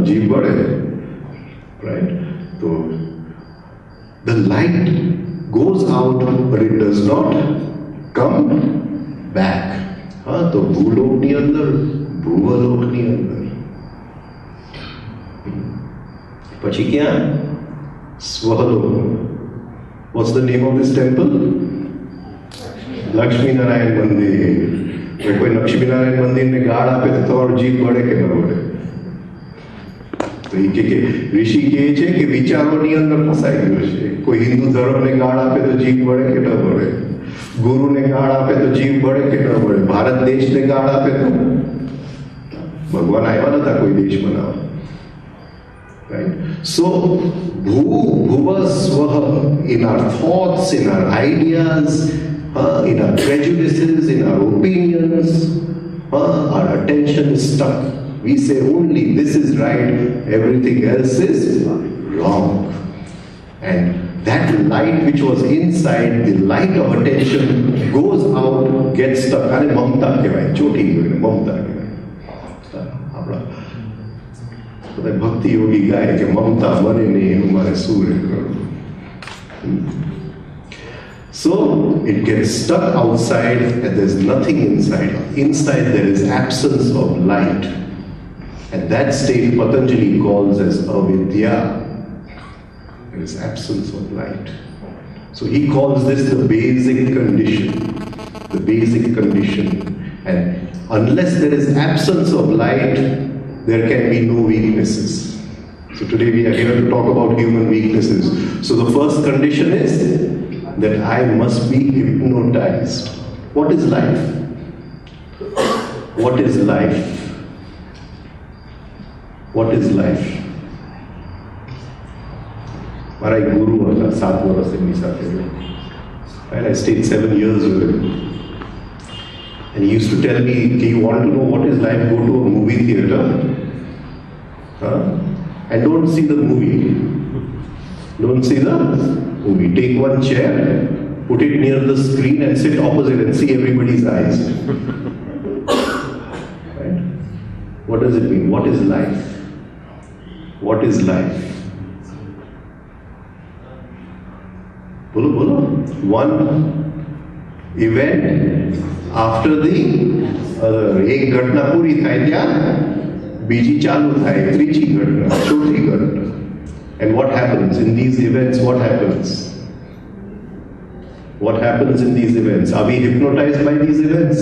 જીવ બળે, right? So the light goes out, but it does not come back. તો ભૂલોકની અંદર, ભૂવલોકની અંદર પછી ક્યાં? સ્વલોભ. What's the name of this temple? Lakshmi Narayan મંદિર. કોઈ લક્ષ્મી નારાયણ મંદિરને ગાળ આપે તો તમારું જીભ બળે કે ન બળે? તો એ કે ઋષિ કહે છે કે વિચારોની અંદર ફસાઈ ગયો છે. કોઈ હિન્દુ ધર્મને ગાળ આપે તો જીભ બળે કે ન બળે? ગુરુને ગાળ આપે તો જીભ બળે કે ન બળે? ભારત દેશને ગાળ આપે તો? ભગવાન આવ્યા નતા કોઈ દેશ બનાવવા. Right? So, bhuva swaha, in our thoughts, in our ideas, in our prejudices, in our opinions, our attention is stuck. We say only this is right, everything else is wrong. And that light which was inside, the light of attention goes out, gets stuck. Are mamta kehvay, choti mamta kehvay. ભક્તિ યોગી ગાય કે મમતા બને નહીં એનું મારે શું કરવું. So it gets stuck outside and there's nothing inside. Inside there is absence of light. And that state Patanjali calls as avidya. There is absence of light. So he calls this the basic condition. The basic condition. And unless there is absence of light, there can be no weaknesses. So today we are here to talk about human weaknesses. So the first condition is that I must be hypnotized. What is life? What is life? What is life? My guru was 7 years in સાથે. And I stayed 7 years with him. And he used to tell me, do you want to know what is life? Go to a movie theater and don't see the movie. Don't see the movie. Take one chair, put it near the screen and sit opposite and see everybody's eyes. Right? What does it mean? What is life? What is life? Bolo, bolo. One event after the other. एक घटना पूरी થાય ત્યાં બીજી ચાલુ થાય, ત્રીજી ઘટના, ચોથી ઘટના. And what happens in these events? What happens? What happens in these events? Are we hypnotized by these events?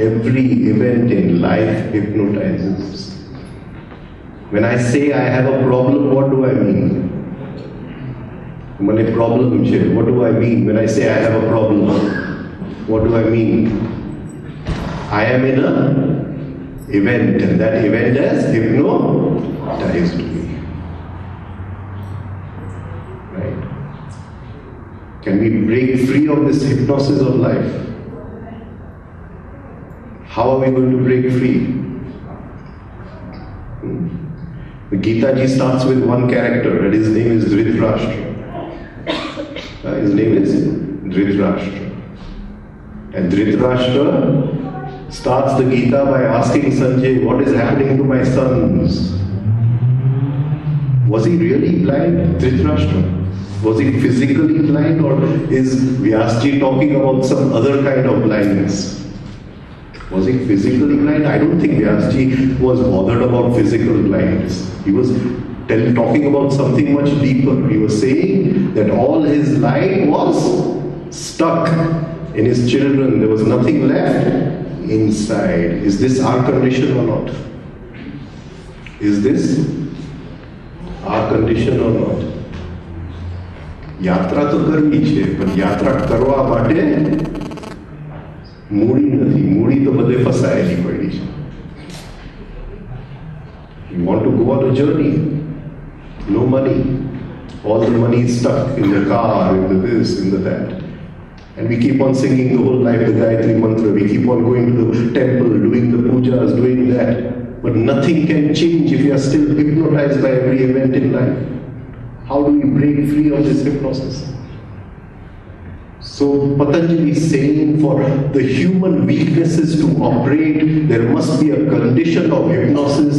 Every event in life hypnotizes. When I say I have a problem, what do I mean? મને problem છે. What do I mean when I say I have a problem? What do I mean? I am in a event and that event has hypnotized me. Right? Can we break free of this hypnosis of life? How are we going to break free? The Gita Ji starts with one character and his name is Dhritarashtra. His name is Dhritarashtra. And Dhritarashtra starts the Gita by asking Sanjay, what is happening to my sons? Was he really blind, Dhritarashtra? Was he physically blind, or is Vyasji talking about some other kind of blindness? Was he physically blind? I don't think Vyasji was bothered about physical blindness. He was talking about something much deeper. He was saying that all his light was stuck in his children. There was nothing left inside. Is this our condition or not? Is this our condition or not? યાત્રા તો કરવી છે, પણ યાત્રા કરવા માટે મૂડી નથી. મૂડી તો બધે ફસાયેલી પડી છે. You want to go on a journey? No money. All the money is stuck in the car, in the this, in the that. And we keep on singing the whole life the Gayatri Mantra. We keep on going to the temple, doing the pujas, doing that. But nothing can change if we are still hypnotized by every event in life. How do we break free of this hypnosis? So Patanjali is saying for the human weaknesses to operate, there must be a condition of hypnosis.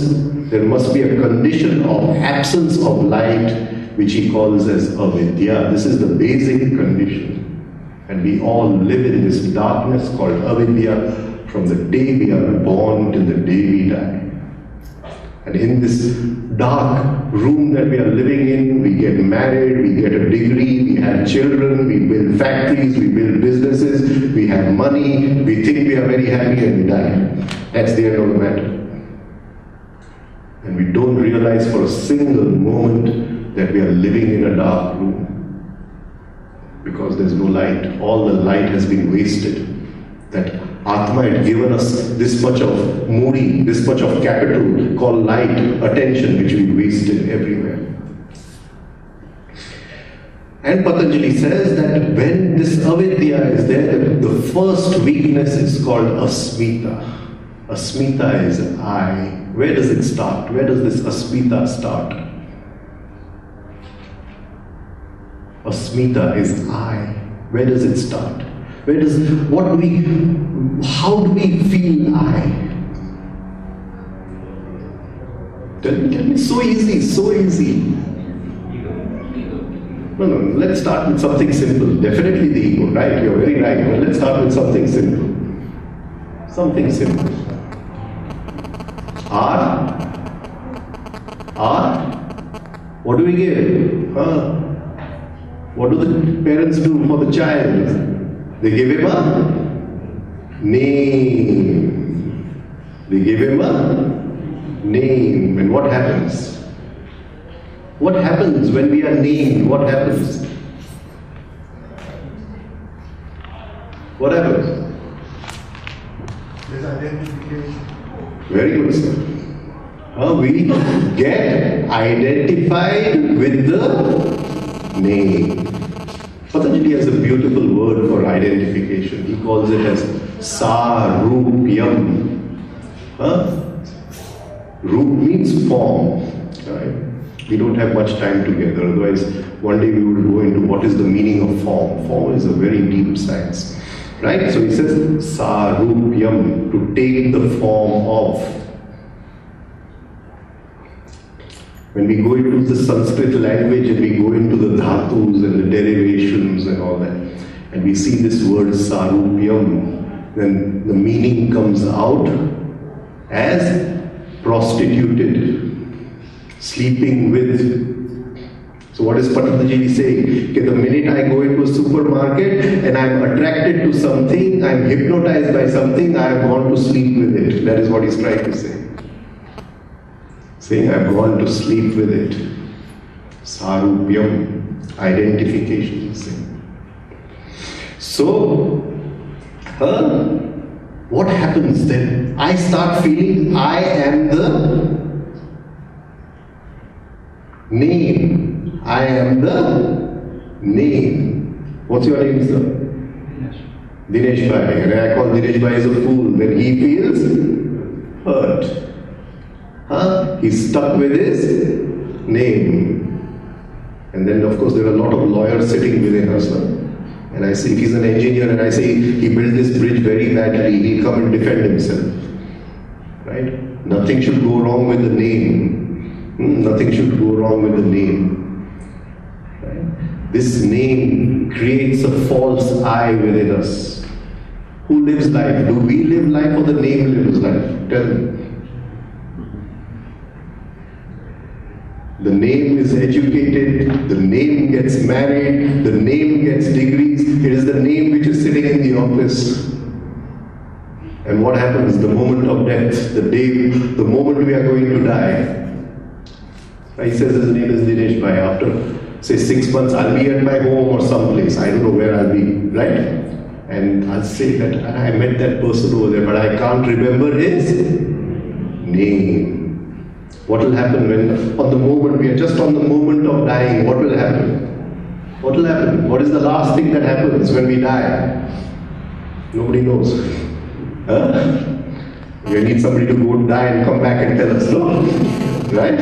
There must be a condition of absence of light, which he calls as avidya. This is the basic condition. And we all live in this darkness called avidya from the day we are born till the day we die. And in this dark room that we are living in, we get married, we get a degree, we have children, we build factories, we build businesses, we have money, we think we are very happy and we die. That's the end of the matter. And we don't realize for a single moment that we are living in a dark room. Because there's no light. All the light has been wasted. That Atma had given us this much of mudi, this much of capital called light, attention, which we wasted everywhere. And Patanjali says that when this avidya is there, the first weakness is called asmita. Asmita is I. Where does it start? Where does this asmita start? Asmita is I. Where does it start? How do we feel I? Tell me, so easy, so easy. No, let's start with something simple. Definitely the ego, right? You're very right. But let's start with something simple. Something simple. What do we give? What do the parents do for the child? They give him a name. They give him a name. And what happens? What happens when we are named? What happens? What happens? There's identification. Very good, sir. We get identified with the name. Patanjali has a beautiful word for identification. He calls it as sarupyam. Roop means form. Right? We don't have much time together. Otherwise, one day we will go into what is the meaning of form. Form is a very deep science. Right? So he says sarupyam, to take the form of. When we go into the Sanskrit language and we go into the dhatus and the derivations and all that, and we see this word sarupyam, then the meaning comes out as prostituted, sleeping with. So what is Patanjali saying? Okay, the minute I go into a supermarket and I'm attracted to something, I'm hypnotized by something, I want to sleep with it. That is what he's trying to say. Saying I've gone to sleep with it. Sarupyam, identification. So, what happens then? I start feeling I am the name. I am the name. What's your name, sir? Dinesh Bhai. And I call Dinesh Bhai as a fool when he feels hurt. He's stuck with his name. And then of course there are a lot of lawyers sitting within us. And I say, if he's an engineer and I say he built this bridge very badly, he'll come and defend himself. Right? Nothing should go wrong with the name. Nothing should go wrong with the name. Right? This name creates a false I within us. Who lives life? Do we live life or the name lives life? Tell me. The name is educated, the name gets married, the name gets degrees. It is the name which is sitting in the office. And what happens the moment of death, the moment we are going to die? He says his name is Dinesh Bhai. After say 6 months, I'll be at my home or someplace. I don't know where I'll be, right? And I'll say that I met that person over there, but I can't remember his name. What will happen when, on the moment, we are just on the moment of dying, what will happen? What will happen? What is the last thing that happens when we die? Nobody knows. We need somebody to go die and come back and tell us, no? Right?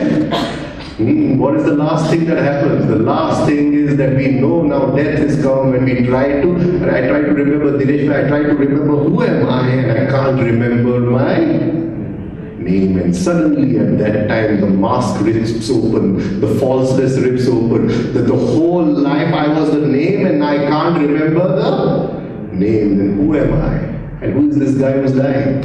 What is the last thing that happens? The last thing is that we know now death has come and we try to, and I try to remember, Dinesh, I try to remember who am I and I can't remember my name. And suddenly at that time the mask rips open, the falseness rips open, that the whole life I was the name and I can't remember the name. Then who am I? And who is this guy who's dying?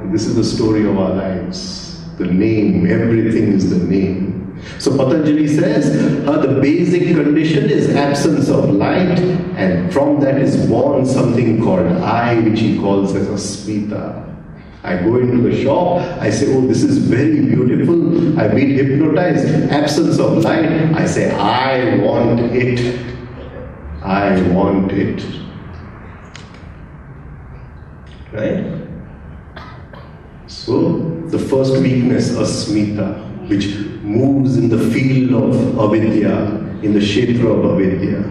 And this is the story of our lives. The name, everything is the name. So Patanjali says, the basic condition is absence of light, and from that is born something called I, which he calls as a smita. I go into the shop, I say, oh, this is very beautiful. I've been hypnotized. Absence of light. I say, I want it. I want it. Right? So, the first weakness, asmita, which moves in the field of avidya, in the kshetra of avidya.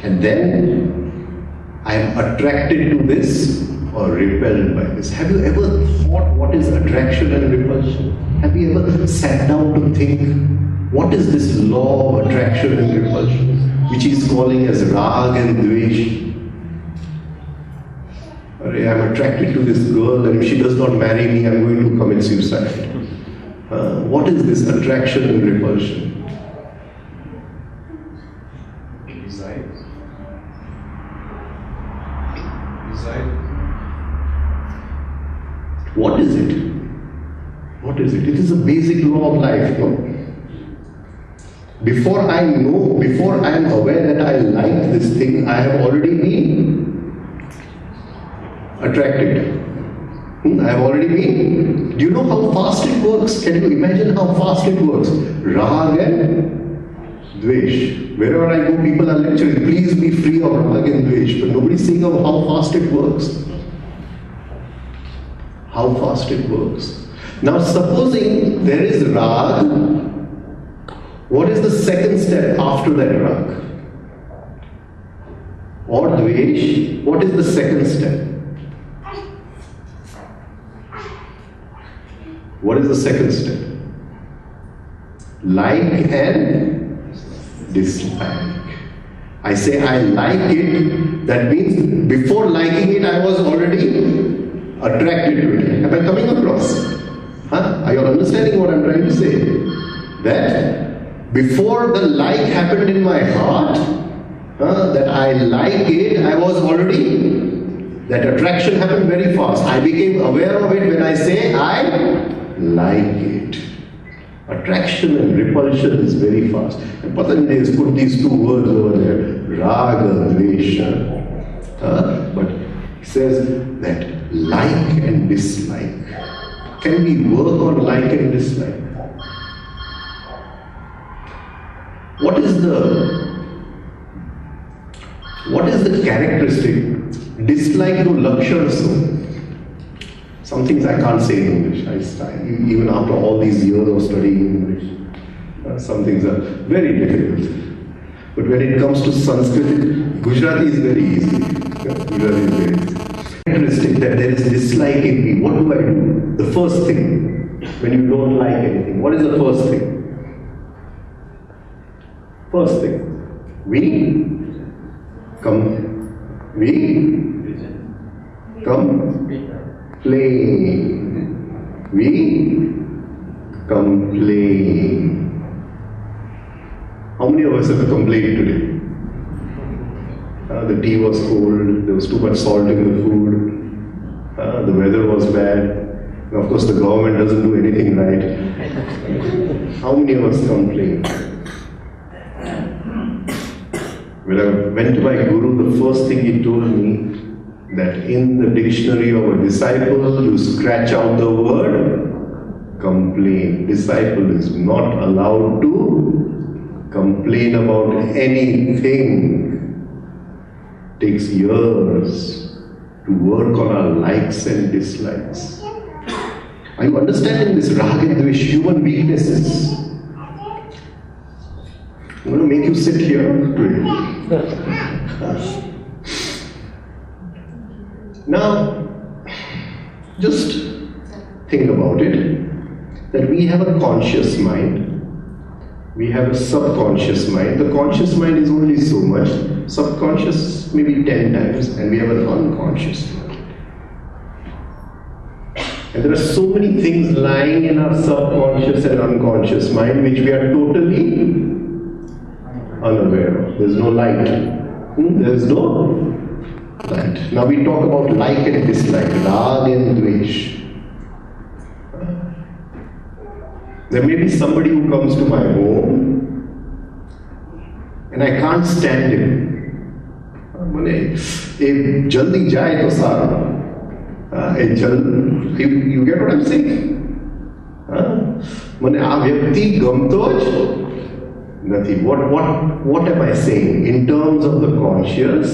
And then, I am attracted to this or repelled by this. Have you ever thought what is attraction and repulsion? Have you ever sat down to think, what is this law of attraction and repulsion, which he is calling as rag and dvesh? I'm attracted to this girl, and if she does not marry me, I'm going to commit suicide. What is this attraction and repulsion? Desire. Desire. What is it? What is it? It is a basic law of life, no? Before I know, before I am aware that I like this thing, I have already been attracted. I have already been. Do you know how fast it works? Can you imagine how fast it works? Rag and dvesh. Wherever I go, people are lecturing, please be free of rag and dvesh. But nobody's saying of how fast it works. How fast it works. Now supposing there is rag, what is the second step after that rag? Or dvesh, what is the second step? What is the second step? Like and dislike. I say I like it, that means before liking it I was already attracted to it. Am I coming across? Are you understanding what I'm trying to say? That before the like happened in my heart, that I like it, I was already, that attraction happened very fast. I became aware of it when I say I like it. Attraction and repulsion is very fast. And Patanjali has put these two words over there, raga, dvesha. But he says that like and dislike. Can we work on like and dislike? What is the characteristic? Dislike to lakshan so. Some things I can't say in English. Even after all these years of studying English, some things are very difficult. But when it comes to Sanskrit, Gujarati is very easy. Gujarati is very easy. Characteristic that there is dislike in me. What do I do? The first thing, when you don't like anything, what is the first thing? First thing, we complain. We complain. How many of us have complained today? The tea was cold, there was too much salt in the food, the weather was bad, and of course the government doesn't do anything right. How many of us complain? When I went to my guru, the first thing he told me, that in the dictionary of a disciple, you scratch out the word complain. Disciple is not allowed to complain about anything. It takes years to work on our likes and dislikes. Are you understanding this rag and dvesh, human weaknesses? I'm going to make you sit here today. Now, just think about it, that we have a conscious mind, we have a subconscious mind. The conscious mind is only so much, subconscious maybe 10 times, and we have an unconscious mind. And there are so many things lying in our subconscious and unconscious mind which we are totally unaware of. There's no light. There's no light. Now we talk about like and dislike, rag and dvesh. There may be somebody who comes to my home and I can't stand him. Jaldi jaye to sara. You get what I'm saying? મને આ વ્યક્તિ ગમતો જ નથી. What am I saying? In terms of the conscious,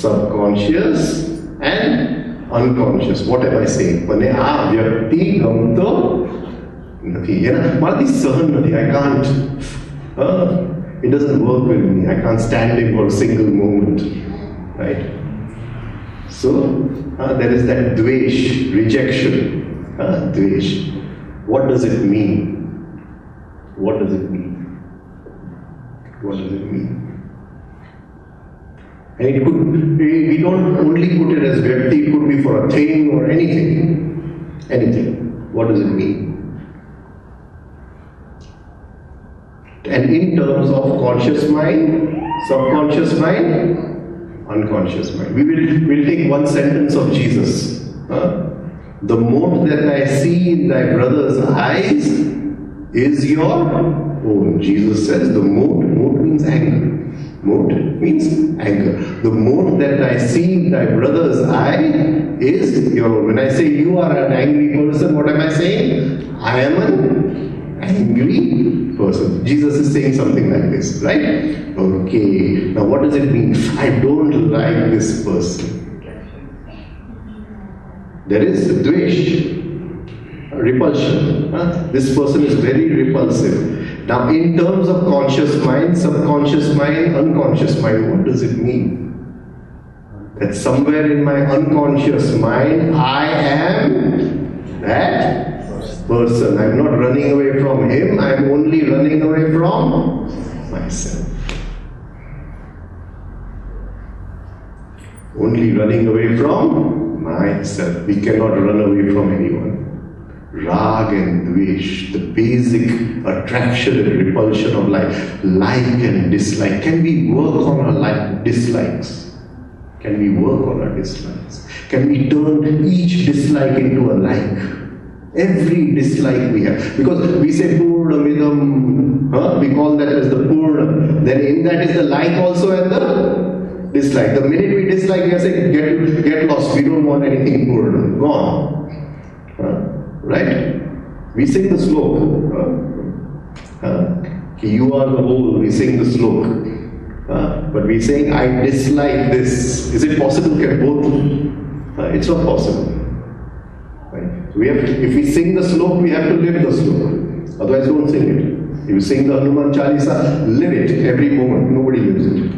subconscious and unconscious. What am I saying? મને આ વ્યક્તિ ગમતો નથી. મારાથી સહન નથી. I can't. It doesn't work with me. I can't stand him for a single moment. Right? So, there is that dvesh, rejection. Dvesh. What does it mean? What does it mean? What does it mean? And it could, we don't only put it as vyakti, it could be for a thing or anything. Anything. What does it mean? And in terms of conscious mind, subconscious mind, unconscious mind. We'll take one sentence of Jesus. The mote that I see in thy brother's eyes is your own. Jesus says the mote means anger. Mote means anger. The mote that I see in thy brother's eye is your own. When I say you are an angry person, what am I saying? I am an angry person. Jesus is saying something like this, right? Okay. Now what does it mean? I don't like this person. There is dvesh, repulsion. This person is very repulsive. Now in terms of conscious mind, subconscious mind, unconscious mind, what does it mean? That somewhere in my unconscious mind, I am that person. I'm not running away from him, I'm only running away from myself. Only running away from myself. We cannot run away from anyone. Rag and dvesh, the basic attraction and repulsion of life. Like and dislike. Can we work on our dislikes? Can we work on our dislikes? Can we turn each dislike into a like? Every dislike we have. Because we say purna midam, we call that as the purna. Then in that is the like also and the dislike. The minute we dislike, we are saying, get lost, we don't want anything purna. Gone. Right? We sing the sloka. You are the whole, we sing the sloka. But we saying, I dislike this. Is it possible? Can both? It's not possible. Right? We have to, if we sing the sloka, we have to live the sloka. Otherwise, don't sing it. If you sing the Hanuman Chalisa, live it every moment. Nobody lives it.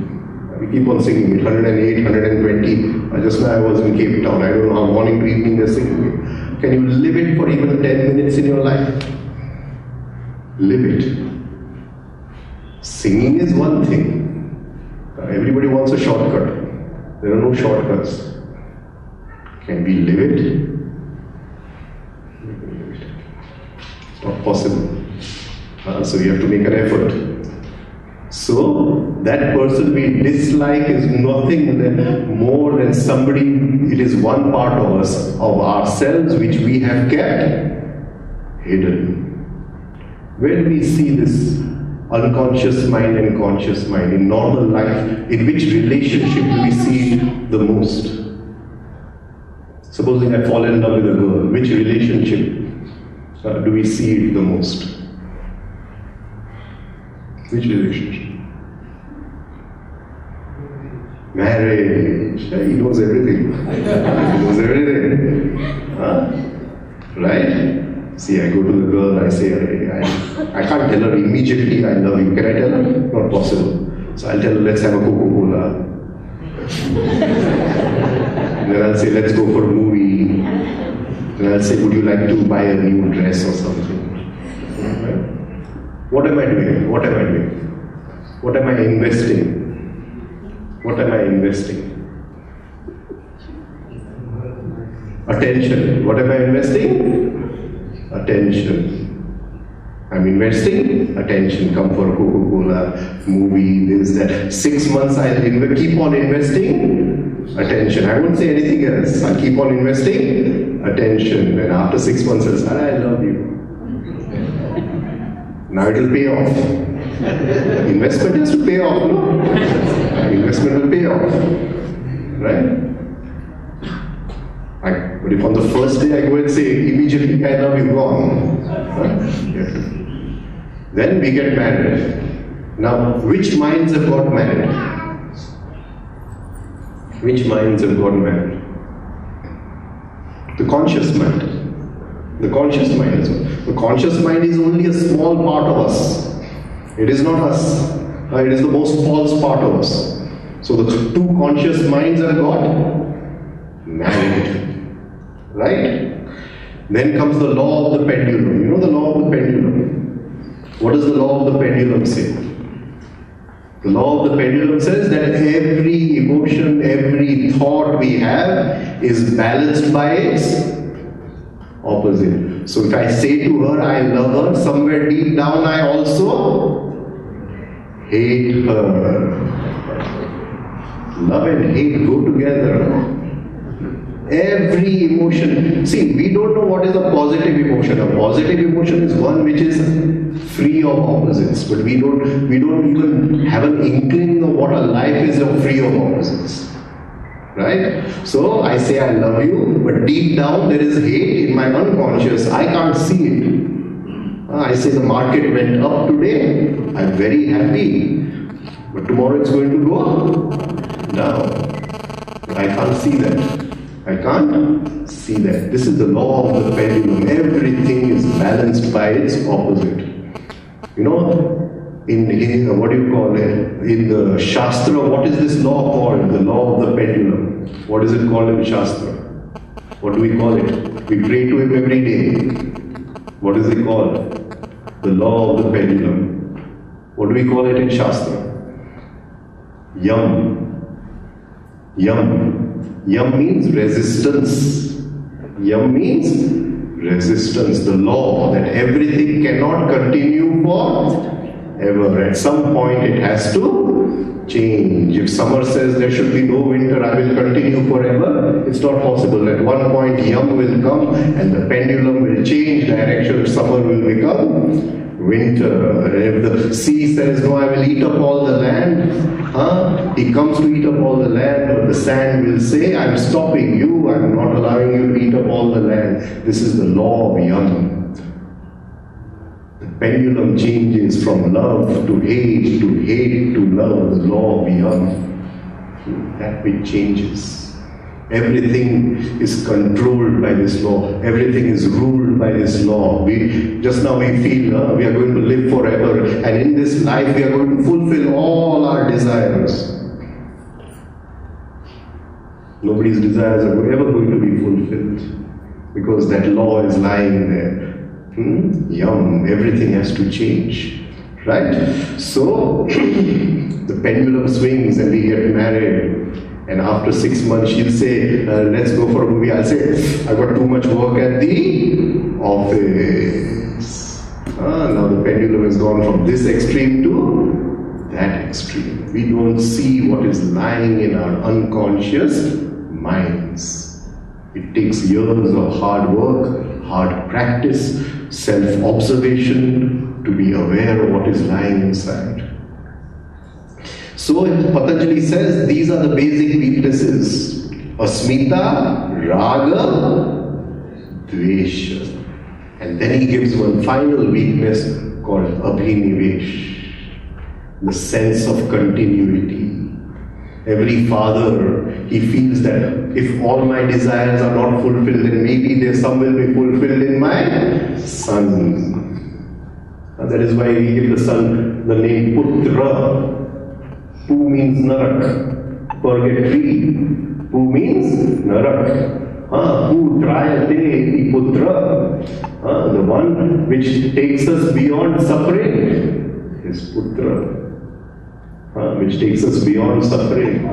We keep on singing it. 108, 120. Just now I was in Cape Town. I don't know how morning to evening they're singing it. Can you live it for even 10 minutes in your life? Live it. Singing is one thing. Everybody wants a shortcut. There are no shortcuts. Can we live it? It's not possible. So we have to make an effort. So that person we dislike is nothing more than somebody, it is one part of us, of ourselves which we have kept hidden. Where do we see this unconscious mind and conscious mind in normal life? In which relationship do we see it the most? Supposing I fall in love with a girl, which relationship do we see it the most? Which relationship? Marriage. He knows everything. He knows everything. Right? See, I go to the girl, I say, I can't tell her immediately I love you. Can I tell her? Not possible. So I'll tell her, let's have a Coca-Cola. And then I'll say, let's go for a movie. And I'll say, would you like to buy a new dress or something? Right? What am I doing? What am I doing? What am I investing? What am I investing? Attention. What am I investing? Attention. I'm investing attention. Come for a Coca-Cola, movie, this, that. 6 months I'll keep on investing attention. I won't say anything else. I'll keep on investing attention. And after 6 months I'll say, I love you. Now it will pay off. Investment has to pay off, no? Investment will pay off. Right? But if on the first day I go and say, immediately I love you, gone. Yes. Then we get married. Now, which minds have got married? Which minds have got married? The conscious mind. The conscious mind as well. The conscious mind is only a small part of us. It is not us. It is the most false part of us. So the two conscious minds have got married. Right? Then comes the law of the pendulum. You know the law of the pendulum? What does the law of the pendulum say? The law of the pendulum says that every emotion, every thought we have is balanced by its opposite. So if I say to her, I love her, somewhere deep down I also hate her. Love and hate go together. Every emotion. See, we don't know what is a positive emotion. A positive emotion is one which is free of opposites. But we don't even have an inkling of what a life is of free of opposites. Right? So I say I love you, but deep down there is hate in my unconscious. I can't see it. I say the market went up today. I'm very happy. But tomorrow it's going to go down. I can't see that. I can't see that. This is the law of the pendulum. Everything is balanced by its opposite. You know, in what do you call it? In the Shastra, what is this law called? The law of the pendulum. What is it called in Shastra? What do we call it? We pray to him every day. What is it called? The law of the pendulum. What do we call it in Shastra? Yam. Yam. Yam means resistance. Yam means resistance. The law that everything cannot continue forever. At some point it has to change. If summer says there should be no winter, I will continue forever. It's not possible. At one point Yam will come and the pendulum will change direction. Summer will become winter. If the sea says, no, I will eat up all the land, he comes to eat up all the land, but the sand will say, I'm stopping you, I'm not allowing you to eat up all the land. This is the law of Yam. The pendulum changes from love to hate to love, the law of Yam. That bit changes. Everything is controlled by this law. Everything is ruled by this law. Just now we feel we are going to live forever, and in this life we are going to fulfill all our desires. Nobody's desires are ever going to be fulfilled because that law is lying there. Yum, everything has to change. Right? So the pendulum swings and we get married. And after 6 months, she'll say, let's go for a movie. I'll say, I've got too much work at the office. Now the pendulum has gone from this extreme to that extreme. We don't see what is lying in our unconscious minds. It takes years of hard work, hard practice, self-observation to be aware of what is lying inside. So Patanjali says these are the basic weaknesses: asmita, raga, dvesha. And then he gives one final weakness called abhinivesh, the sense of continuity. Every father, he feels that if all my desires are not fulfilled, then maybe some will be fulfilled in my son. And that is why we give the son the name Putra. Pu means Narak, purgatory. Pu means Narak. Pu trayate putra. The one which takes us beyond suffering is Putra. Which takes us beyond suffering.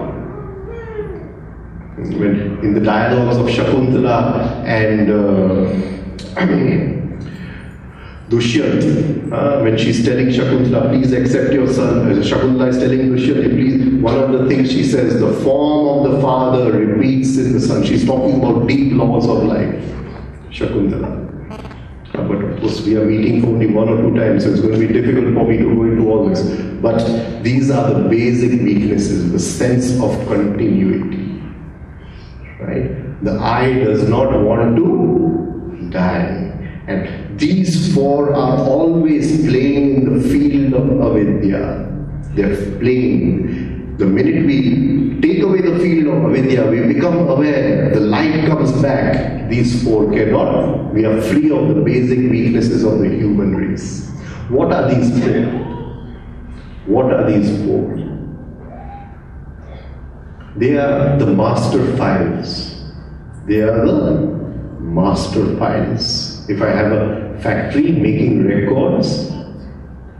When in the dialogues of Shakuntala and Dushyant, when she's telling Shakuntala, please accept your son. Shakuntala is telling Dushyant, please. One of the things she says, the form of the father repeats in the son. She's talking about deep laws of life. Shakuntala. But of course, we are meeting for only 1 or 2 times, so it's going to be difficult for me to go into all this. But these are the basic weaknesses, the sense of continuity. Right? The I does not want to die. And these 4 are always playing in the field of avidya. They're playing. The minute we take away the field of avidya, we become aware, the light comes back. These 4 cannot. We are free of the basic weaknesses of the human race. What are these 4? What are these 4? They are the master files. They are the master files. If I have a factory making records,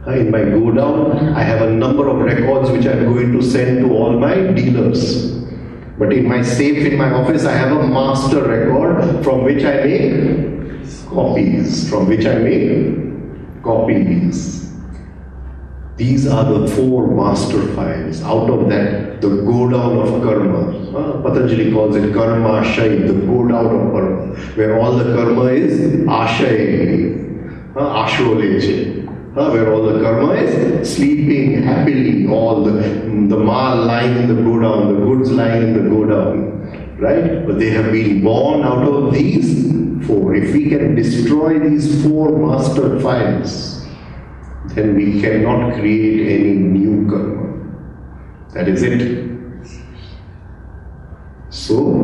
in my go down, I have a number of records which I am going to send to all my dealers. But in my safe in my office, I have a master record from which I make copies. These are the 4 master files. Out of that, the go down of karma. Patanjali calls it karma ashay, the go down of karma, where all the karma is ashay, ashroleche. Where all the karma is sleeping happily, all the mal lying in the go down, the goods lying in the go down, right? But they have been born out of these 4. If we can destroy these 4 master files, then we cannot create any new karma. That is it. So,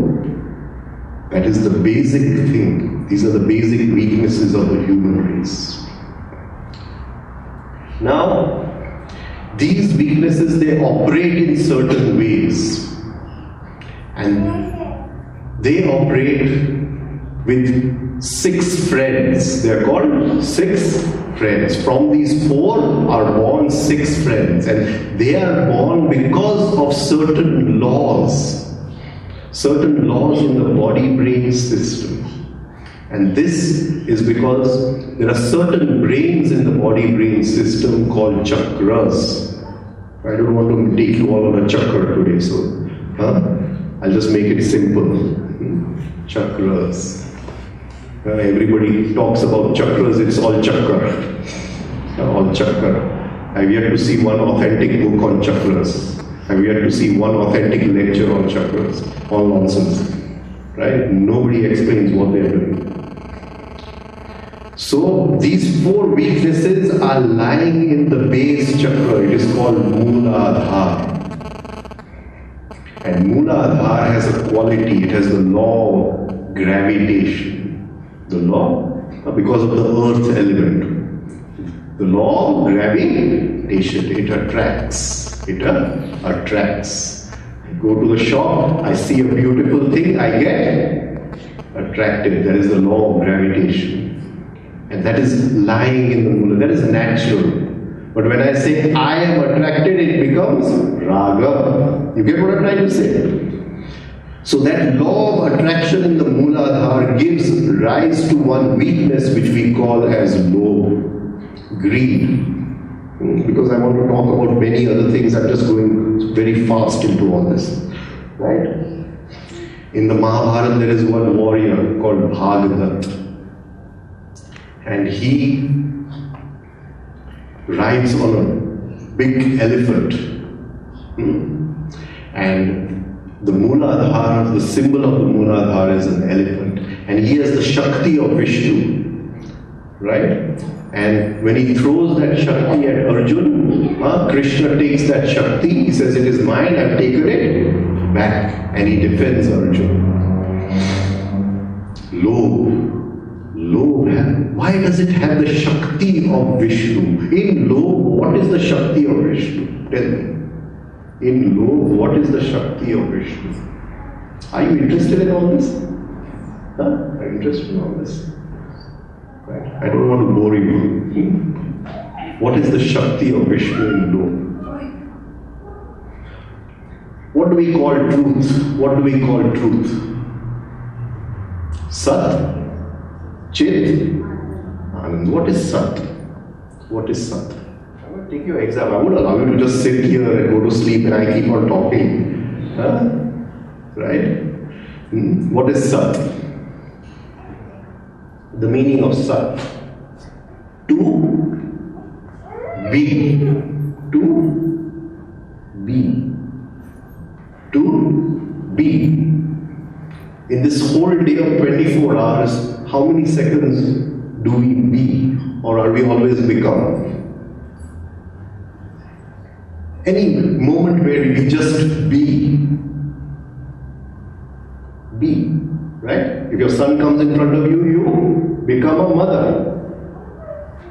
that is the basic thing. These are the basic weaknesses of the human race. Now, these weaknesses, they operate in certain ways, and they operate with 6 friends. They are called 6 friends. From these 4 are born 6 friends, and they are born because of certain laws in the body-brain system. And this is because there are certain brains in the body-brain system called chakras. I don't want to take you all on a chakra today, so I'll just make it simple. Chakras. Everybody talks about chakras, it's all chakra. All chakra. I've yet to see one authentic book on chakras. I've yet to see one authentic lecture on chakras. All nonsense. Right? Nobody explains what they're doing. So these 4 weaknesses are lying in the base chakra. It is called Mooladhara. And Mooladhara has a quality. It has the law of gravitation. The law, because of the earth element. The law of gravitation. It attracts. It attracts. I go to the shop, I see a beautiful thing, I get attracted. That is the law of gravitation. And that is lying in the Moola. That is natural. But when I say I am attracted, it becomes raga. You get what I'm trying to say? So that law of attraction in the Mooladhara gives rise to one weakness which we call as Lobh, greed. Because I want to talk about many other things, I'm just going very fast into all this. Right? In the Mahabharata there is one warrior called Bhagavat. And he rides on a big elephant. And the Mooladhara, the symbol of the Mooladhara is an elephant. And he has the Shakti of Vishnu. Right? And when he throws that Shakti at Arjun, Krishna takes that Shakti, he says, it is mine, I've taken it back. And he defends Arjun. Lobh. Lobh, why does it have the Shakti of Vishnu? In Lobh, what is the Shakti of Vishnu? Tell me. In Lobh, what is the Shakti of Vishnu? Are you interested in all this? Are you interested in all this? Right. I don't want to bore you. What is the Shakti of Vishnu in Lobh? What do we call truth? What do we call truth? Sat? Chit? Anand. What is Sat? What is Sat? I will take your exam. I would allow you to just sit here and go to sleep and I keep on talking. Right? What is Sat? the meaning of Sat. To be. To be. To be. In this whole day of 24 hours, how many seconds do we be, or are we always become? Any moment where we just be, right? If your son comes in front of you, you become a mother.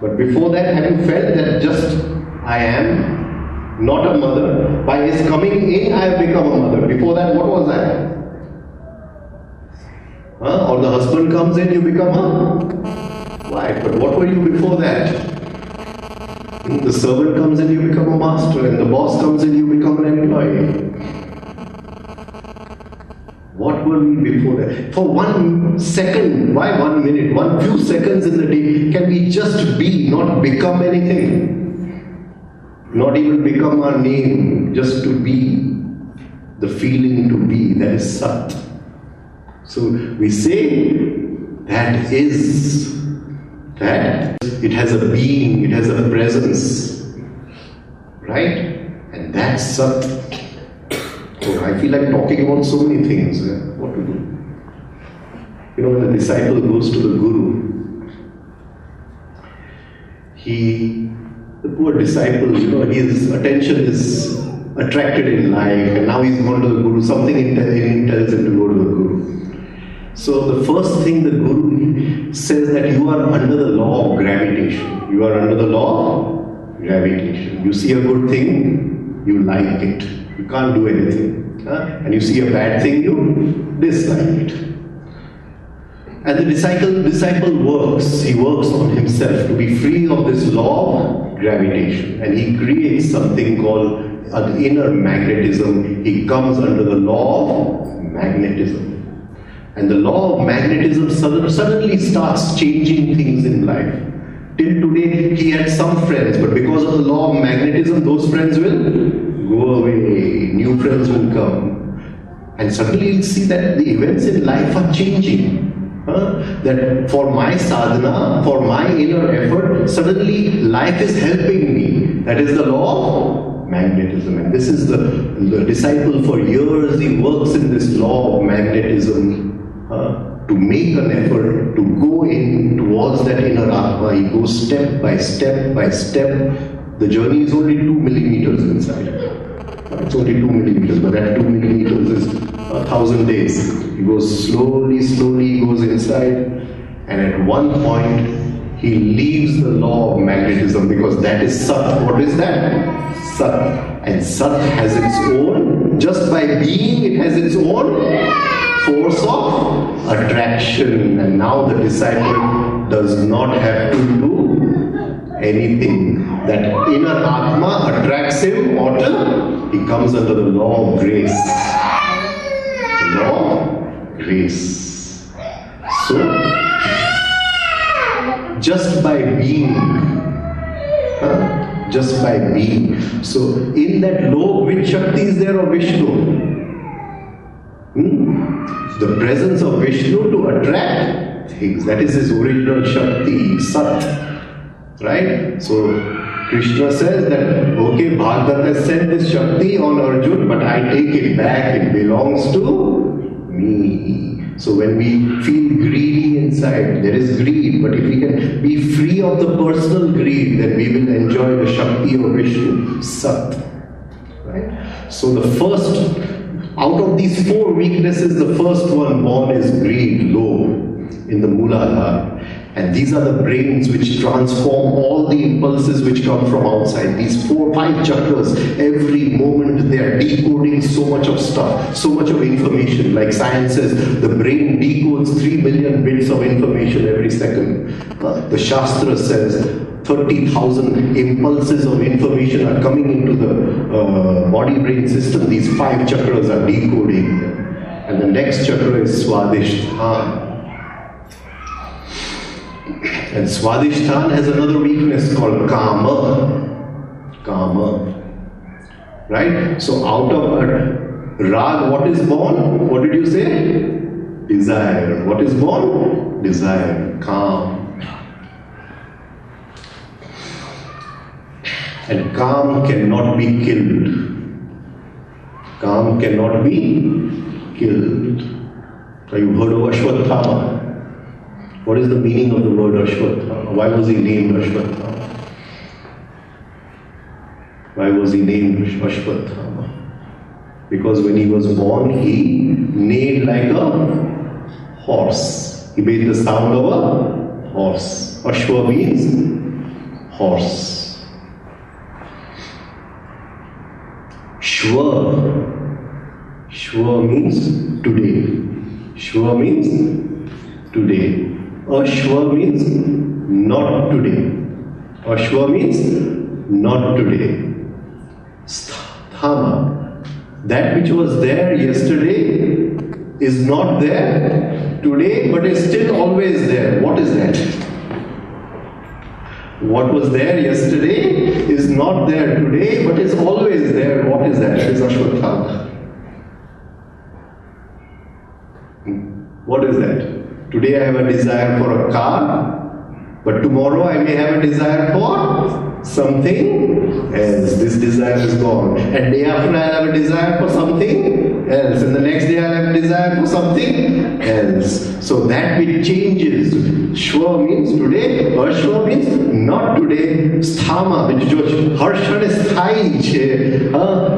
But before that, have you felt that just I am not a mother? By his coming in, I have become a mother. Before that, what was I? Or the husband comes in, you become a wife. But what were you before that? The servant comes in, you become a master, and the boss comes in, you become an employee. What were we before that? For 1 second, why 1 minute, few seconds in the day, can we just be, not become anything? Not even become our name, just to be. The feeling to be, that is Sat. So we say that it has a being, it has a presence, right? And that's Sat. So I feel like talking about so many things. What to do? You know, when a disciple goes to the Guru, the poor disciple, his attention is attracted in life, and now he's gone to the Guru, something in him tells him to go to the Guru. So the first thing the Guru says that you are under the law of gravitation. You are under the law of gravitation. You see a good thing, you like it. You can't do anything. And you see a bad thing, you dislike it. And the disciple works. He works on himself to be free of this law of gravitation. And he creates something called an inner magnetism. He comes under the law of magnetism. And the law of magnetism suddenly starts changing things in life. Till today, he had some friends, but because of the law of magnetism, those friends will go away, new friends will come. And suddenly you'll see that the events in life are changing. That for my sadhana, for my inner effort, suddenly life is helping me. That is the law of magnetism. And this is the disciple for years, he works in this law of magnetism. To make an effort to go in towards that inner Atma. He goes step by step by step. The journey is only 2 millimeters inside. It's only 2 millimeters, but that 2 millimeters is 1,000 days. He goes slowly, he goes inside, and at one point he leaves the law of magnetism, because that is Sat. What is that? Sat. And Sat has its own, just by being, it has its own force of attraction. And now the disciple does not have to do anything. That inner Atma attracts him, or he comes under the law of grace. The law of grace. So, just by being, So, in that Lobh, which Shakti is there, or Vishnu? The presence of Vishnu to attract things. That is his original Shakti, Sat. Right? So, Krishna says that, okay, Bhagavad has sent this Shakti on Arjun, but I take it back, it belongs to me. So when we feel greedy inside, there is greed, but if we can be free of the personal greed, then we will enjoy the Shakti of Vishnu, Sat. Right? So the first, out of these 4 weaknesses, the first one born is greed, Lobh, in the Mooladhara. And these are the brains which transform all the impulses which come from outside. These 4, 5 chakras, every moment they are decoding so much of stuff, so much of information. Like science says, the brain decodes 3 billion bits of information every second. The Shastra says 30,000 impulses of information are coming into the body-brain system. These 5 chakras are decoding. And the next chakra is Swadhisthana. And Swadhisthana has another weakness called Kaam. Right? So out of Rag, what is born? What did you say? Desire. What is born? desire, Kaam. And Kaam cannot be killed. Kaam cannot be killed. Have you heard of Ashwatthama? What is the meaning of the word Ashwatthama? Why was he named Ashwatthama? Why was he named Ashwatthama? Because when he was born, he neighed like a horse. He made the sound of a horse. Ashwa means horse. Shwa. Shwa means today. Shwa means today. Ashwa means not today. Ashwa means not today. Sthama. That which was there yesterday is not there today, but is still always there. What is that? What was there yesterday is not there today, but is always there. What is that? It is Ashwatthama. What is that? Today I have a desire for a car, but tomorrow I may have a desire for something else. This desire is gone. And day after I'll have a desire for something else. And the next day I'll have a desire for something else. So that which changes. Shwa means today, Ashwa means not today. Sthama, which is harshan is thai.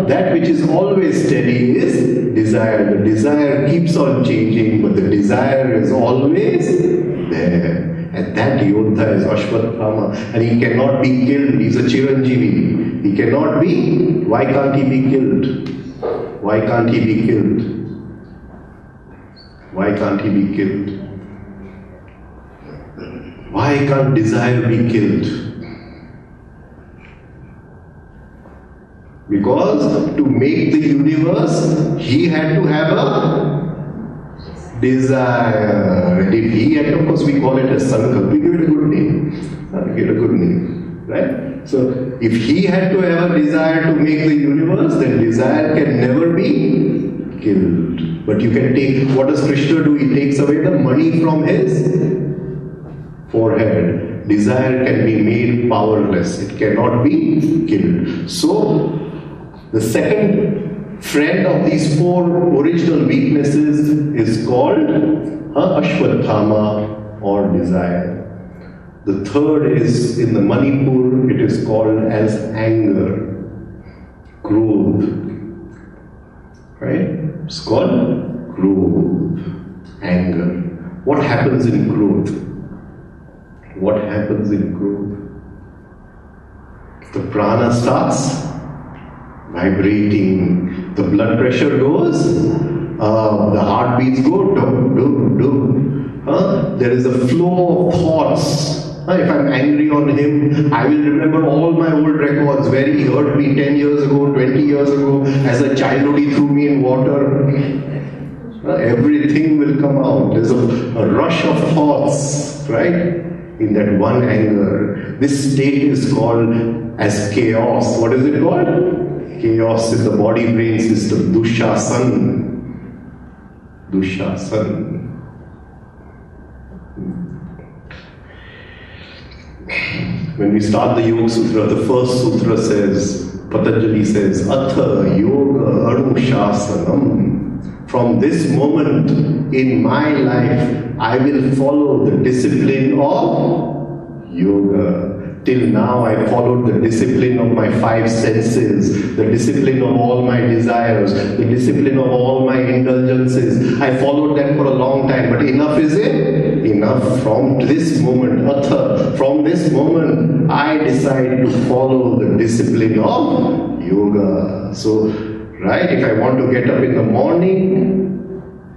That which is always steady is desire. The desire keeps on changing, but the desire is always there. And that Yodha is Ashwatthama. And he cannot be killed. He's a Chiranjeevi. He cannot be. Why can't he be killed? Why can't he be killed? Why can't he be killed? Why can't desire be killed? Because to make the universe, he had to have a desire. And if he had, of course, we call it a sankalp. We give it a good name. We give it a good name. Right? So, if he had to have a desire to make the universe, then desire can never be killed. But you can take, what does Krishna do? He takes away the money from his forehead. Desire can be made powerless. It cannot be killed. So, the second friend of these four original weaknesses is called Ashwatthama or desire. The third is in the Manipur, it is called as anger, Krodh. Right? It's called Krodh, anger. What happens in Krodh? What happens in Krodh? The prana starts vibrating, the blood pressure goes, the heartbeats go dum dum dum. There is a flow of thoughts. If I'm angry on him, I will remember all my old records, where he hurt me 10 years ago, 20 years ago, as a child he threw me in water. Everything will come out. There's a rush of thoughts, right? In that one anger. This state is called as chaos. What is it called? Chaos in the body-brain system. Dushasan. Dushasan. When we start the Yoga Sutra, the first sutra says, Patanjali says, Atha Yoga Anushasanam. From this moment in my life, I will follow the discipline of yoga. Till now, I followed the discipline of my five senses, the discipline of all my desires, the discipline of all my indulgences. I followed that for a long time, but enough is it? Enough. From this moment, Atha, from this moment, I decide to follow the discipline of yoga. So, right, if I want to get up in the morning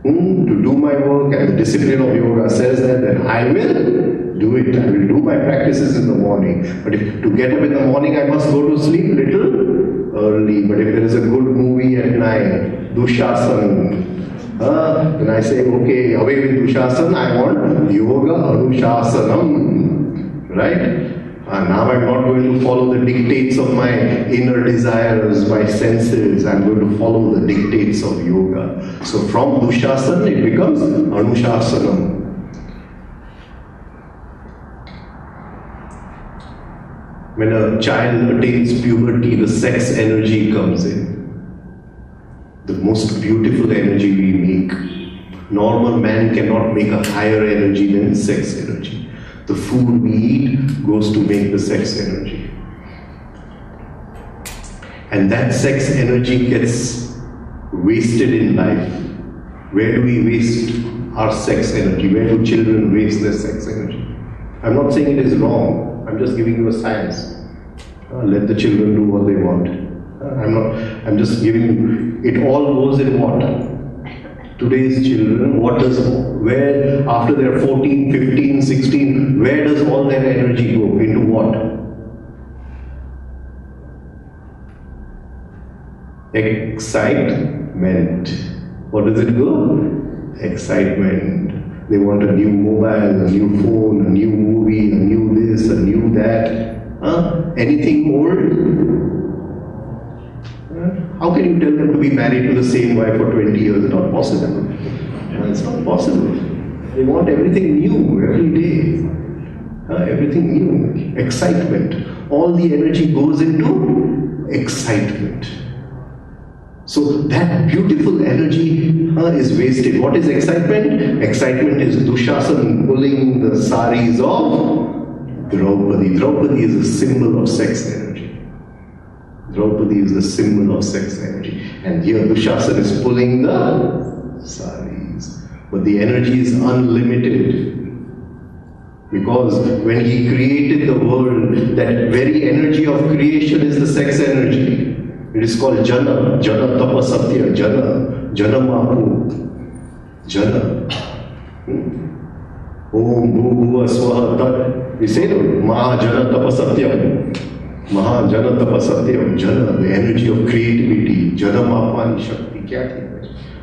to do my work, and the discipline of yoga says that, then I will do it. I will do my practices in the morning. But if to get up in the morning, I must go to sleep little early. But if there is a good movie at night, Dushasan, then I say, okay, away with Dushasan, I want Yoga Anushasanam. Right? Now I'm not going to follow the dictates of my inner desires, my senses. I'm going to follow the dictates of yoga. So from Dushasan, it becomes Anushasanam. When a child attains puberty, the sex energy comes in. The most beautiful energy we make. Normal man cannot make a higher energy than sex energy. The food we eat goes to make the sex energy. And that sex energy gets wasted in life. Where do we waste our sex energy? Where do children waste their sex energy? I'm not saying it is wrong. I'm just giving you a science. Let the children do what they want. I'm just giving you, it all goes in what? Today's children, where after they're 14, 15, 16, where does all their energy go? Into what? Excitement. What does it go? Excitement. They want a new mobile, a new phone, a new movie, a new this, a new that. Anything old? How can you tell them to be married to the same wife for 20 years? It's not possible. It's not possible. They want everything new every day. Everything new. Excitement. All the energy goes into excitement. So that beautiful energy is wasted. What is excitement? Excitement is Dushasan pulling the saris of Draupadi. Draupadi is a symbol of sex energy. Draupadi is the symbol of sex energy. And here Dushasan is pulling the saris. But the energy is unlimited. Because when he created the world, that very energy of creation is the sex energy. It is called Jana. Jana Tapa Satya. Jana. Jana Mahu. Jana. Om Bhuva Swaha Tat. We say that. Maha Jana Tapa Satyam. Maha Jana Tapa Satyam. Jana, the energy of creativity. Jana Mapani Shakti.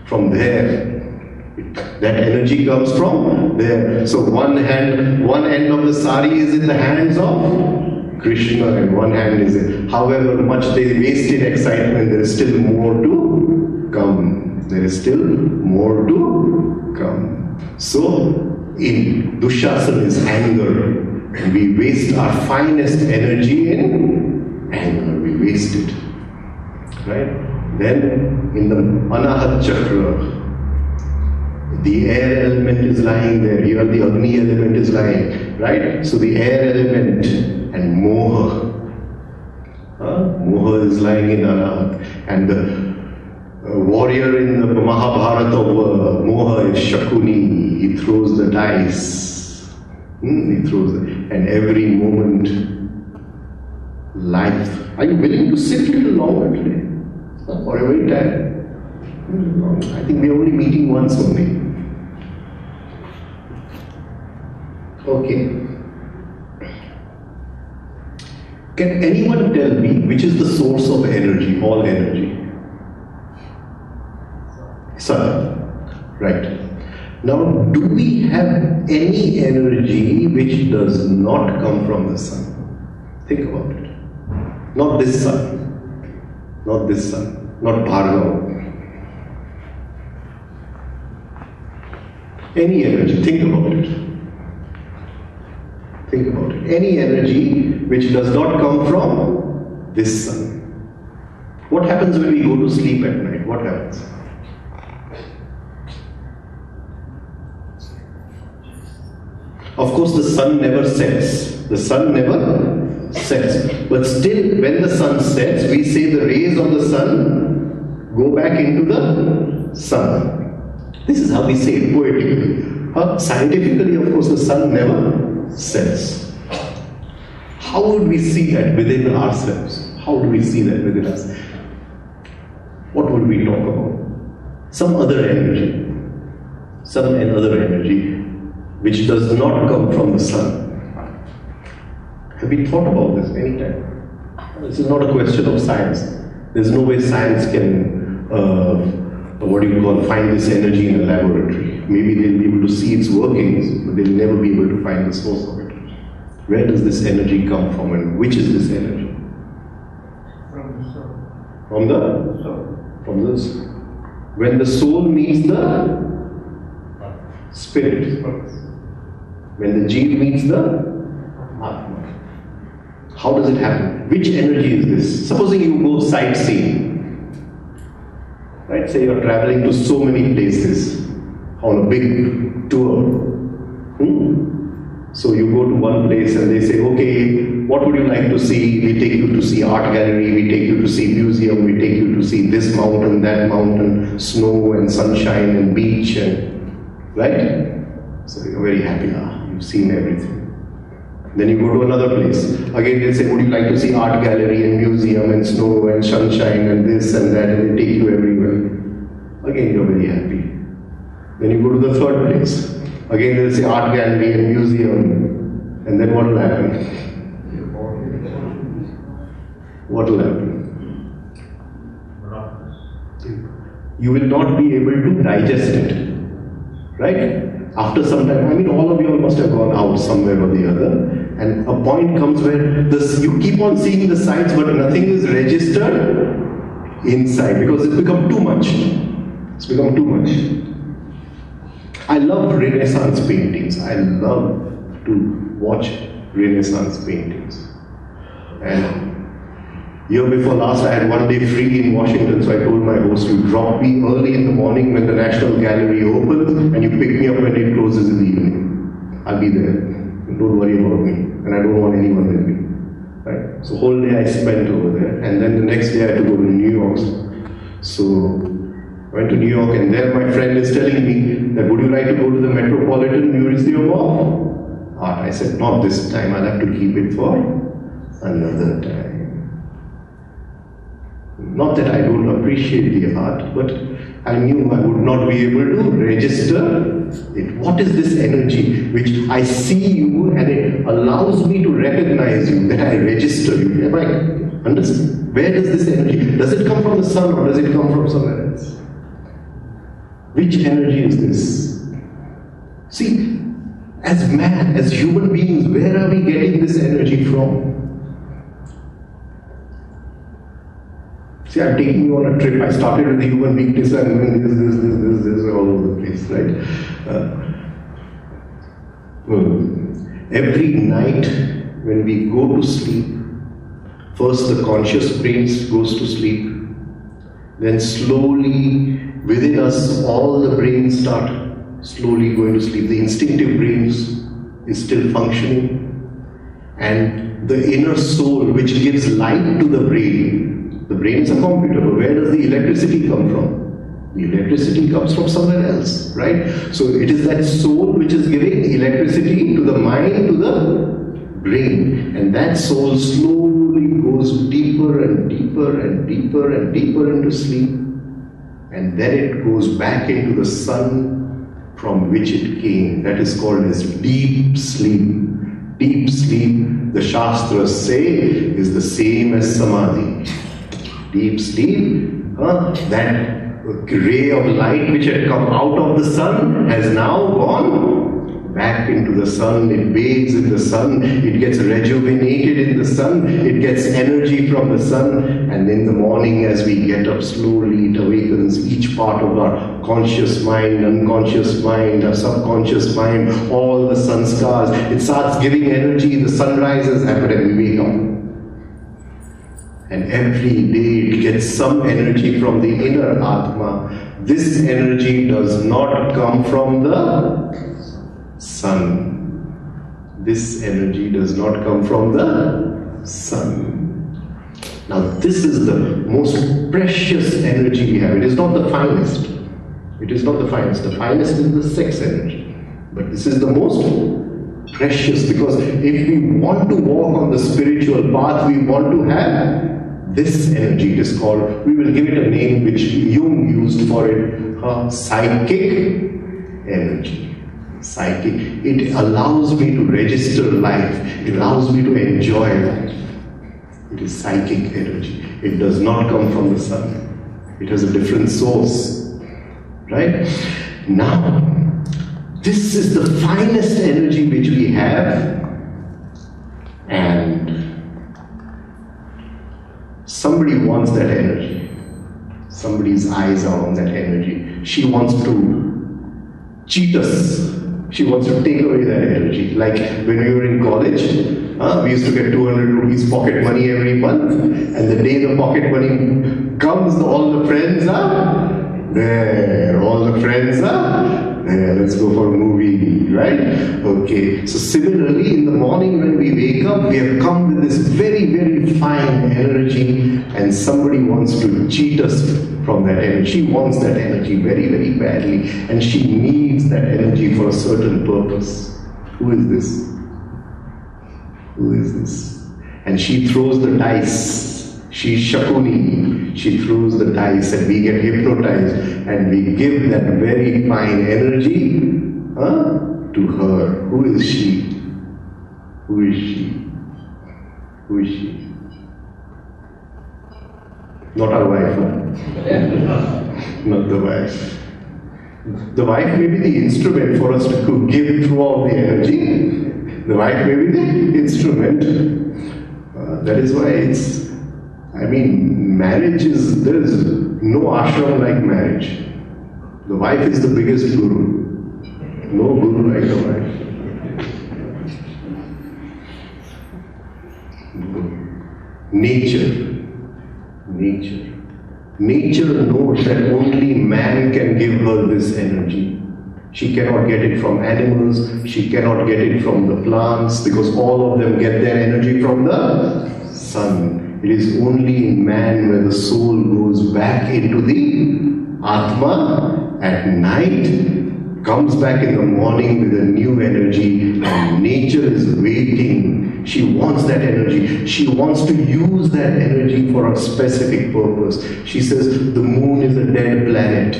From there. That energy comes from there. So one end of the sari is in the hands of Krishna and one hand is in. However much they waste in excitement, there is still more to come. There is still more to come. So in Dushasan is anger. And we waste our finest energy in anger. We waste it. Right? Then in the Anahat Chakra, the air element is lying there. Here the Agni element is lying. Right? So the air element and Moha. Moha is lying in Anahat. And the warrior in the Mahabharata of Moha is Shakuni. He throws the dice. He throws it. And every moment, life. Are you willing to sit a little longer today? Or are you very tired? I think we're only meeting once only. Okay. Can anyone tell me which is the source of energy, all energy? Sun. Right. Now, do we have any energy which does not come from the sun? Think about it. Not this sun. Not this sun. Not Bhargava. Any energy. Think about it. Think about it. Any energy which does not come from this sun. What happens when we go to sleep at night? What happens? Of course, the sun never sets. The sun never sets. But still, when the sun sets, we say the rays of the sun go back into the sun. This is how we say it poetically. Scientifically, of course, the sun never sets. How would we see that within ourselves? How do we see that within us? What would we talk about? Some other energy. Some other energy which does not come from the sun. Have we thought about this any time? This is not a question of science. There's no way science can, find this energy in a laboratory. Maybe they'll be able to see its workings, but they'll never be able to find the source of it. Where does this energy come from and which is this energy? From the soul. From the soul. From the soul. When the soul meets the spirit. When the jeev meets the Atma. How does it happen? Which energy is this? Supposing you go sightseeing, right? Say you're traveling to so many places on a big tour. So you go to one place and they say, okay, what would you like to see? We take you to see art gallery, we take you to see museum, we take you to see this mountain, that mountain, snow and sunshine and beach, and right? So you're very happy, you've seen everything. Then you go to another place. Again they say, would you like to see art gallery and museum and snow and sunshine and this and that, and they take you everywhere. Again you're very happy. Then you go to the third place. Again they'll say art gallery and museum, and then what will happen? What will happen? You will not be able to digest it, right? After some time, I mean all of you all must have gone out somewhere or the other, and a point comes where you keep on seeing the sights but nothing is registered inside because it's become too much. It's become too much. I love Renaissance paintings. I love to watch Renaissance paintings. And year before last, I had one day free in Washington, so I told my host, you drop me early in the morning when the National Gallery opens, and you pick me up when it closes in the evening. I'll be there. Don't worry about me. And I don't want anyone with me. Right? So whole day I spent over there, and then the next day I had to go to New York. So I went to New York, and there my friend is telling me that would you like to go to the Metropolitan Museum of Art? I said, not this time, I'll have to keep it for another time. Not that I don't appreciate the art, but I knew I would not be able to register it. What is this energy which I see you and it allows me to recognize you, that I register you? Am I understand? Where does this energy? Does it come from the sun or does it come from somewhere else? Which energy is this? See, as man, as human beings, where are we getting this energy from? See, I'm taking you on a trip. I started with the human weakness and then this, all over the place, right? Every night when we go to sleep, first the conscious brain goes to sleep, then slowly within us all the brains start slowly going to sleep. The instinctive brain is still functioning, and the inner soul which gives light to the brain is a computer, but where does the electricity come from? The electricity comes from somewhere else, right? So it is that soul which is giving electricity to the mind, to the brain, and that soul slowly goes deeper and deeper and deeper and deeper into sleep, and then it goes back into the sun from which it came. That is called as deep sleep. Deep sleep, the Shastras say, is the same as Samadhi. Deep sleep, that ray of light which had come out of the sun has now gone back into the sun. It bathes in the sun, it gets rejuvenated in the sun, it gets energy from the sun, and in the morning as we get up slowly, it awakens each part of our conscious mind, unconscious mind, our subconscious mind, all the sanskars. It starts giving energy, the sunrise has happened and we wake up. And every day it gets some energy from the inner Atma. This energy does not come from the sun. This energy does not come from the sun. Now this is the most precious energy we have. It is not the finest. It is not the finest. The finest is the sex energy. But this is the most precious, because if we want to walk on the spiritual path, we want to have this energy. It is called, we will give it a name which Jung used for it, psychic energy. Psychic. It allows me to register life. It allows me to enjoy life. It is psychic energy. It does not come from the sun. It has a different source. Right? Now, this is the finest energy which we have, and somebody wants that energy. Somebody's eyes are on that energy. She wants to cheat us She wants to take away that energy. Like when we were in college, we used to get 200 rupees pocket money every month, and the day the pocket money comes, all the friends are there. All the friends are there. Let's go for a movie, right? Okay. So similarly, in the morning when we wake up, we have come with this very, very fine energy, and somebody wants to cheat us from that energy. She wants that energy very, very badly, and she needs that energy for a certain purpose. Who is this? Who is this? And she throws the dice. She's Shakuni. She throws the dice, and we get hypnotized, and we give that very fine energy to her. Who is she? Who is she? Who is she? Not our wife, not the wife. The wife may be the instrument for us to give through all the energy. The wife may be the instrument. That is why it's, marriage is, there is no ashram like marriage. The wife is the biggest guru. No guru like the wife. Nature. Nature knows that only man can give her this energy. She cannot get it from animals, she cannot get it from the plants, because all of them get their energy from the sun. It is only in man where the soul goes back into the Atma at night, comes back in the morning with a new energy, and nature is waiting. She wants that energy. She wants to use that energy for a specific purpose. She says the moon is a dead planet.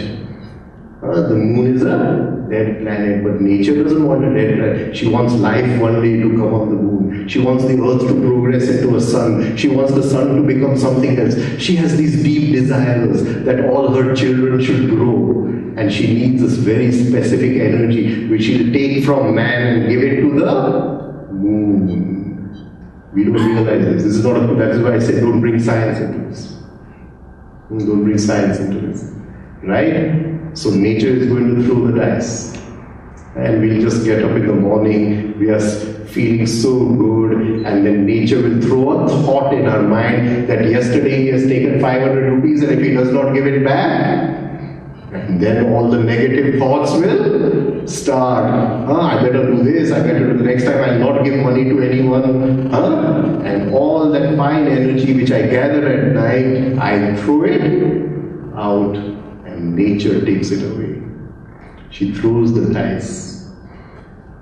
The moon is a dead planet, but nature doesn't want a dead planet. She wants life one day to come on the moon. She wants the earth to progress into a sun. She wants the sun to become something else. She has these deep desires that all her children should grow. And she needs this very specific energy which she'll take from man and give it to the moon. We don't realize this. This is not a, that is why I said don't bring science into this. Don't bring science into this. Right? So nature is going to throw the dice. And we'll just get up in the morning, we are feeling so good, and then nature will throw a thought in our mind that yesterday he has taken 500 rupees and if he does not give it back, and then all the negative thoughts will start. I better do this, I better do the next time I'll not give money to anyone. And all that fine energy which I gather at night, I throw it out and nature takes it away. She throws the dice.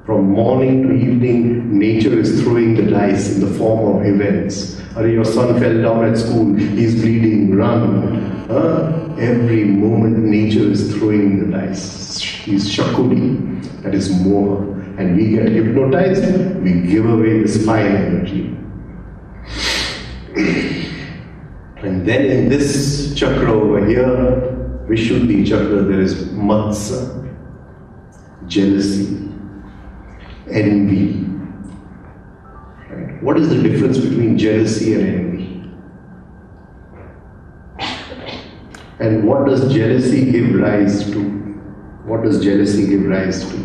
From morning to evening, nature is throwing the dice in the form of events. Your son fell down at school, he's bleeding, run. Every moment nature is throwing the dice. He's Shakuni, that is Moha. And we get hypnotized, we give away this fine energy. And then in this chakra over here, Vishuddhi chakra, there is Matsa, jealousy, envy. Right? What is the difference between jealousy and envy? And what does jealousy give rise to? What does jealousy give rise to?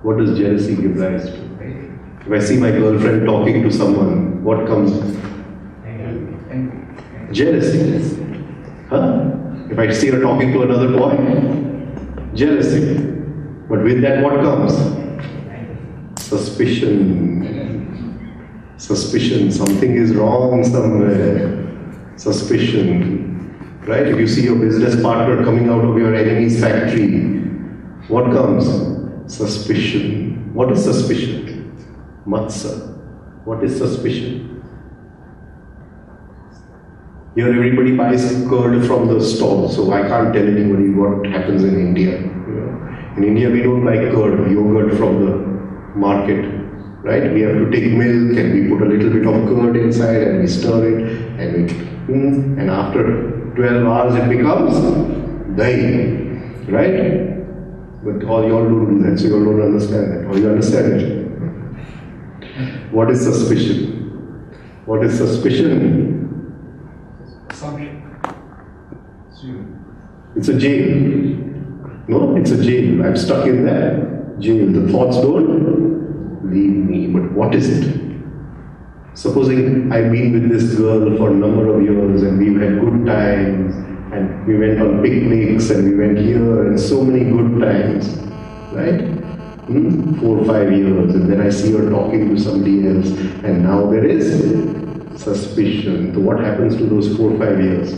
What does jealousy give rise to? If I see my girlfriend talking to someone, what comes? Jealousy. If I see her talking to another boy, jealousy. But with that what comes? Suspicion. Suspicion. Something is wrong somewhere. Suspicion. Right? If you see your business partner coming out of your enemy's factory, what comes? Suspicion. What is suspicion? Matsa. What is suspicion? Here everybody buys curd from the stall, so I can't tell anybody what happens in India. In India we don't buy curd, yogurt from the market, right? We have to take milk and we put a little bit of curd inside and we stir it and after 12 hours it becomes dahi, right? But all you all don't do that, so you all don't understand that. Or you understand it. What is suspicion? What is suspicion? Assumption. It's a jail. No, it's a jail. I'm stuck in that jail. The thoughts don't leave me. But what is it? Supposing I've been with this girl for a number of years and we've had good times and we went on picnics and we went here and so many good times, right? 4 or 5 years, and then I see her talking to somebody else, and now there is suspicion. So what happens to those 4 or 5 years?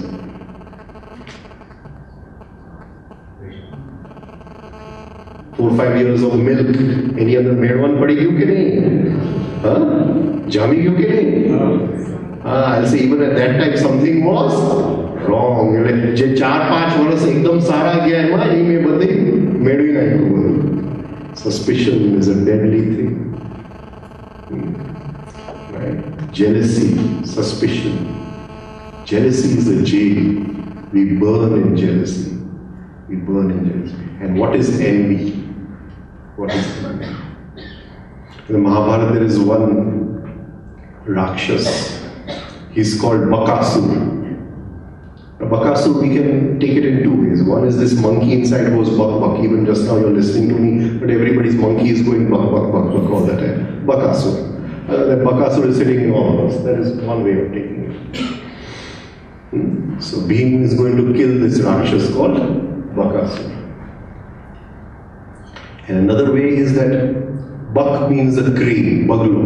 Four or 5 years of milk. Any other medwan padi kyun ke nahi? Huh? Jami kyun ke nahi? I'll say even at that time something was wrong. જે 4-5 વર્ષ એકદમ સારા ગયા એમાં એ મેં બધી મેળવી નાખ્યું બધું. Suspicion is a deadly thing. Right? Jealousy, suspicion. Jealousy is a jail. We burn in jealousy. We burn in jealousy. And what is envy? What is envy? In the Mahabharata there is one Rakshas. He's called Bakasura. Bakasura, we can take it in 2 ways. One is this monkey inside goes buck buck. Even just now you're listening to me, but everybody's monkey is going buck buck buck buck all the time. Bakasura. That Bakasura is sitting in all of us. That is one way of taking it. So Bhim is going to kill this Rakshas called Bakasura. And another way is that buck means a crane, baglo.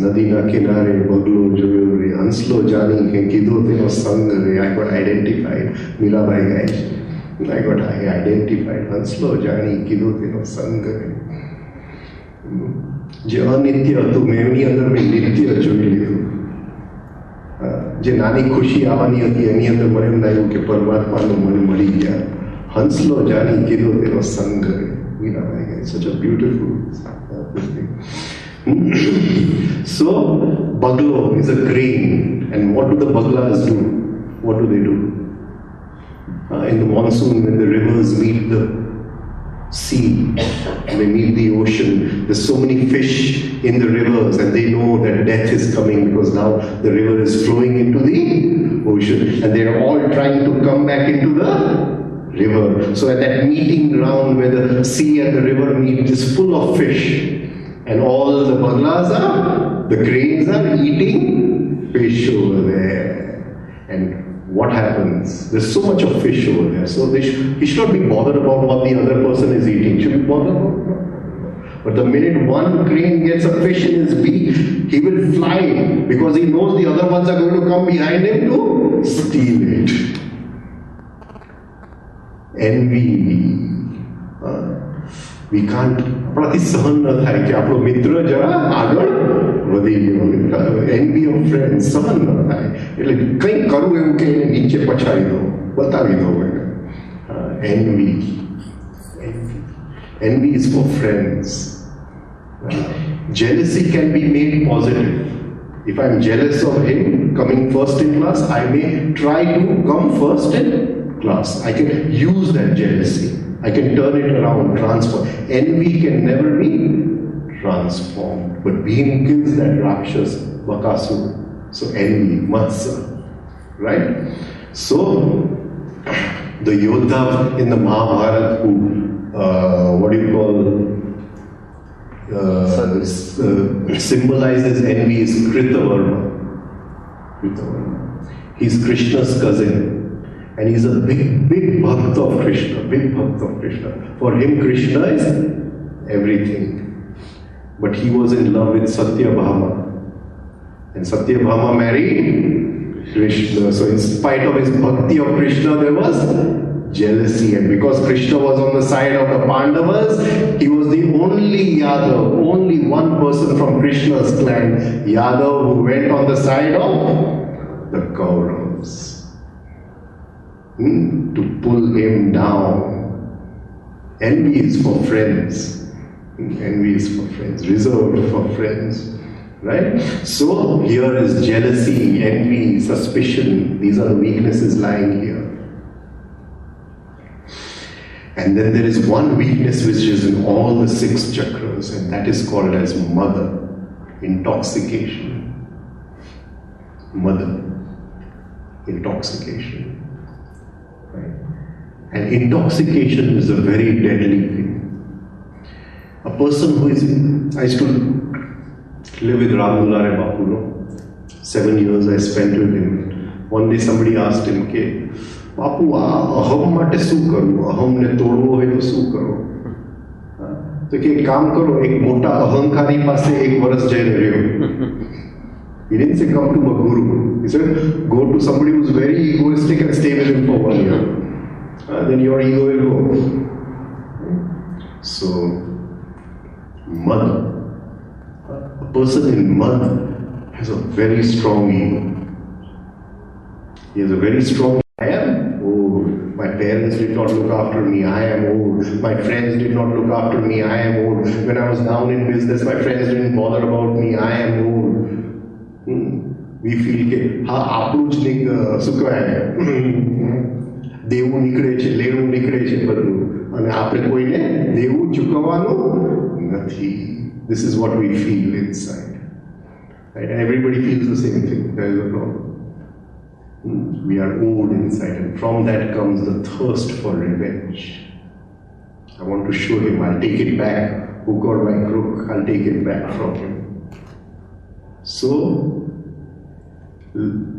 નદીના કિનારે બગલો જોયો રે હંસલો જાણી કે કીધો તેનો સંગ રે I got identified. મીરાબાઈ ગાય છે. I got identified. હંસલો જાણી કીધો તેનો સંગ રે. જે અનિત્ય હતું મેં એમની અંદર મેં નિત્ય જોઈ લીધું. જે નાની ખુશી આવવાની હતી એની અંદર મને એમ લાગ્યું કે પરમાત્માનું મન મળી ગયા. હંસલો જાણી કીધો તેનો સંગ રે. મીરાબાઈ ગાય. Such a beautiful thing. So, baglo is a crane, and what do the baglas do? What do they do? In the monsoon, when the rivers meet the sea, they meet the ocean, there's so many fish in the rivers, and they know that death is coming because now the river is flowing into the ocean, and they're all trying to come back into the river. So at that meeting ground where the sea and the river meet, it is full of fish. And all the baglas the cranes are eating fish over there. And what happens? There's so much of fish over there. So he should not be bothered about what the other person is eating. Should be bothered about it. But the minute one crane gets a fish in his beak, he will fly because he knows the other ones are going to come behind him to steal it. Envy. We can't આપણાથી સહન ન થાય કે આપણો મિત્ર જરા આગળ વધી ગયો. એનવી ઓફ ફ્રેન્ડ સહન ન થાય એટલે કંઈક કરવું એવું કે એને નીચે પછાડી દો, બતાવી દો. Envy is for friends. Jealousy can be made positive. If I'm jealous of him coming first in class, I may try to come first in class. I can use that jealousy. I can turn it around, transform. Envy can never be transformed. But Bhim kills that Rakshas, Bakasura. So envy, Matsa. Right? So, the Yodha in the Mahabharata who, what do you call, symbolizes envy is Kritavarma. He's Krishna's cousin. And he's a big bhakt of Krishna, For him, Krishna is everything. But he was in love with Satyabhama. And Satyabhama married Krishna. So in spite of his bhakti of Krishna, there was jealousy. And because Krishna was on the side of the Pandavas, he was the only Yadav, only one person from Krishna's clan, Yadav, who went on the side of the Kauravas. To pull him down. Envy is for friends. Envy is for friends, reserved for friends. Right? So here is jealousy, envy, suspicion. These are the weaknesses lying here. And then there is one weakness which is in all the 6 chakras, and that is called as mother, intoxication. Mother. intoxication. Right? And intoxication is a very deadly thing. A person who is, I used to live with Ramdulare Bapu, 7 years I spent with him. One day somebody asked him, okay, Bapu, aham mate શું કરવું? અહમને તોડવો હોય તો શું કરો? તો કે એક કામ કરો, એક મોટા અહંકારી પાસે 1 વર્ષ જઈને રહ્યો. He didn't say come to a guru. He said go to somebody who's very egoistic and stay with him for 1 year. Then your ego will go. So, mud. A person in mud has a very strong ego. He has a very strong I am old. My parents did not look after me. I am old. My friends did not look after me. I am old. When I was down in business, my friends didn't bother about me. I am old. We feel કે હા આપણું જ શું કહેવાય દેવું નિકળે છે, લેવું નિકળે છે બધું, અને આપણે કોઈને દેવું ચૂકવવાનું નથી. This is what we feel inside. Right? And everybody feels the same thing. There is a problem. We are old inside, and from that comes the thirst for revenge. I want to show him, I'll take it back. Hook or by crook, I'll take it back from him. So,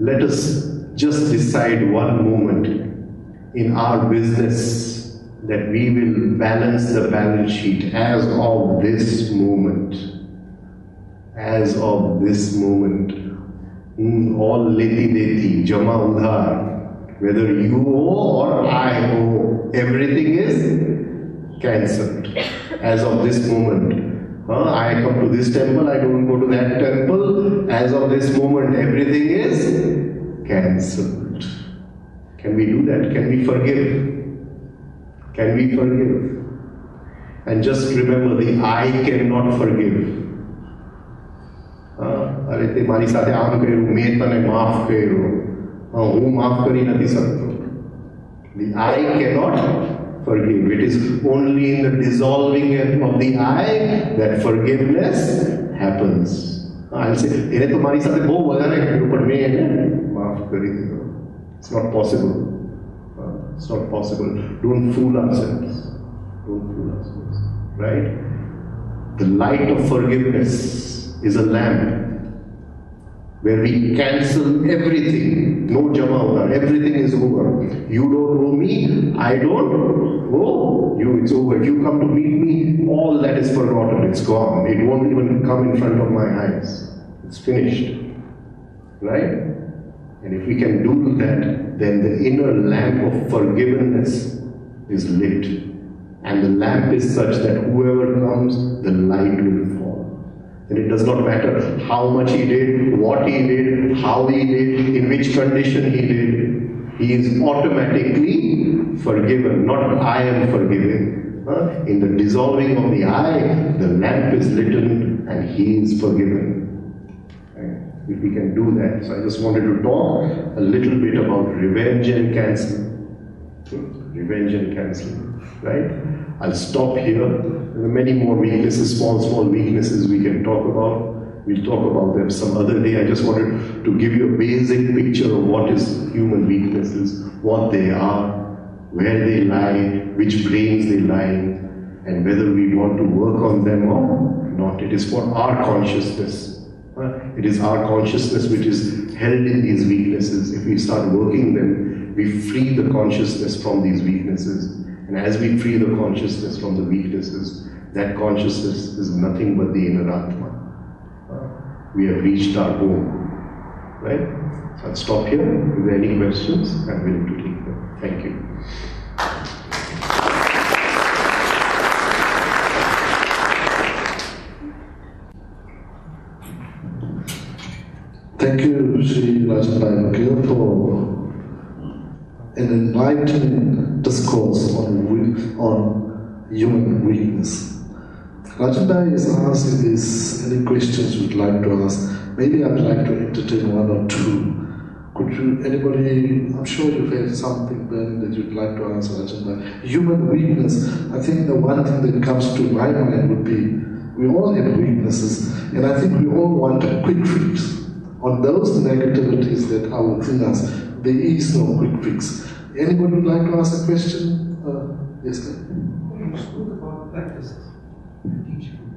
let us just decide one moment in our business that we will balance the balance sheet as of this moment. As of this moment. All leti deti, jama udhar, whether you owe or I owe, everything is cancelled. As of this moment. I come to this temple, I don't go to that temple. As of this moment, everything is cancelled. Can we do that? Can we forgive? Can we forgive? And just remember, the I cannot forgive. અરે તે મારી સાથે આમ કર્યું, મેં તને માફ કર્યું, હું માફ કરી નથી શકતો. The I cannot forgive. It is only in the dissolving of the I that forgiveness happens. I'll say, એને તો મારી સાથે બહુ વધારે કર્યું, પણ મેં એને માફ કરી દીધો. It's not possible. It's not possible. Don't fool ourselves. Don't fool ourselves. Right? The light of forgiveness is a lamp where we cancel everything. No jama udhar. Everything is over. You don't owe me. I don't owe you. It's over. If you come to meet me, all that is forgotten. It's gone. It won't even come in front of my eyes. It's finished. Right? And if we can do that, then the inner lamp of forgiveness is lit. And the lamp is such that whoever comes, the light will fall. And it does not matter how much he did, what he did, how he did, in which condition he did. He is automatically forgiven, not I am forgiven. In the dissolving of the I, the lamp is lit and he is forgiven. If we can do that. So I just wanted to talk a little bit about revenge and cancelling. Revenge and cancelling, right? I'll stop here. There are many more weaknesses, small weaknesses we can talk about. We'll talk about them some other day. I just wanted to give you a basic picture of what is human weaknesses, what they are, where they lie, which brains they lie in, and whether we want to work on them or not. It is for our consciousness. It is our consciousness which is held in these weaknesses. If we start working them, we free the consciousness from these weaknesses. And as we free the consciousness from the weaknesses, that consciousness is nothing but the inner Atma. We have reached our home. Right? So I'll stop here. If there are any questions, I'm willing to take them. Thank you. Thank you, Shri Rajen Vakil, for an enlightening discourse on human weakness. Rajan is asking this, any questions you'd like to ask. Maybe I'd like to entertain one or two. Could you, anybody, I'm sure you've had something burning that you'd like to answer, Rajan. Human weakness, I think the one thing that comes to my mind would be, we all have weaknesses, and I think we all want a quick fix on those negativities that are within us. there is no quick fix. Anybody would like to ask a question? Yes, sir. You spoke about practices. You teach people